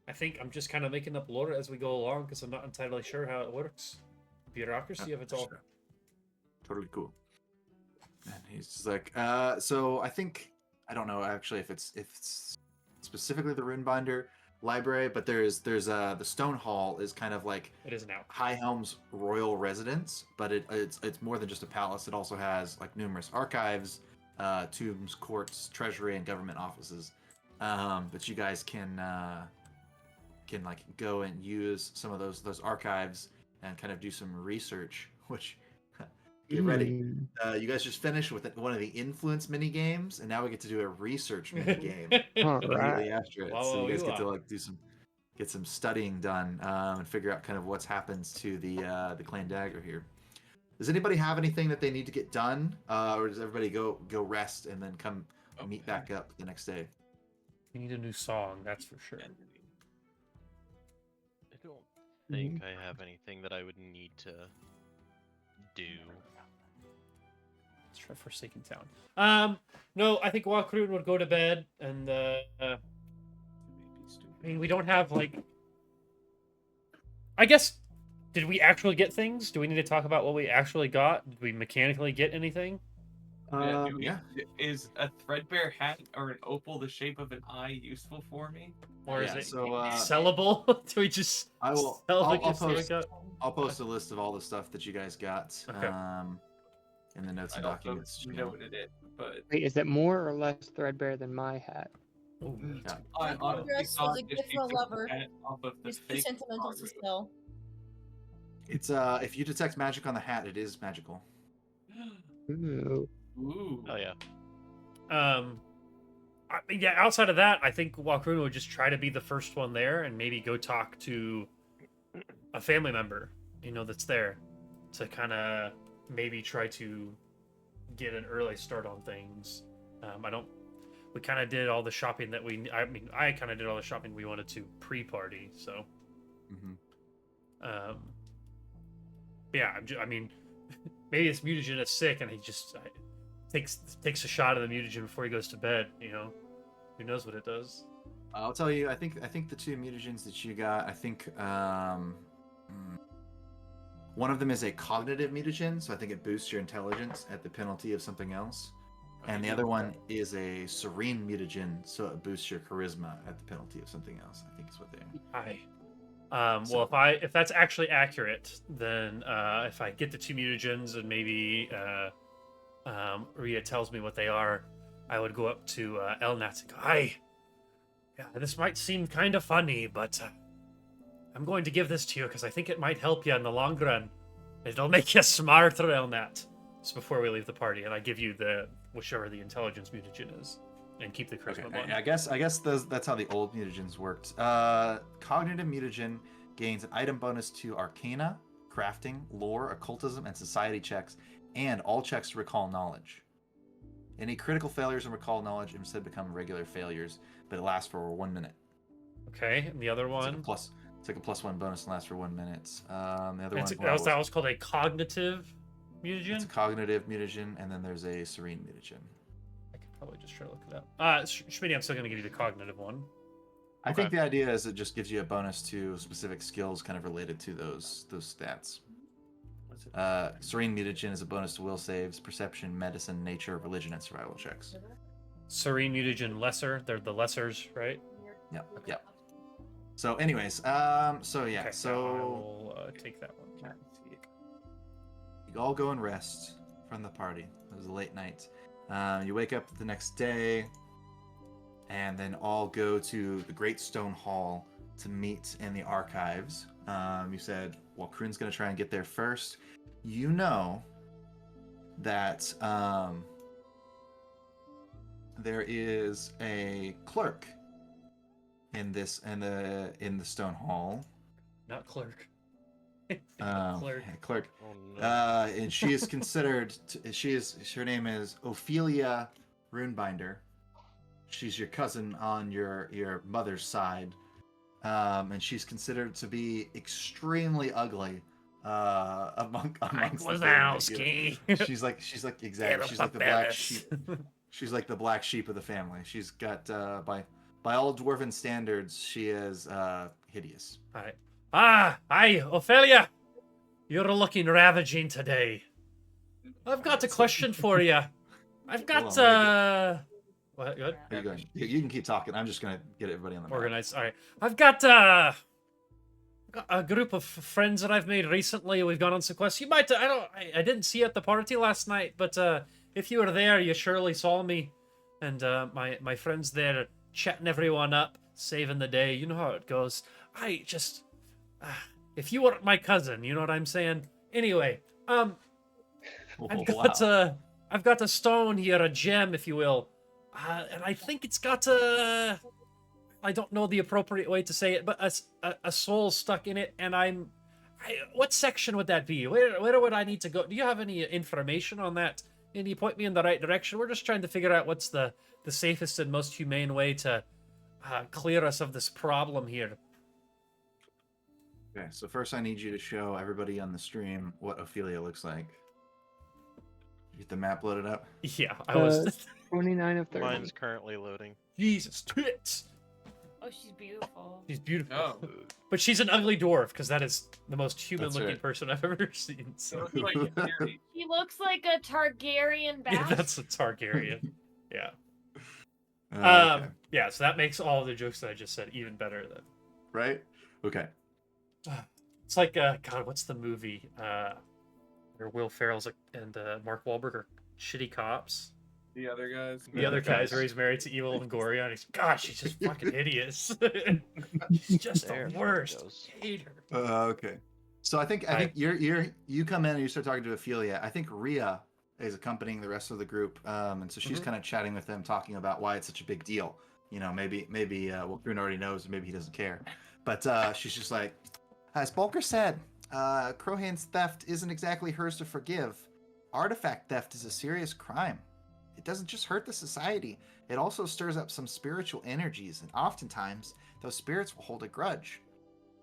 I think I'm just kind of making up lore as we go along because I'm not entirely sure how it works. Bureaucracy of it all. Sure. Totally cool. And he's just like, so I think I don't know actually if it's specifically the Runebinder library, but there's the Stone Hall is kind of like It is now. High Helm's royal residence, but it's more than just a palace. It also has like numerous archives, tombs, courts, treasury, and government offices. But you guys can like go and use some of those archives and kind of do some research. Which get ready, you guys just finished with one of the influence mini games, and now we get to do a research mini game All immediately right. after it. Wow, So you guys you get to are. like get some studying done and figure out kind of what's happens to the clan dagger here. Does anybody have anything that they need to get done, or does everybody go rest and then come meet back up the next day? We need a new song, that's for sure. I don't think I have anything that I would need to do. Let's try Forsaken Town. No, I think Walkroon would go to bed, and I mean, we don't have like. I guess, did we actually get things? Do we need to talk about what we actually got? Did we mechanically get anything? Yeah. Is a threadbare hat or an opal the shape of an eye useful for me? Or is Yeah, it so, sellable? Do we just I will. sell I'll, the I'll gifts that we post. got? I'll post a list of all the stuff that you guys got Okay. in the notes I and also documents. noted it, but Wait, is it more or less threadbare than my hat? Ooh, Yeah. I My honestly dress is thought a if gift she for a took the lover. hat off of the It's too fake sentimental to Haru. sell. It's if you detect magic on the hat, it is magical. Ooh. Ooh. Oh yeah. Yeah. Outside of that, I think Walkroon would just try to be the first one there, and maybe go talk to a family member, that's there, to kind of maybe try to get an early start on things. We kind of did all the shopping that I kind of did all the shopping we wanted to pre-party, so. Mm-hmm. Yeah, maybe this mutagen is sick, and he just takes a shot of the mutagen before he goes to bed. Who knows what it does? I'll tell you. I think the two mutagens that you got. I think one of them is a cognitive mutagen, so I think it boosts your intelligence at the penalty of something else. And the other one is a serene mutagen, so it boosts your charisma at the penalty of something else. I think is what they. Well, if that's actually accurate, then if I get the two mutagens and maybe Rhea tells me what they are, I would go up to Elnat and go, "Hi, yeah, this might seem kind of funny, but I'm going to give this to you because I think it might help you in the long run. It'll make you smarter, Elnat." Just before we leave the party, and I give you whichever the intelligence mutagen is, and keep the charisma one. I guess that's how the old mutagens worked. Cognitive mutagen gains an item bonus to Arcana, Crafting, Lore, Occultism, and Society checks, and all checks to recall knowledge. Any critical failures in recall knowledge instead become regular failures, but it lasts for 1 minute. Okay, and the other one. It's like a +1 bonus and lasts for 1 minute. The other one. That was called a cognitive mutagen. It's a cognitive mutagen, and then there's a serene mutagen. I could probably just try to look it up. Schmitty, I'm still going to give you the cognitive one. I think the idea is it just gives you a bonus to specific skills kind of related to those stats. What's it? Serene mutagen is a bonus to will saves, perception, medicine, nature, religion, and survival checks. Serene mutagen lesser. They're the lessers, right? Yep. So, anyways, so yeah, Okay, so I will take that one. Can't see it. you all go and rest from the party. It was a late night. You wake up the next day. and then all go to the Great Stone Hall to meet in the archives. You said, well, Kroon's going to try and get there first. You know that there is a clerk in the Stone Hall. Not clerk. Clerk. Clerk. Oh no. And she is considered. Her name is Ophelia Runebinder. She's your cousin on your mother's side, and she's considered to be extremely ugly. Amongst the Wazowski. She's like exactly. She's like the black sheep. She's like the black sheep of the family. She's got by all dwarven standards, she is hideous. Hi. Hi, Ophelia. You're looking ravaging today. I've got a question for you. I've got what? Good. Are you going? You can keep talking. I'm just gonna get everybody on the mic. Organized. All right. I've got a group of friends that I've made recently. We've gone on some quests. You might. I didn't see you at the party last night, but if you were there, you surely saw me. And my friends there chatting everyone up, saving the day. You know how it goes. I just. If you weren't my cousin, you know what I'm saying? Anyway, I've got I've got a stone here, a gem, if you will. And I think it's got I don't know the appropriate way to say it, but a soul stuck in it, and what section would that be? Where would I need to go? Do you have any information on that? Can you point me in the right direction? We're just trying to figure out what's the safest and most humane way to clear us of this problem here. Okay, so first I need you to show everybody on the stream what Ophelia looks like. Get the map loaded up. Yeah, I was. 29 of 30. Mine's currently loading. Jesus, tits. Oh, she's beautiful. She's beautiful. Oh. But she's an ugly dwarf, because that is the most human-looking right. person I've ever seen. So. Looks like a fairy. She looks like a Targaryen Yeah, bastard. that's a Targaryen. Yeah. Okay. Yeah, so that makes all the jokes that I just said even better. Then. Right? Okay. It's like, God, what's the movie? Where Will Ferrell's and Mark Wahlberg are shitty cops. The other guys. The other guys where he's married to Evil Longoria, and he's, gosh, she's just fucking hideous. She's just There the it worst. goes. I hate her. Okay. So I think you come in and you start talking to Ophelia. I think Rhea is accompanying the rest of the group, and so she's kind of chatting with them, talking about why it's such a big deal. You know, maybe well, Grun already knows, and maybe he doesn't care. But she's just like, as Bulker said, Crohan's theft isn't exactly hers to forgive. Artifact theft is a serious crime. It doesn't just hurt the society, it also stirs up some spiritual energies, and oftentimes those spirits will hold a grudge.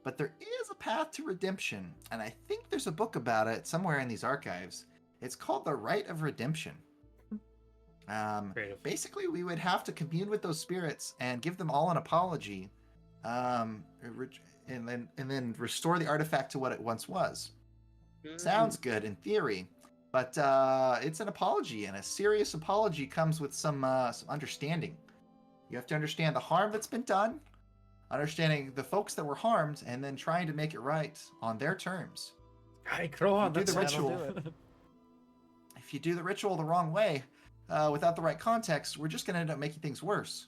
But there is a path to redemption, and I think there's a book about it somewhere in these archives. It's called The Rite of Redemption. Basically, we would have to commune with those spirits and give them all an apology, and then restore the artifact to what it once was. Sounds good in theory, but it's an apology, and a serious apology comes with some understanding. You have to understand the harm that's been done, understanding the folks that were harmed, and then trying to make it right on their terms. Hey, Crohan, Do the that's ritual. If you do the ritual the wrong way, without the right context, we're just going to end up making things worse.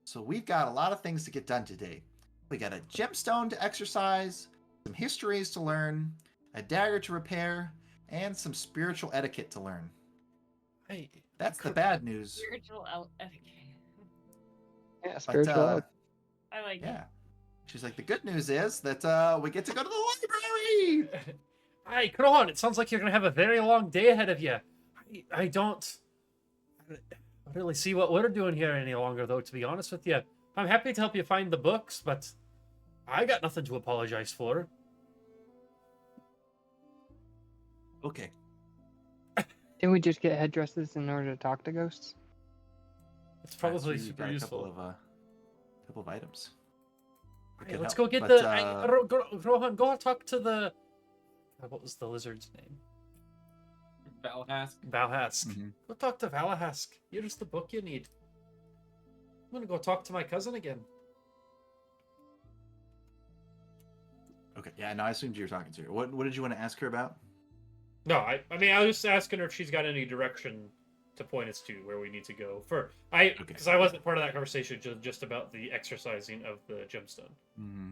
So we've got a lot of things to get done today. We got a gemstone to exercise, some histories to learn, a dagger to repair, and some spiritual etiquette to learn. Hey, That's the bad news. Spiritual etiquette. Yeah, spiritual. I like it. Yeah. She's like, the good news is that we get to go to the library! Hey, Crohan, it sounds like you're going to have a very long day ahead of you. I don't really see what we're doing here any longer, though, to be honest with you. I'm happy to help you find the books, but I got nothing to apologize for. Okay. Didn't we just get headdresses in order to talk to ghosts? It's probably So you super got a useful. couple of items. that Hey, could let's help, go get but, Rohan, go talk to the... what was the lizard's name? Valhask. Valhask. Mhm. Go talk to Valahask. Here's the book you need. I'm gonna go talk to my cousin again. Okay, yeah, no, I assumed you were talking to her. What did you want to ask her about? No, I mean, I was just asking her if she's got any direction to point us to where we need to go because I wasn't part of that conversation just about the exercising of the gemstone. Mm-hmm.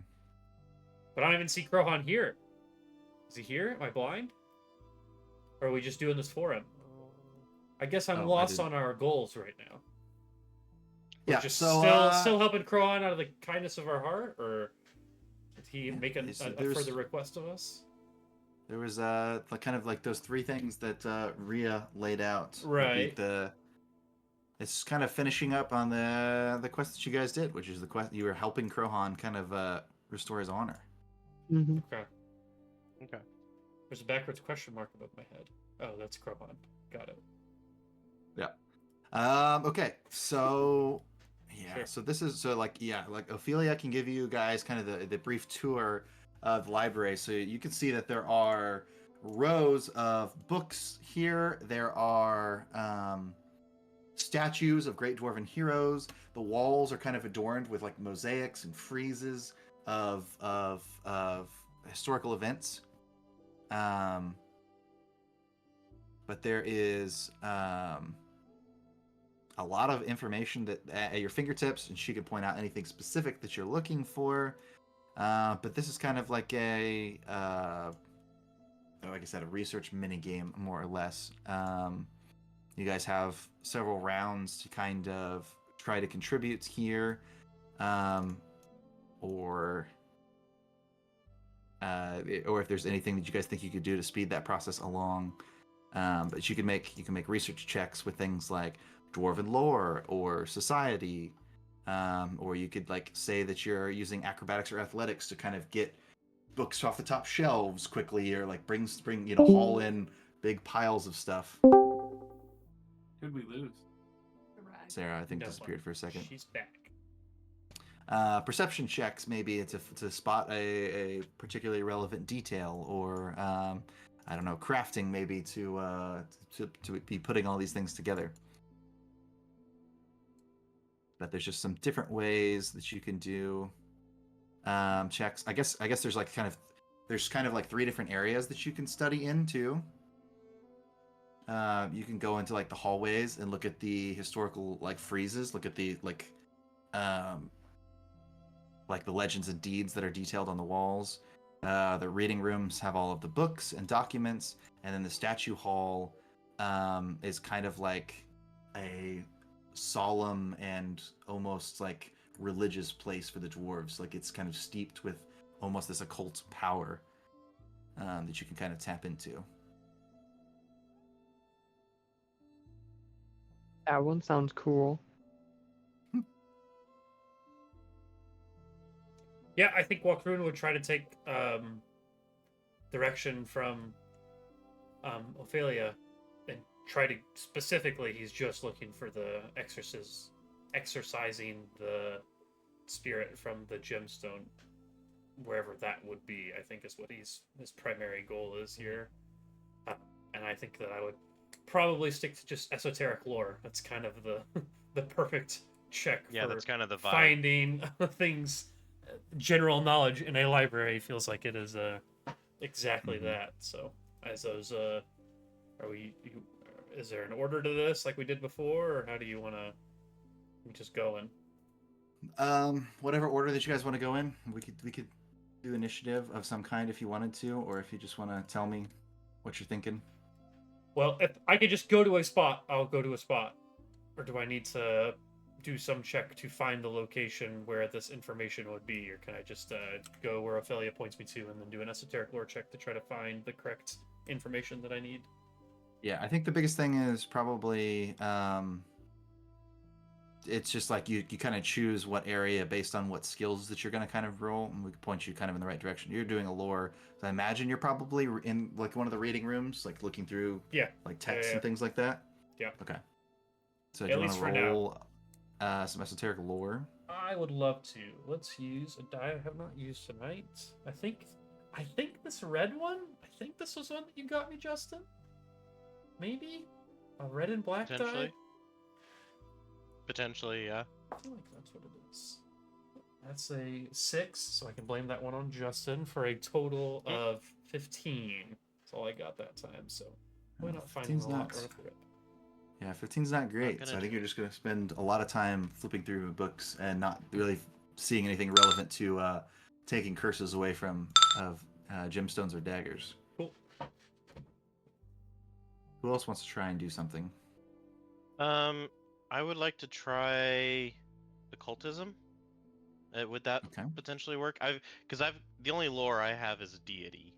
But I don't even see Krohan here. Is he here? Am I blind? Or are we just doing this for him? I guess I'm lost on our goals right now. We're just still helping Krohan out of the kindness of our heart, or did he make a further request of us? There was kind of like those three things that Rhea laid out. Right. It's kind of finishing up on the quest that you guys did, which is the quest you were helping Krohan kind of restore his honor. Mm-hmm. Okay. There's a backwards question mark above my head. Oh, that's Krohan. Got it. Yeah. Okay. So yeah. Sure. So this is like Ophelia can give you guys kind of the brief tour of the library. So you can see that there are rows of books here. There are statues of great dwarven heroes. The walls are kind of adorned with like mosaics and friezes of historical events. But there is a lot of information that at your fingertips, and she could point out anything specific that you're looking for. But this is kind of like like I said, a research minigame, more or less. You guys have several rounds to kind of try to contribute here, or if there's anything that you guys think you could do to speed that process along. But you can make research checks with things like dwarven lore or society, or you could like say that you're using acrobatics or athletics to kind of get books off the top shelves quickly, or like bring haul in big piles of stuff. Could we lose? Sarah, I think, disappeared for a second. She's back. Perception checks maybe to spot a particularly relevant detail, or I don't know, crafting maybe to be putting all these things together. But there's just some different ways that you can do checks. I guess there's kind of like three different areas that you can study into. You can go into like the hallways and look at the historical like friezes, look at the like the legends and deeds that are detailed on the walls. The reading rooms have all of the books and documents, and then the statue hall is kind of like a solemn and almost like religious place for the dwarves. Like it's kind of steeped with almost this occult power that you can kind of tap into. That one sounds cool. Yeah, I think Walkroon would try to take direction from Ophelia and try to specifically. He's just looking for the exorcising the spirit from the gemstone, wherever that would be. I think is what his primary goal is here, and I think that I would probably stick to just esoteric lore. That's kind of the perfect check. Yeah, for that's kind of the vibe. Finding things. General knowledge in a library feels like it is exactly that. So, as those, is there an order to this like we did before, or how do you want to just go in? Whatever order that you guys want to go in, we could do initiative of some kind if you wanted to, or if you just want to tell me what you're thinking. Well, if I could just go to a spot, I'll go to a spot. Or do I need to do some check to find the location where this information would be, or can I just go where Ophelia points me to and then do an esoteric lore check to try to find the correct information that I need? Yeah, I think the biggest thing is probably it's just like you kind of choose what area based on what skills that you're going to kind of roll, and we can point you kind of in the right direction. You're doing a lore, so I imagine you're probably in like one of the reading rooms, like looking through like text and things like that. Yeah. Okay. So do you want to roll some esoteric lore? I would love to. Let's use a die I have not used tonight. I think this red one. I think this was one that you got me, Justin. Maybe a red and black die. Potentially, yeah. I feel like that's what it is. That's a 6, so I can blame that one on Justin for a total of 15. That's all I got that time. So why not find a lot? Yeah, 15's not great. gonna So I think do you're it. just going to spend a lot of time flipping through books and not really seeing anything relevant to taking curses away from of gemstones or daggers. Cool. Who else wants to try and do something? I would like to try occultism. Would that Okay. potentially work? Because the only lore I have is deity.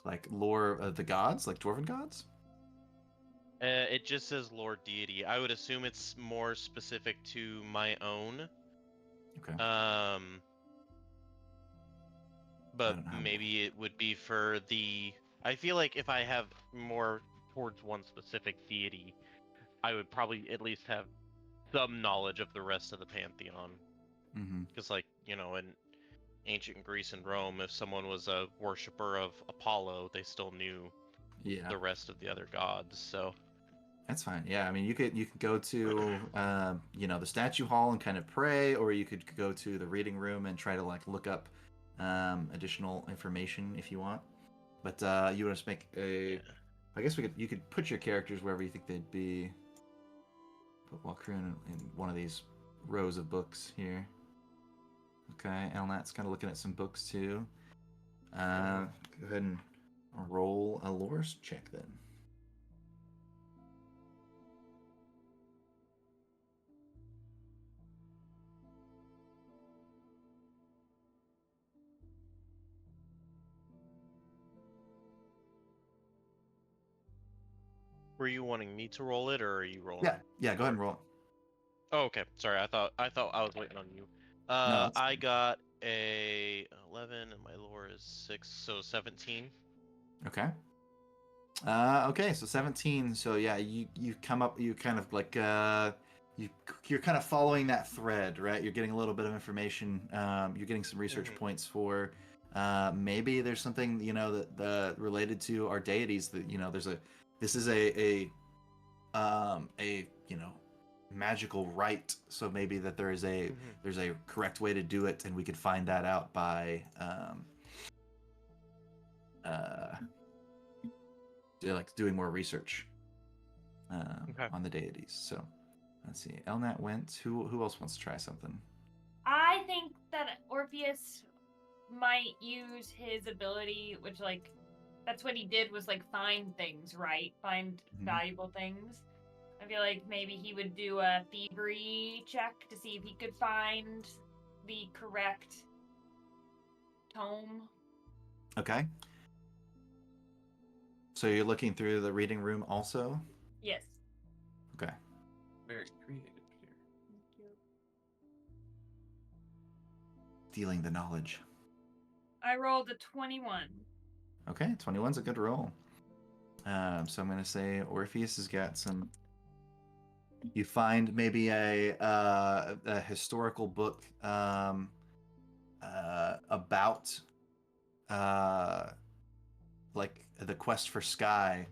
Like lore of the gods, like dwarven gods? It just says lore deity. I would assume it's more specific to my own. Okay. But don't have maybe it would be for the. I feel like if I have more towards one specific deity, I would probably at least have some knowledge of the rest of the pantheon. Mm-hmm. Because, like, you know, in ancient Greece and Rome, if someone was a worshiper of Apollo, they still knew Yeah. the rest of the other gods. So That's fine. Yeah, I mean, you could go to the statue hall and kind of pray, or you could go to the reading room and try to like look up additional information if you want. But you want to make a. yeah. I guess you could put your characters wherever you think they'd be. Put Walker in one of these rows of books here. Okay, Elnat's kind of looking at some books too. Go ahead and roll a lore check then. Were you wanting me to roll it, or are you rolling? Yeah. Go ahead and roll. Oh, okay. Sorry, I thought I was waiting on you. No, that's I fine. got a 11, and my lore is 6, so 17. Okay. Okay, so 17. So yeah, you come up, you kind of like you're kind of following that thread, right? You're getting a little bit of information. You're getting some research Mhm. points for maybe there's something that related to our deities that this is a magical rite. So maybe that there's a correct way to do it, and we could find that out by like doing more research Okay. on the deities. So let's see. Elnat went. Who else wants to try something? I think that Orpheus might use his ability, which like that's what he did was like find things, right? Find Mhm. valuable things. I feel like maybe he would do a thievery check to see if he could find the correct tome. Okay. So you're looking through the reading room also? Yes. Okay. Very creative here. Stealing the knowledge. I rolled a 21. Okay, 21's a good roll. So I'm gonna say Orpheus has got some. You find maybe a historical book about like the quest for Sky.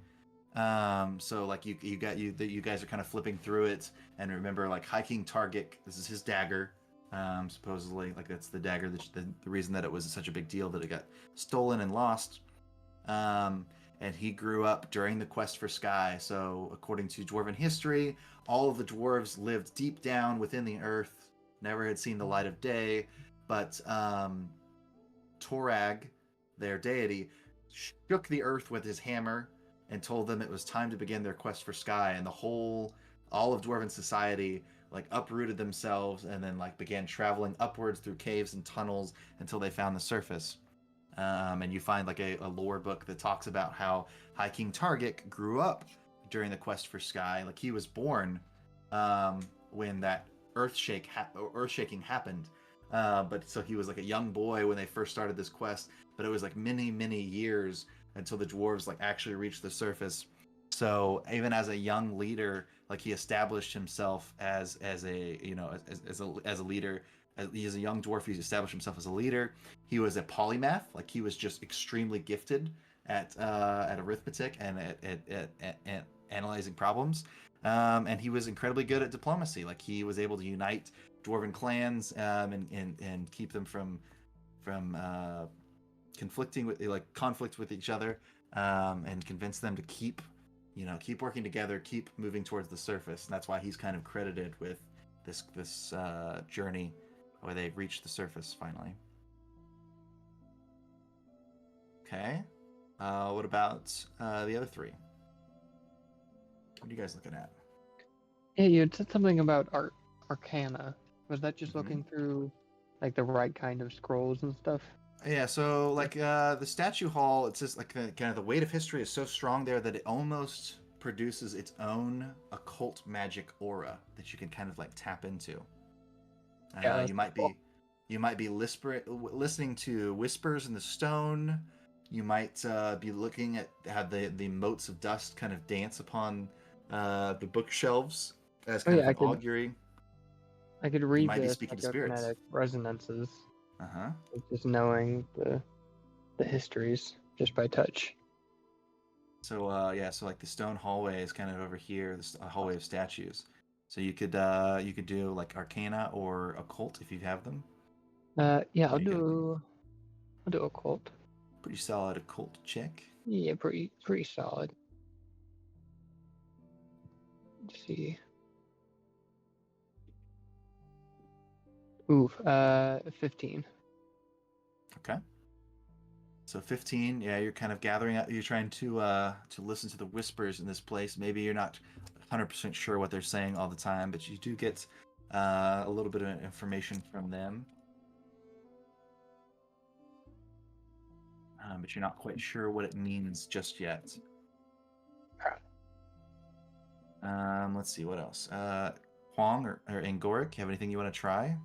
So like you guys are kind of flipping through it, and remember like High King Targic. This is his dagger. Supposedly, like that's the dagger. The reason that it was such a big deal that it got stolen and lost. And he grew up during the quest for Sky. So according to Dwarven history, all of the dwarves lived deep down within the earth, never had seen the light of day. But Torag, their deity, shook the earth with his hammer and told them it was time to begin their quest for Sky. And all of Dwarven society like uprooted themselves and then like began traveling upwards through caves and tunnels until they found the surface. And you find like a lore book that talks about how High King Targic grew up during the quest for Sky. Like he was born when that earth-shaking happened. But so he was like a young boy when they first started this quest. But it was like many years until the dwarves like actually reached the surface. So even as a young leader, like he established himself as a leader. He is a young dwarf. He established himself as a leader. He was a polymath. Like he was just extremely gifted at arithmetic and at analyzing problems. And he was incredibly good at diplomacy. Like he was able to unite dwarven clans and keep them from conflict with each other, and convince them to keep keep working together, keep moving towards the surface. And that's why he's kind of credited with this journey where they've reached the surface finally. Okay. What about the other three? What are you guys looking at? Yeah, you had said something about arcana. Was that just Mhm. looking through like the right kind of scrolls and stuff? Yeah, so like the statue hall, it's just like kind of the weight of history is so strong there that it almost produces its own occult magic aura that you can kind of like tap into. Yeah, that's You might cool. be listening to whispers in the stone. You might be looking at how the motes of dust kind of dance upon the bookshelves as kind of I an augury. could You read might be the speaking to spirits. psychokinetic resonances, Uh-huh. with just knowing the histories just by touch. So so like the stone hallway is kind of over here, this hallway of statues. So you could do like Arcana or Occult if you have them. Yeah, There you go. I'll do occult. Pretty solid Occult check. Yeah, pretty solid. Let's see. Ooh, 15. Okay. So 15, yeah, you're kind of gathering up. You're trying to listen to the whispers in this place. Maybe you're not 100% sure what they're saying all the time, but you do get a little bit of information from them. But you're not quite sure what it means just yet. Let's see what else. Huang or Angoric, you have anything you want to try?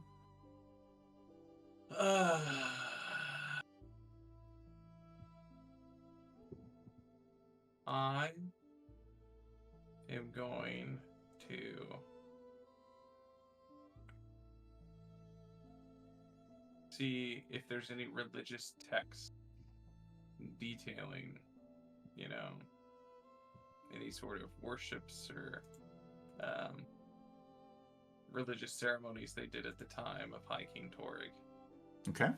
I am going to see if there's any religious text detailing, any sort of worships or religious ceremonies they did at the time of High King Torig, Okay.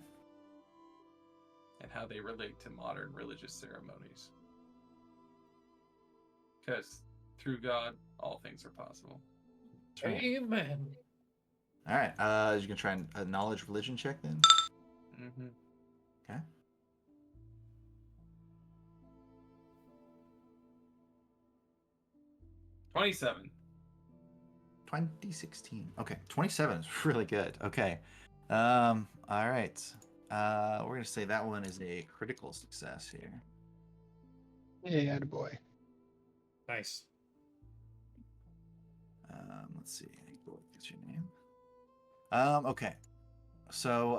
and how they relate to modern religious ceremonies. Because through God, all things are possible. That's right. Amen. All right. You can try a knowledge religion check then. Mm-hmm. Okay. 27. 2016. Okay, 27 is really good. Okay. All right. We're gonna say that one is a critical success here. Yeah, boy. Nice. Let's see. What's your name? Okay. So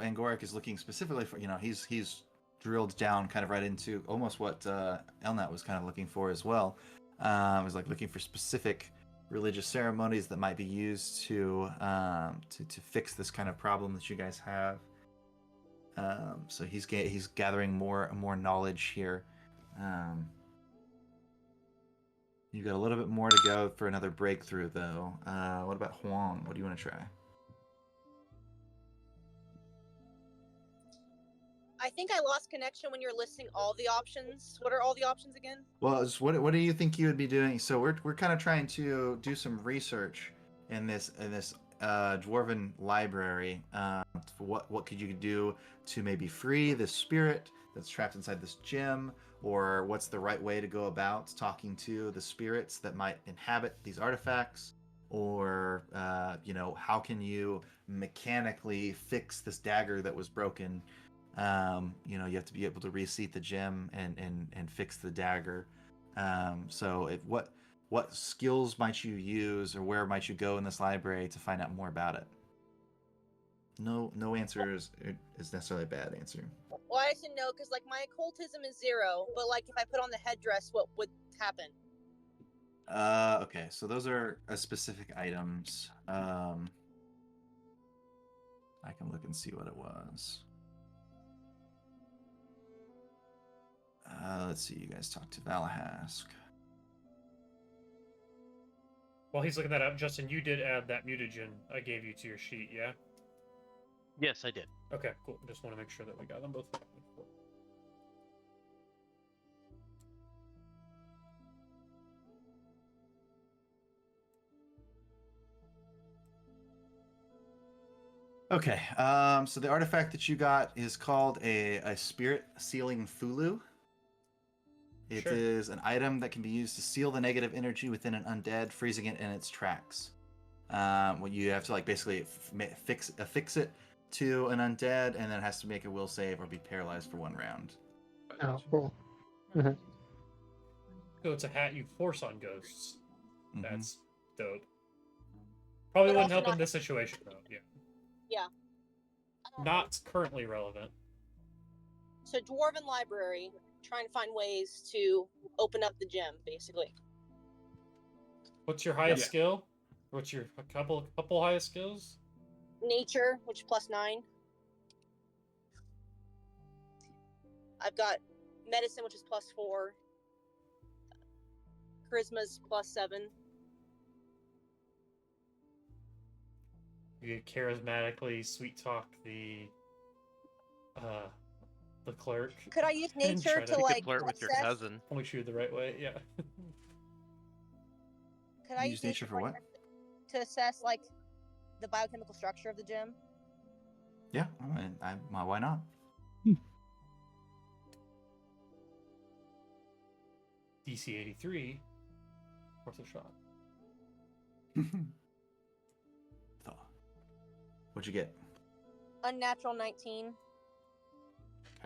Angoric is looking specifically for, he's drilled down kind of right into almost what Elnat was kind of looking for as well. Was like looking for specific religious ceremonies that might be used to fix this kind of problem that you guys have. So he's gathering more knowledge here. You've got a little bit more to go for another breakthrough, though. What about Huang? What do you want to try? I think I lost connection when you're listing all the options. What are all the options again? Well, what do you think you would be doing? So we're kind of trying to do some research in this dwarven library. What could you do to maybe free this spirit that's trapped inside this gem, or what's the right way to go about talking to the spirits that might inhabit these artifacts, or how can you mechanically fix this dagger that was broken? You have to be able to reseat the gem and fix the dagger. So what skills might you use, or where might you go in this library to find out more about it? No answer is necessarily a bad answer. Well, I just didn't know because like my occultism is 0, but like if I put on the headdress, what would happen? Okay, so those are specific items. I can look and see what it was. Let's see. You guys talked to Valahask. While he's looking that up, Justin, you did add that mutagen I gave you to your sheet, yeah? Yes, I did. Okay, cool. Just want to make sure that we got them both. Okay. So the artifact that you got is called a spirit sealing Fulu. It Sure. is an item that can be used to seal the negative energy within an undead, freezing it in its tracks. When you have to like basically affix it to an undead, and then it has to make a will save or be paralyzed for 1 round. Oh, cool. Mhm. So it's a hat you force on ghosts. Mhm. That's dope. Probably But wouldn't also help in not- this situation though. Yeah. Yeah. Not currently relevant. So Dwarven Library, trying to find ways to open up the gym, basically. What's your highest Yeah. skill? What's your couple highest skills? Nature, which is +9. I've got medicine, which is +4. Charisma's +7. You charismatically sweet talk the clerk. Could I use And nature try to to You like could flirt with your assess? cousin. point you the right way. Yeah. Could I Use nature for what? to assess like the biochemical structure of the gym? Yeah. Why not? DC 83. Worth a shot. So, what'd you get? Unnatural 19.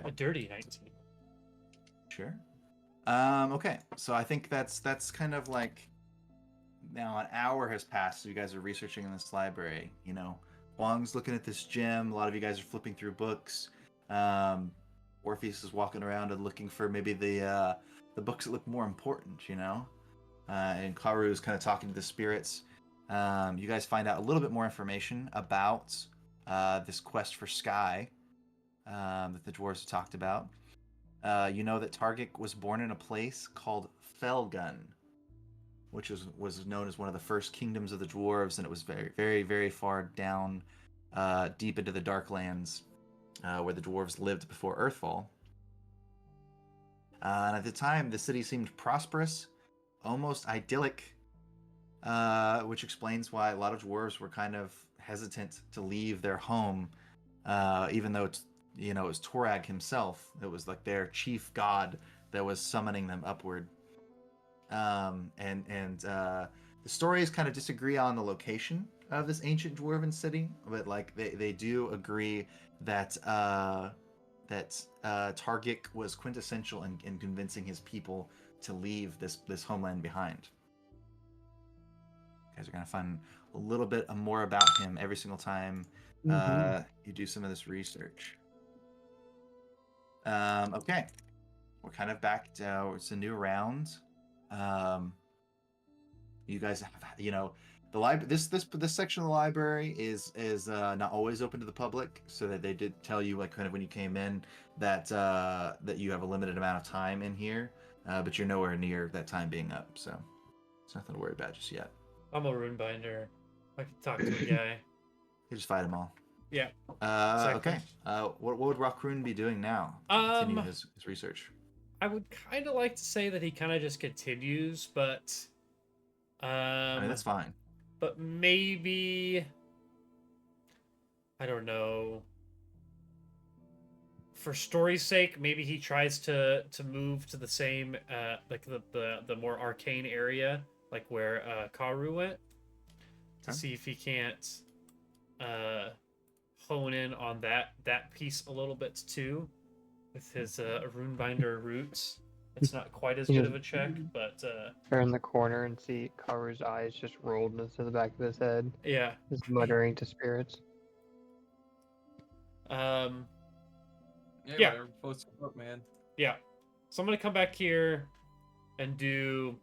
A dirty 19. Sure. Okay. So I think that's kind of like now an hour has passed. So you guys are researching in this library. You know, Wong's looking at this gym. A lot of you guys are flipping through books. Orpheus is walking around and looking for maybe the books that look more important. You know, and Karu is kind of talking to the spirits. You guys find out a little bit more information about this quest for Sky that the dwarves have talked about. You know that Targic was born in a place called Felgun, which was known as one of the first kingdoms of the dwarves, and it was very, very, very far down, deep into the Darklands, where the dwarves lived before Earthfall. And at the time, the city seemed prosperous, almost idyllic, which explains why a lot of dwarves were kind of hesitant to leave their home, even though it was Torag himself. It was like their chief god that was summoning them upward. The stories kind of disagree on the location of this ancient dwarven city, but like they do agree that Targic was quintessential in convincing his people to leave this homeland behind. You guys are gonna find a little bit more about him every single time you do some of this research. Okay, we're kind of back to it's a new round. You guys have, the library. This section of the library is not always open to the public, so that they did tell you, like, kind of when you came in, that that you have a limited amount of time in here, but you're nowhere near that time being up, so it's nothing to worry about just yet. I'm a rune binder. I can talk to a guy. You just fight them all. Yeah. Okay. What would Rockroon be doing now to continue his research? I would kind of like to say that he kind of just continues, but I mean, that's fine. But maybe I don't know. For story's sake, maybe he tries to move to the same like the more arcane area, like where Karu went, to see if he can't hone in on that piece a little bit too, with his runebinder roots. It's not quite as good of a check, but turn the corner and see Karu's eyes just rolled into the back of his head. yeah, Just muttering to spirits. Yeah. Whatever floats your boat, man. Yeah. So I'm gonna come back here and do.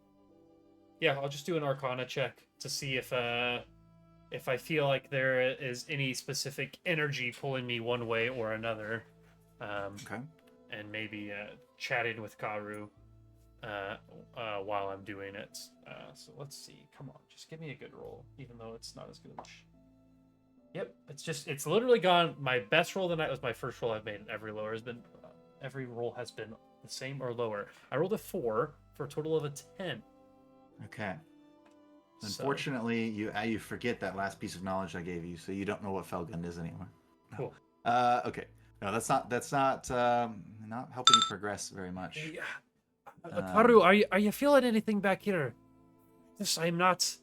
Yeah, I'll just do an Arcana check to see if I feel like there is any specific energy pulling me one way or another. Okay. And maybe chatting with Karu while I'm doing it. So let's see. Come on, just give me a good roll, even though it's not as good. Yep, it's literally gone. My best roll of the night was my first roll I've made. Every roll has been the same or lower. I rolled a 4 for a total of a 10. Okay. Unfortunately, you forget that last piece of knowledge I gave you, so you don't know what Felgun is anymore. No. Cool. Okay. No, that's not helping you progress very much. Hey, Um, Karu, are you feeling anything back here? Yes, I'm not.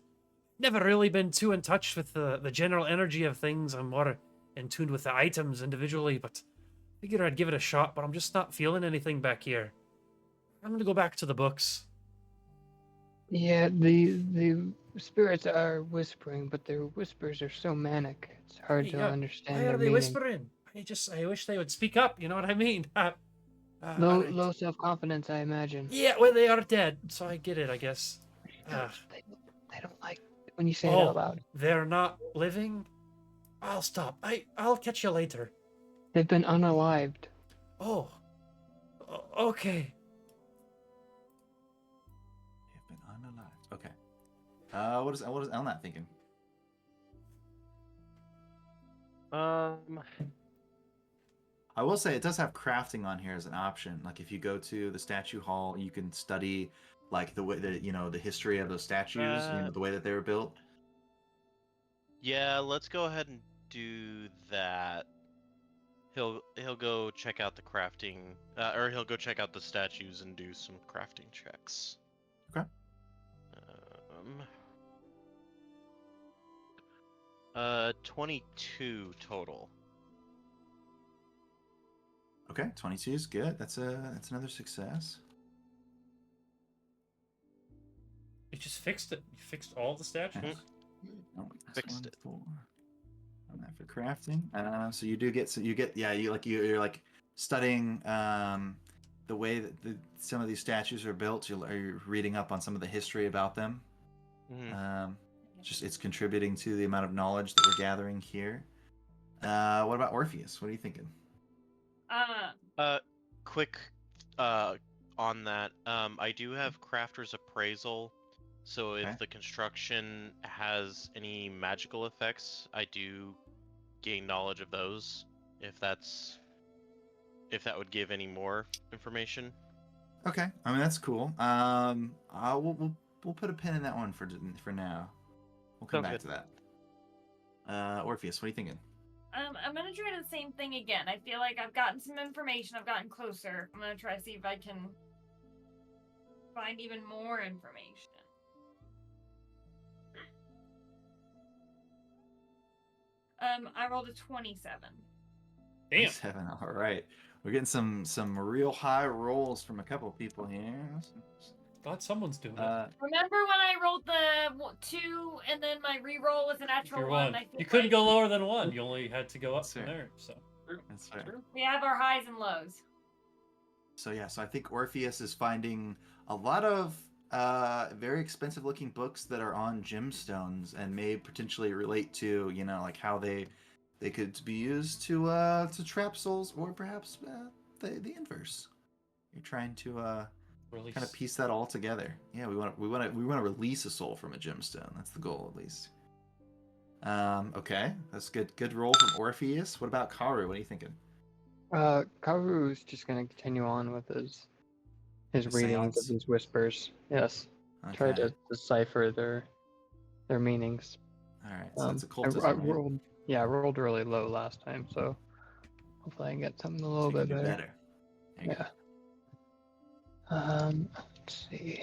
Never really been too in touch with the general energy of things. I'm more in tune with the items individually, but I figured I'd give it a shot. But I'm just not feeling anything back here. I'm gonna go back to the books. Yeah, the spirits are whispering, but their whispers are so manic. It's hard to Why understand are their they meaning. whispering? I wish they would speak up. You know what I mean? Low Alright. low self-confidence, I imagine. Yeah, well, they are dead, so I get it, I guess. They don't like when you say it out Oh, loud. they're not living? I'll stop. I'll catch you later. They've been unalived. Oh, okay. You've been unalived. Okay. What is Elnat thinking? I will say it does have crafting on here as an option. Like if you go to the statue hall, you can study like the way that the history of those statues, the way that they were built. Yeah, let's go ahead and do that. He'll go check out the crafting, or he'll go check out the statues and do some crafting checks. Okay. 22 total. Okay, 22 is good. That's another success. You just fixed it. You fixed all the statues. Oh, Fixed it. On that for crafting. So you do get you're like studying the way that some of these statues are built. You're reading up on some of the history about them. Mm-hmm. It's contributing to the amount of knowledge that we're gathering here. What about Orpheus? What are you thinking? Quick, on that, I do have Crafter's Appraisal, so if Okay. the construction has any magical effects, I do gain knowledge of those, if that would give any more information. Okay, I mean that's cool. We'll put a pin in that one for now. We'll come Sounds back good. to that. Orpheus, what are you thinking? I'm gonna try the same thing again. I feel like I've gotten some information. I've gotten closer. I'm gonna try to see if I can find even more information. I rolled a 27. Damn. 7. All right, we're getting some real high rolls from a couple of people here. Glad someone's doing it. Remember when I rolled the 2 and then my reroll was a natural You're 1? one. I feel You couldn't like go lower than 1. You only had to go up from Sure. there. So That's fair. we have our highs and lows. So I think Orpheus is finding a lot of very expensive looking books that are on gemstones and may potentially relate to like how they could be used to trap souls, or perhaps the inverse. You're trying to release. kind of piece that all together. Yeah, we want to release a soul from a gemstone. That's the goal, at least. Okay, that's good roll from Orpheus. What about Karu? What are you thinking? Karu's just gonna continue on with his readings of Seance? these whispers. Yes. Okay. Try to decipher their meanings. All right, so it's I occultism. Right? rolled really low last time, so hopefully I can get something a little So you bit can do better. There you go. Yeah. Let's see.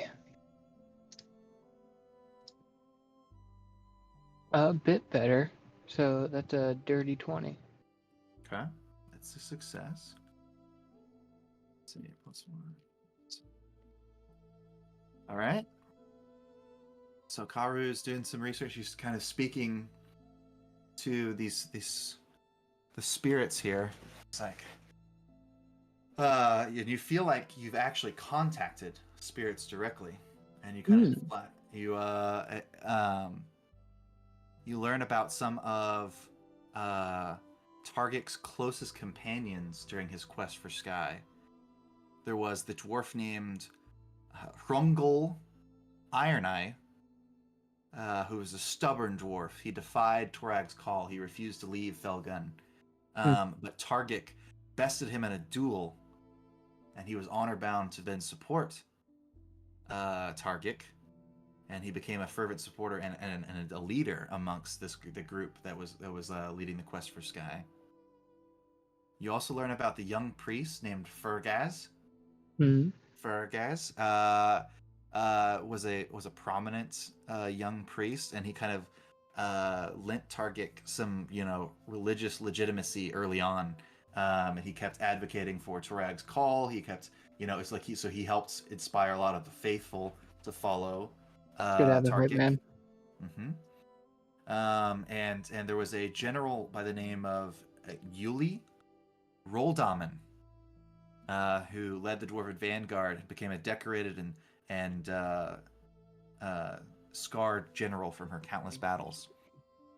A bit better. So that's a dirty 20. Okay, that's a success. Let's see, +1. All right. So Karu is doing some research. He's kind of speaking to the spirits here. It's like, and you feel like you've actually contacted spirits directly, and you kind of you learn about some of Targik's closest companions during his quest for Sky. There was the dwarf named Hrungol Iron Eye, who was a stubborn dwarf. He defied Torag's call. He refused to leave Felgun. But Targik bested him in a duel, and he was honor bound to then support Targik. and he became a fervent supporter and a leader amongst the group that was leading the quest for Sky. You also learn about the young priest named Fergaz. Hmm. Fergaz was a prominent young priest, and he kind of lent Targic some religious legitimacy early on. And he kept advocating for Torag's call. He kept it's like he helped inspire a lot of the faithful to follow It's good to have the right Targic. man. And there was a general by the name of Yuli Roldaman, who led the Dwarven Vanguard, became a decorated and scarred general from her countless battles.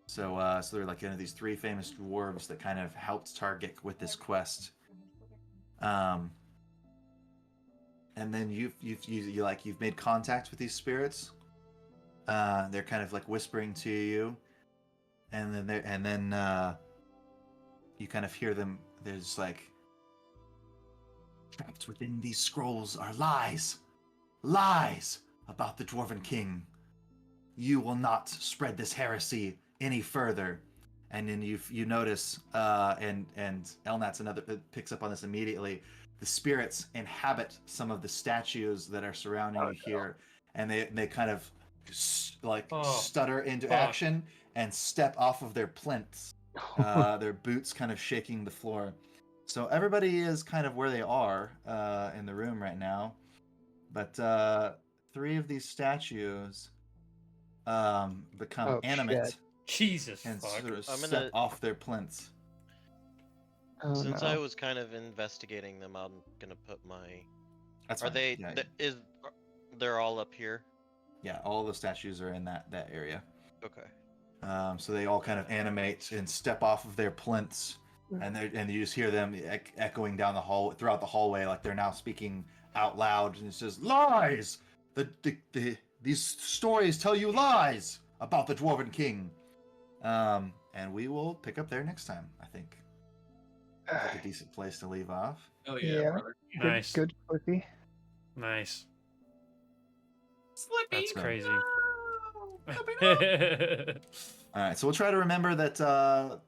So they're like these three famous dwarves that kind of helped Targic with this quest. And then you've made contact with these spirits. They're kind of like whispering to you, and then you kind of hear them. There's like, trapped within these scrolls are lies about the Dwarven King. You will not spread this heresy any further. And then you notice, and Elnat's picks up on this immediately. The spirits inhabit some of the statues that are surrounding you here, and they kind of stutter into action and step off of their plinths. Their boots kind of shaking the floor. So everybody is kind of where they are in the room right now, but three of these statues become animate. Shit. Jesus and fuck. sort of I'm step gonna- off their plinths. Oh, Since no. I was kind of investigating them, I'm gonna put my. That's Are fine. they? Yeah, They're all up here. yeah, all the statues are in that area. Okay. So they all kind of animate and step off of their plinths, and you just hear them echoing down the hall throughout the hallway, like they're now speaking out loud, and it says, "Lies! These stories tell you lies about the Dwarven King." And we will pick up there next time, I think. Seems like a decent place to leave off. Oh yeah, Yeah. brother. Nice. Good quickie. Nice. Slippy. That's crazy. All right, so we'll try to remember that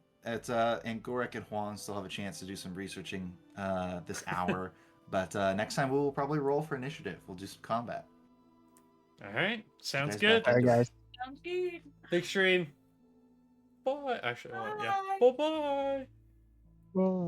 Angoric and Juan still have a chance to do some researching this hour, but next time we'll probably roll for initiative. We'll do some combat. All right. Sounds guys good. back All right, guys. Sounds good. Big stream. Bye. Actually, yeah. Bye bye. Well,